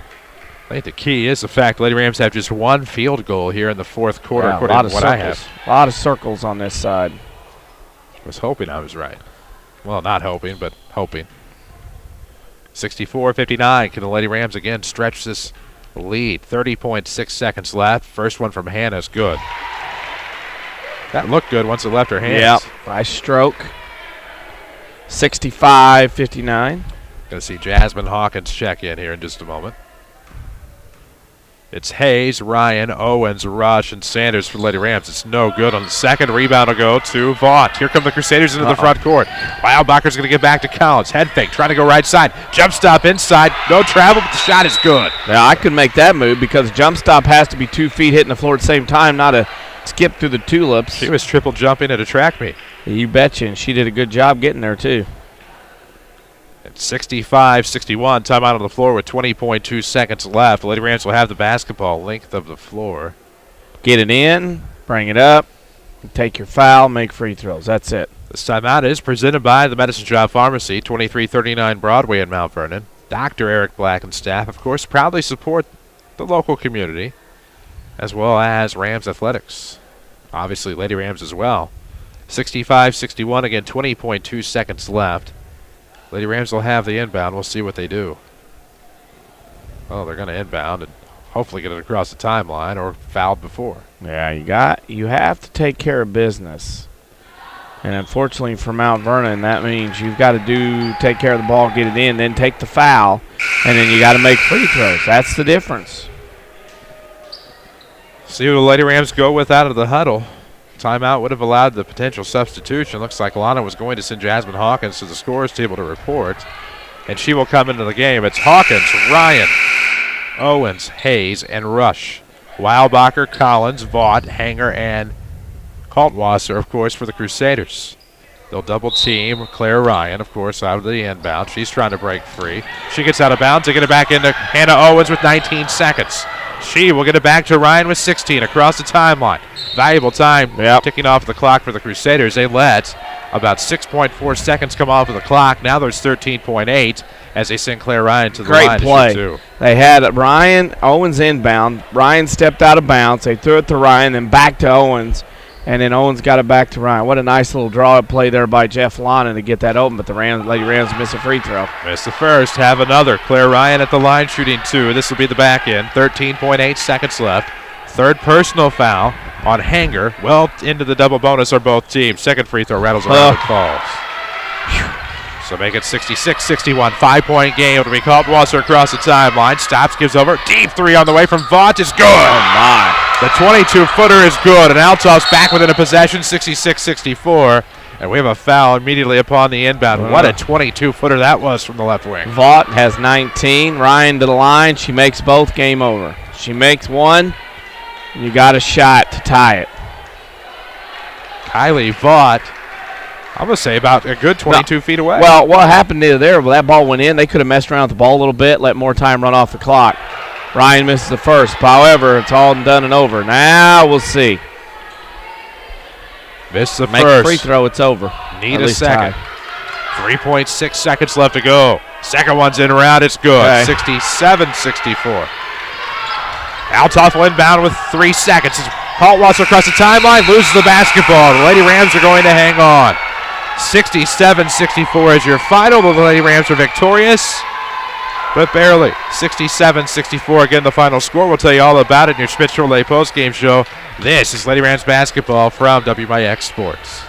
I think the key is the fact Lady Rams have just one field goal here in the fourth quarter, yeah, according to what I have. A lot of circles on this side. I was hoping I was right. Well, not hoping, but hoping. 64-59. Can the Lady Rams again stretch this lead? 30.6 seconds left. First one from Hannah is good. That looked good once it left her hands. Yep, nice stroke. 65-59. Going to see Jasmine Hawkins check in here in just a moment. It's Hayes, Ryan, Owens, Rush, and Sanders for Lady Rams. It's no good on the second. Rebound will go to Vaught. Here come the Crusaders into the front court. Wildbacher's going to get back to Collins. Head fake, trying to go right side. Jump stop inside. No travel, but the shot is good. Now, I could make that move because jump stop has to be 2 feet hitting the floor at the same time, not a skip through the tulips. She was triple jumping at a track meet. You betcha, and she did a good job getting there, too. It's 65-61. Timeout on the floor with 20.2 seconds left. The Lady Rams will have the basketball length of the floor. Get it in, bring it up, take your foul, make free throws. That's it. This timeout is presented by the Medicine Shop Pharmacy, 2339 Broadway in Mount Vernon. Dr. Eric Black and staff, of course, proudly support the local community, as well as Rams Athletics. Obviously, Lady Rams as well. 65-61, again, 20.2 seconds left. Lady Rams will have the inbound. We'll see what they do. Oh, they're going to inbound and hopefully get it across the timeline or fouled before. Yeah, you have to take care of business. And unfortunately for Mount Vernon, that means you've got to take care of the ball, get it in, then take the foul, and then you got to make free throws. That's the difference. See who the Lady Rams go with out of the huddle. Timeout would have allowed the potential substitution. Looks like Lana was going to send Jasmine Hawkins to the scorer's table to report, and she will come into the game. It's Hawkins, Ryan, Owens, Hayes, and Rush. Wildbacher, Collins, Vaught, Hanger, and Kaltwasser, of course, for the Crusaders. They'll double team Claire Ryan, of course, out of the inbound. She's trying to break free. She gets out of bounds to get it back into Hannah Owens with 19 seconds. She will get it back to Ryan with 16 across the timeline. Valuable time ticking off the clock for the Crusaders. They let about 6.4 seconds come off of the clock. Now there's 13.8 as they send Claire Ryan to the line. Great play. They had Ryan Owens inbound. Ryan stepped out of bounds. They threw it to Ryan, then back to Owens, and then Owens got it back to Ryan. What a nice little draw-up play there by Jeff Lana to get that open, but the Lady Rams miss a free throw. Miss the first, have another. Claire Ryan at the line shooting 2. This will be the back end. 13.8 seconds left. Third personal foul on Hanger. Well into the double bonus are both teams. Second free throw rattles around and falls. So make it 66-61. 5-point game. It'll be Kaltwasser across the timeline. Stops, gives over. Deep three on the way from Vaught is good. Oh, my. The 22-footer is good, and Althoff's back within a possession, 66-64. And we have a foul immediately upon the inbound. What a 22-footer that was from the left wing. Vaught has 19. Ryan to the line. She makes both. Game over. She makes one. You got a shot to tie it. Kylie Vaught, I'm going to say about a good 22 feet away. Well, what happened there, well, that ball went in. They could have messed around with the ball a little bit, let more time run off the clock. Ryan misses the first. However, it's all done and over. Now we'll see. Missed the Make first. a free throw, it's over. Need a second. 3.6 seconds left to go. Second one's in around. It's good. Okay. 67-64. Althoff will inbound with 3 seconds. Kaltwasser across the timeline, loses the basketball. The Lady Rams are going to hang on. 67-64 is your final. The Lady Rams are victorious. but barely. 67-64, again the final score. We'll tell you all about it in your Schmidt Chevrolet postgame show. This is Lady Rams basketball from WMIX Sports.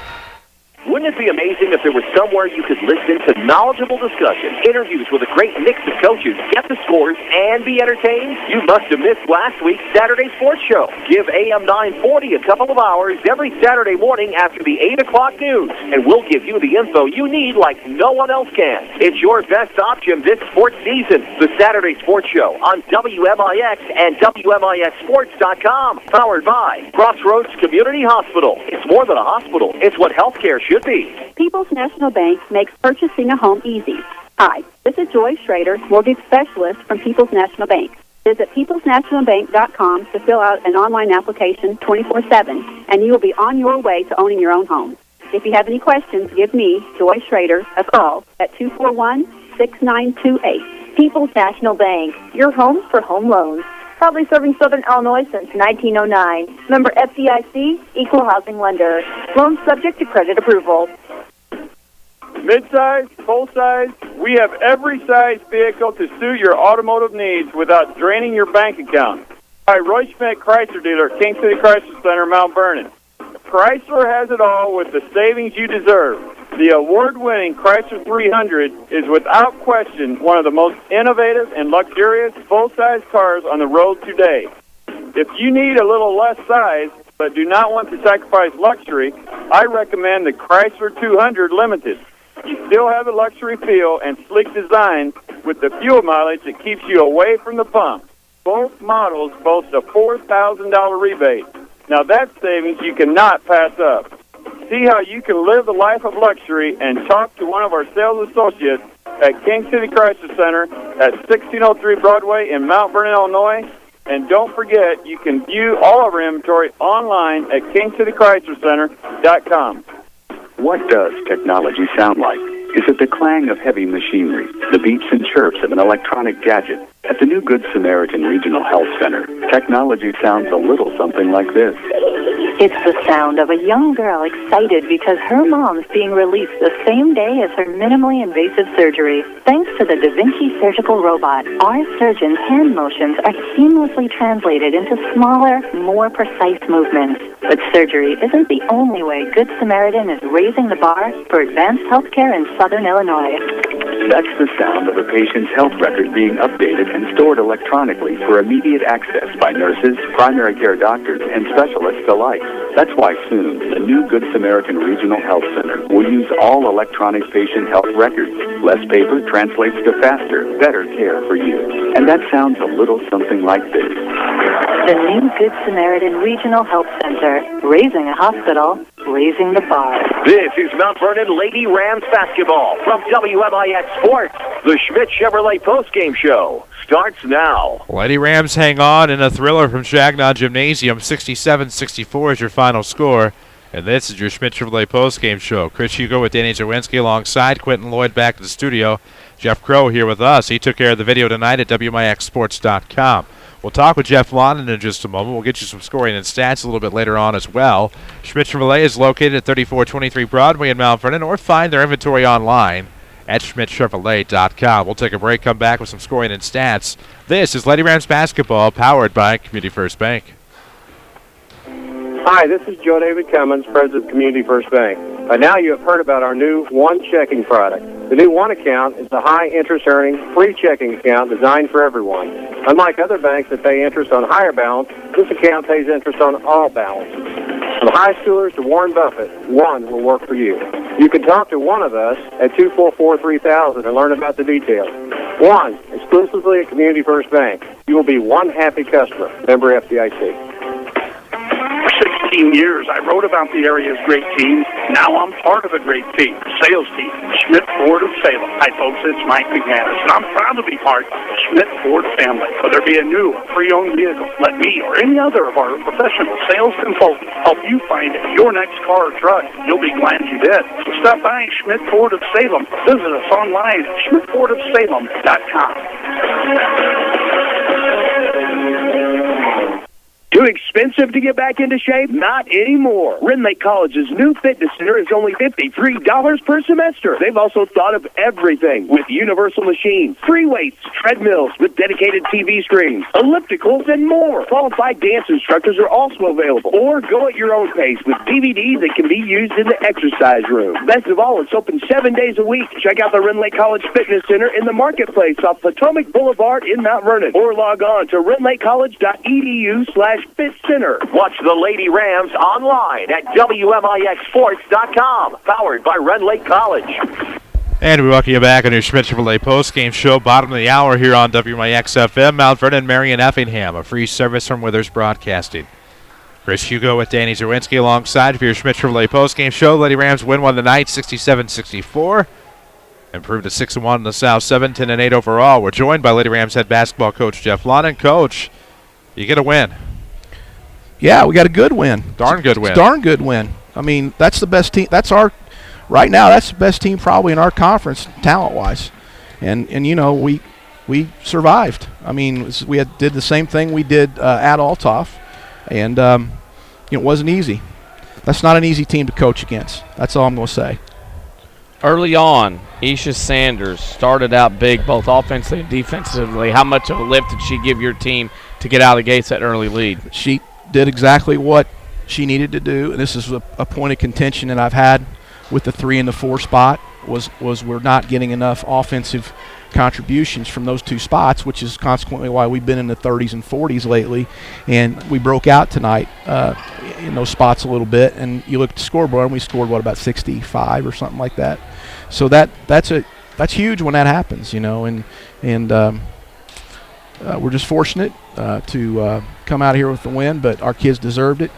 Wouldn't it be amazing if there was somewhere you could listen to knowledgeable discussion, interviews with a great mix of coaches, get the scores, and be entertained? You must have missed last week's Saturday Sports Show. Give AM 940 a couple of hours every Saturday morning after the 8 o'clock news, and we'll give you the info you need like no one else can. It's your best option this sports season. The Saturday Sports Show on WMIX and WMIXsports.com. Powered by Crossroads Community Hospital. It's more than a hospital. It's what healthcare should be. People's National Bank makes purchasing a home easy. Hi, this is Joy Schrader, mortgage specialist from People's National Bank. Visit peoplesnationalbank.com to fill out an online application 24/7, and you will be on your way to owning your own home. If you have any questions, give me, Joy Schrader, a call at 241-6928. People's National Bank, your home for home loans. Proudly serving Southern Illinois since 1909. Member FDIC, equal housing lender. Loans subject to credit approval. Mid-size, full-size, we have every size vehicle to suit your automotive needs without draining your bank account. Hi, Roy Schmidt Chrysler dealer at King City Chrysler Center, Mount Vernon. Chrysler has it all with the savings you deserve. The award-winning Chrysler 300 is without question one of the most innovative and luxurious full-size cars on the road today. If you need a little less size but do not want to sacrifice luxury, I recommend the Chrysler 200 Limited. You still have a luxury feel and sleek design with the fuel mileage that keeps you away from the pump. Both models boast a $4,000 rebate. Now that's savings you cannot pass up. See how you can live the life of luxury and talk to one of our sales associates at King City Chrysler Center at 1603 Broadway in Mount Vernon, Illinois. And don't forget, you can view all of our inventory online at KingCityChryslerCenter.com. What does technology sound like? Is it the clang of heavy machinery, the beeps and chirps of an electronic gadget? At the new Good Samaritan Regional Health Center, technology sounds a little something like this. It's the sound of a young girl excited because her mom's being released the same day as her minimally invasive surgery. Thanks to the Da Vinci surgical robot, our surgeons' hand motions are seamlessly translated into smaller, more precise movements. But surgery isn't the only way Good Samaritan is raising the bar for advanced healthcare in Southern Illinois. That's the sound of a patient's health record being updated and stored electronically for immediate access by nurses, primary care doctors, and specialists alike. That's why soon, the new Good Samaritan Regional Health Center will use all electronic patient health records. Less paper translates to faster, better care for you. And that sounds a little something like this. The new Good Samaritan Regional Health Center, raising a hospital, raising the bar. This is Mount Vernon Lady Rams basketball from WMIX Sports. The Schmidt Chevrolet postgame show starts now. Lady Rams hang on in a thriller from Shagnon Gymnasium. 67-64 is your final score. And this is your Schmidt Chevrolet postgame show. Chris Hugo with Danny Czerwinski alongside Quentin Lloyd back to the studio. Jeff Crow here with us. He took care of the video tonight at WMIXsports.com. We'll talk with Jeff Londen in just a moment. We'll get you some scoring and stats a little bit later on as well. Schmidt Chevrolet is located at 3423 Broadway in Mount Vernon, or find their inventory online at schmidtchevrolet.com. We'll take a break, come back with some scoring and stats. This is Lady Rams basketball, powered by Community First Bank. Hi, this is Joe David Cummins, President of Community First Bank. By now you have heard about our new One Checking product. The new One account is a high-interest-earning, free checking account designed for everyone. Unlike other banks that pay interest on higher balance, this account pays interest on all balances. From high schoolers to Warren Buffett, One will work for you. You can talk to one of us at 244-3000 and learn about the details. One, exclusively at Community First Bank. You will be one happy customer. Member FDIC. For 16 years, I wrote about the area's great teams. Now I'm part of a great team, sales team, Schmidt Ford of Salem. Hi, folks, it's Mike McManus, and I'm proud to be part of the Schmidt Ford family. Whether it be a new or pre-owned vehicle, let me or any other of our professional sales consultants help you find your next car or truck. You'll be glad you did. So stop by Schmidt Ford of Salem. Visit us online at schmidtfordofsalem.com. Too expensive to get back into shape? Not anymore. Ren Lake College's new fitness center is only $53 per semester. They've also thought of everything with universal machines, free weights, treadmills with dedicated TV screens, ellipticals, and more. Qualified dance instructors are also available. Or go at your own pace with DVDs that can be used in the exercise room. Best of all, it's open 7 days a week. Check out the Ren Lake College Fitness Center in the Marketplace off Potomac Boulevard in Mount Vernon. Or log on to renlakecollege.edu/fit-center. Watch the Lady Rams online at WMIXsports.com. Powered by Ren Lake College. And we welcome you back on your Schmidt Chevrolet postgame show, bottom of the hour here on WMIX FM, Mount Vernon, Marion, Effingham, a free service from Withers Broadcasting. Chris Hugo with Danny Czerwinski alongside for your Schmidt Chevrolet postgame show. Lady Rams win one tonight, 67-64. Improved to 6-1 in the South, 7-10-8 overall. We're joined by Lady Rams head basketball coach Jeff Lawton. Coach, you get a win. Yeah, we got a good win. Darn good win. Darn good win. I mean, that's the best team. Right now, that's the best team probably in our conference, talent-wise. And you know, we survived. I mean, we did the same thing we did at Althoff, and it wasn't easy. That's not an easy team to coach against. That's all I'm going to say. Early on, Isha Sanders started out big, both offensively and defensively. How much of a lift did she give your team to get out of the gates that early lead? She did exactly what she needed to do, and this is a point of contention that I've had with the 3 and the 4 spot, was we're not getting enough offensive contributions from those two spots, which is consequently why we've been in the 30s and 40s lately, and we broke out tonight in those spots a little bit, and you look at the scoreboard, and we scored, about 65 or something like that. So that's huge when that happens, you know, and we're just fortunate to come out here with the win, but our kids deserved it.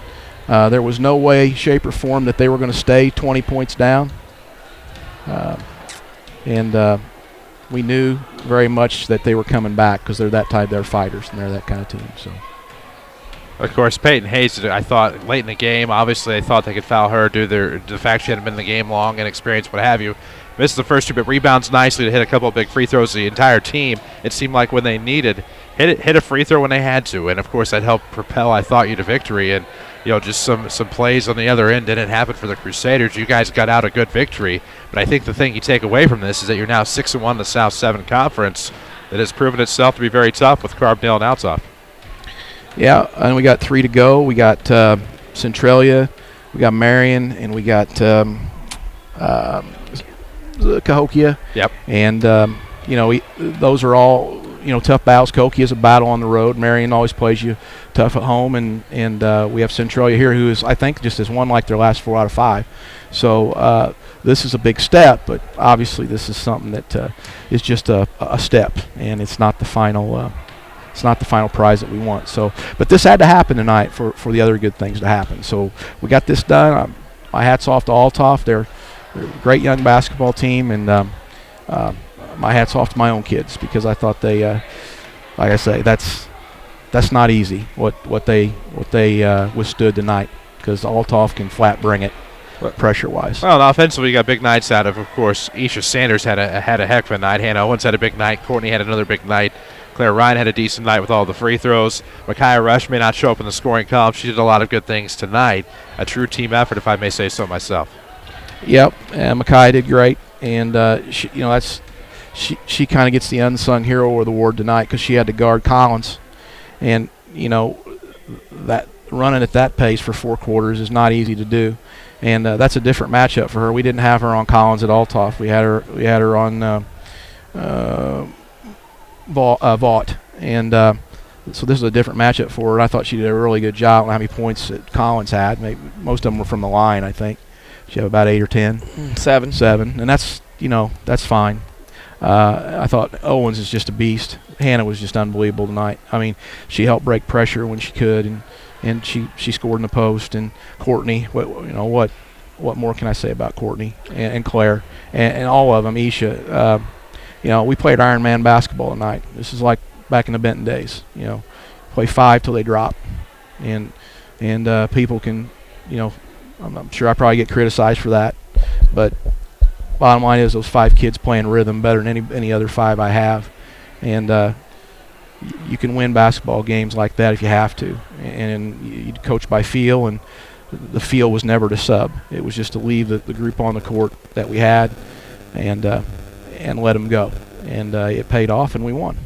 There was no way, shape, or form that they were going to stay 20 points down. We knew very much that they were coming back because they're that type, they're fighters, and they're that kind of team. So, of course, Peyton Hayes, I thought late in the game, obviously they thought they could foul her due to the fact she hadn't been in the game long and experience, what have you. Missed the first 2, but rebounds nicely to hit a couple of big free throws. The entire team, it seemed like when they needed, hit a free throw when they had to, and of course that helped propel, I thought, you to victory. And you know, just some plays on the other end didn't happen for the Crusaders. You guys got out a good victory, but I think the thing you take away from this is that you're now 6-1 in the South 7 Conference. That has proven itself to be very tough with Carbondale and Althoff. Yeah, and we got 3 to go. We got Centralia, we got Marion, and we got Cahokia. Yep. And you know, those are all, you know, tough battles. Cahokia is a battle on the road. Marion always plays you tough at home, and we have Centralia here, who is, I think, just has won like their last 4 out of 5. So this is a big step, but obviously this is something that is just a step, and it's not the final. It's not the final prize that we want. So, but this had to happen tonight for the other good things to happen. So we got this done. My hat's off to Althoff. They're a great young basketball team, and my hat's off to my own kids, because I thought they, like I say, that's not easy what they withstood tonight, because Althoff can flat bring it pressure-wise. Well, and offensively, you got big nights out of course, Isha Sanders had a heck of a night. Hannah Owens had a big night. Courtney had another big night. Claire Ryan had a decent night with all the free throws. Micaiah Rush may not show up in the scoring column. She did a lot of good things tonight. A true team effort, if I may say so myself. Yep, and Micaiah did great, and she, you know, she kind of gets the unsung hero of the award tonight, because she had to guard Collins, and you know, that running at that pace for 4 quarters is not easy to do, and that's a different matchup for her. We didn't have her on Collins at Althoff. We had her on Vaught, and so this is a different matchup for her. And I thought she did a really good job. I don't know how many points that Collins had. Maybe most of them were from the line, I think. She had about 8 or 10. 7. 7, and that's, you know, that's fine. I thought Owens is just a beast. Hannah was just unbelievable tonight. I mean, she helped break pressure when she could, and she scored in the post. And Courtney, what more can I say about Courtney and Claire and all of them? Isha, you know, we played Iron Man basketball tonight. This is like back in the Benton days. You know, play 5 till they drop, and people can, you know, I'm sure I probably get criticized for that, but bottom line is those 5 kids playing rhythm better than any other 5 I have, and you can win basketball games like that if you have to. and you'd coach by feel, and the feel was never to sub. It was just to leave the group on the court that we had and let them go. And it paid off, and we won.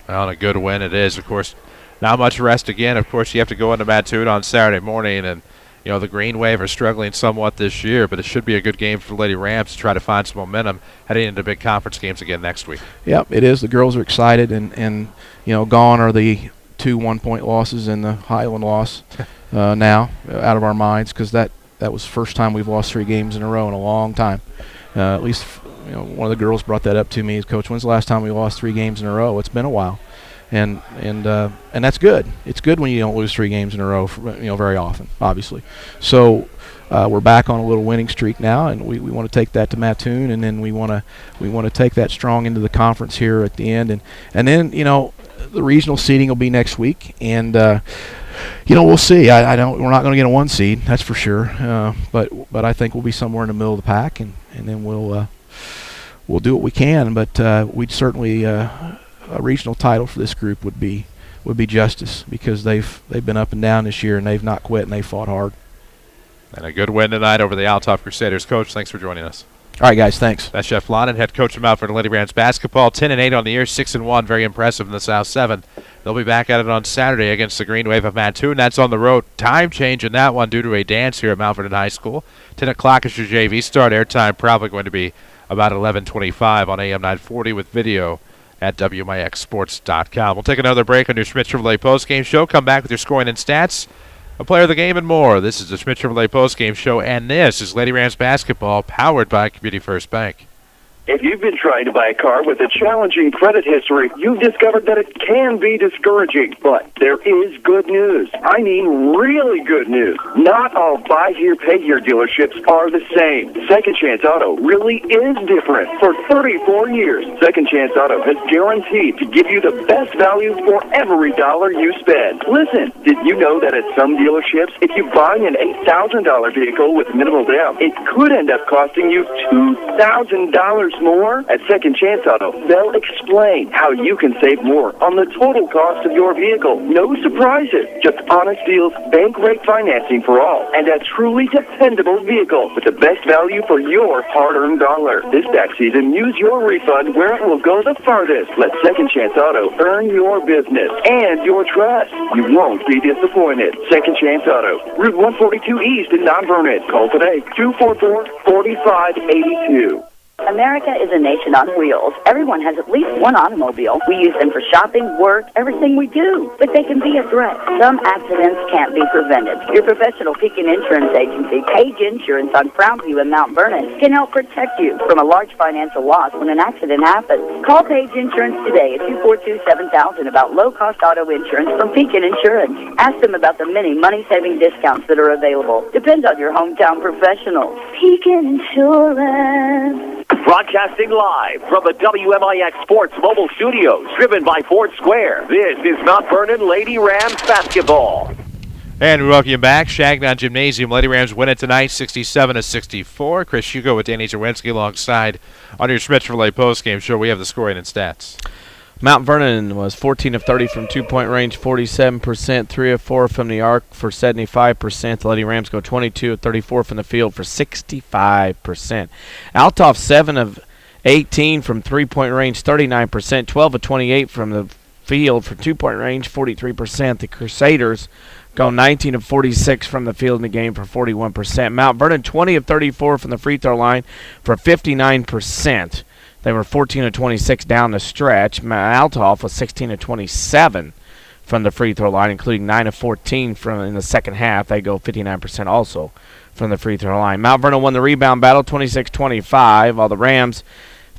Well, and a good win it is. Of course, not much rest again. Of course, you have to go into Mattoon on Saturday morning, and the Green Wave are struggling somewhat this year, but it should be a good game for the Lady Rams to try to find some momentum heading into big conference games again next week. Yep, it is. The girls are excited, and gone are the 2 1-point losses and the Highland loss now out of our minds, because that was the first time we've lost 3 games in a row in a long time. At least one of the girls brought that up to me. Coach, when's the last time we lost 3 games in a row? It's been a while. And that's good. It's good when you don't lose 3 games in a row, very often, obviously. So we're back on a little winning streak now, and we want to take that to Mattoon, and then we want to take that strong into the conference here at the end, and then the regional seeding will be next week, and we'll see. We're not going to get a 1 seed, that's for sure. But I think we'll be somewhere in the middle of the pack, and then we'll do what we can. But we'd certainly. A regional title for this group would be justice, because they've been up and down this year, and they've not quit, and they fought hard. And a good win tonight over the Althoff Crusaders. Coach, thanks for joining us. All right, guys, thanks. That's Jeff Lonan, head coach of Mount Vernon Lady Rams basketball. 10-8 on the year, 6-1, very impressive in the South 7. They'll be back at it on Saturday against the Green Wave of Mattoon. That's on the road. Time change in that one due to a dance here at Mount Vernon High School. 10 o'clock is your JV start. Airtime probably going to be about 11:25 on AM 940 with video at WMIXsports.com. We'll take another break on your Schmidt Chevrolet postgame show. Come back with your scoring and stats, a player of the game, and more. This is the Schmidt Chevrolet postgame show, and this is Lady Rams basketball, powered by Community First Bank. If you've been trying to buy a car with a challenging credit history, you've discovered that it can be discouraging. But there is good news. I mean really good news. Not all buy here, pay here dealerships are the same. Second Chance Auto really is different. For 34 years, Second Chance Auto has guaranteed to give you the best value for every dollar you spend. Listen, did you know that at some dealerships, if you buy an $8,000 vehicle with minimal down, it could end up costing you $2,000 more? At Second Chance Auto, they'll explain how you can save more on the total cost of your vehicle. No surprises, just honest deals, bank rate financing for all, and a truly dependable vehicle with the best value for your hard-earned dollar. This tax season, use your refund where it will go the farthest. Let Second Chance Auto earn your business and your trust. You won't be disappointed. Second Chance Auto, Route 142 East in Mount Vernon. Call today, 244-4582. America is a nation on wheels. Everyone has at least one automobile. We use them for shopping, work, everything we do. But they can be a threat. Some accidents can't be prevented. Your professional Pekin Insurance Agency, Page Insurance on Frownview in Mount Vernon, can help protect you from a large financial loss when an accident happens. Call Page Insurance today at 242-7000 about low-cost auto insurance from Pekin Insurance. Ask them about the many money-saving discounts that are available. Depends on your hometown professionals. Pekin Insurance. Broadcasting live from the WMIX Sports Mobile Studios, driven by Ford Square. This is Mount Vernon Lady Rams basketball. And we welcome you back. Shagnon Gymnasium. Lady Rams win it tonight, 67-64. Chris Hugo with Danny Czerwinski alongside on your Schmidt Chevrolet postgame show. We have the scoring and stats. Mount Vernon was 14 of 30 from two-point range, 47%, 3 of 4 from the arc for 75%. The Lady Rams go 22 of 34 from the field for 65%. Althoff 7 of 18 from three-point range, 39%, 12 of 28 from the field for two-point range, 43%. The Crusaders go 19 of 46 from the field in the game for 41%. Mount Vernon 20 of 34 from the free throw line for 59%. They were 14 of 26 down the stretch. Althoff was 16 of 27 from the free throw line, including 9 of 14 from in the second half. They go 59% also from the free throw line. Mount Vernon won the rebound battle 26-25, while the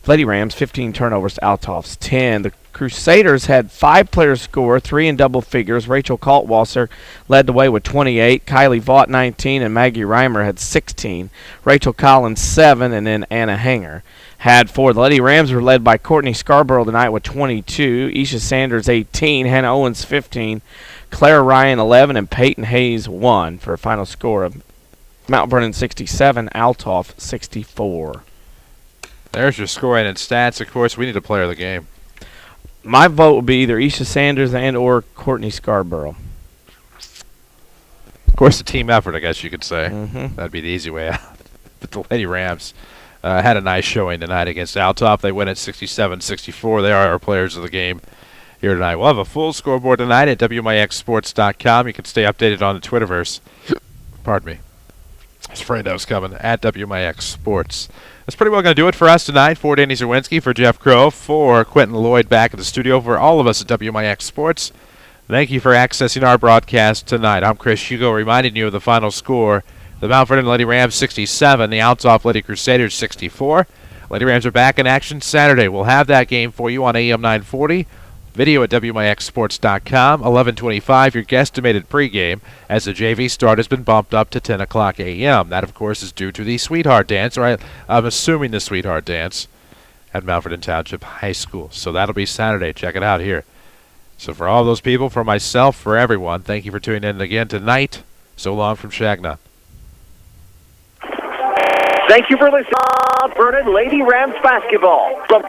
Lady Rams, 15 turnovers to Althoff's 10. The Crusaders had 5 players score, 3 in double figures. Rachel Kaltwasser led the way with 28. Kylie Vaught, 19, and Maggie Reimer had 16. Rachel Collins, 7, and then Anna Hanger had 4. The Lady Rams were led by Courtney Scarborough tonight with 22. Isha Sanders, 18. Hannah Owens, 15. Claire Ryan, 11, and Peyton Hayes, 1 for a final score of Mount Vernon 67, Althoff 64. There's your scoring and stats. Of course, we need a player of the game. My vote would be either Isha Sanders and or Courtney Scarborough. Of course, a team effort, I guess you could say. Mm-hmm. That'd be the easy way out. But the Lady Rams had a nice showing tonight against Althoff. They win at 67-64. They are our players of the game here tonight. We'll have a full scoreboard tonight at WMIXsports.com. You can stay updated on the Twitterverse. Pardon me. I was afraid that was coming. At WMIX Sports. That's pretty well going to do it for us tonight. For Danny Czerwinski, for Jeff Crow, for Quentin Lloyd back in the studio, for all of us at WMIX Sports. Thank you for accessing our broadcast tonight. I'm Chris Hugo, reminding you of the final score. The Mount Vernon Lady Rams 67, the Althoff Lady Crusaders 64. Lady Rams are back in action Saturday. We'll have that game for you on AM 940. Video at WMIXsports.com. 11:25, your guesstimated pregame, as the JV start has been bumped up to 10 o'clock a.m. That, of course, is due to the Sweetheart Dance, or I'm assuming the Sweetheart Dance at Mount Vernon Township High School. So that'll be Saturday. Check it out here. So for all those people, for myself, for everyone, thank you for tuning in again tonight. So long from Shagna. Thank you for listening to Vernon Lady Rams basketball from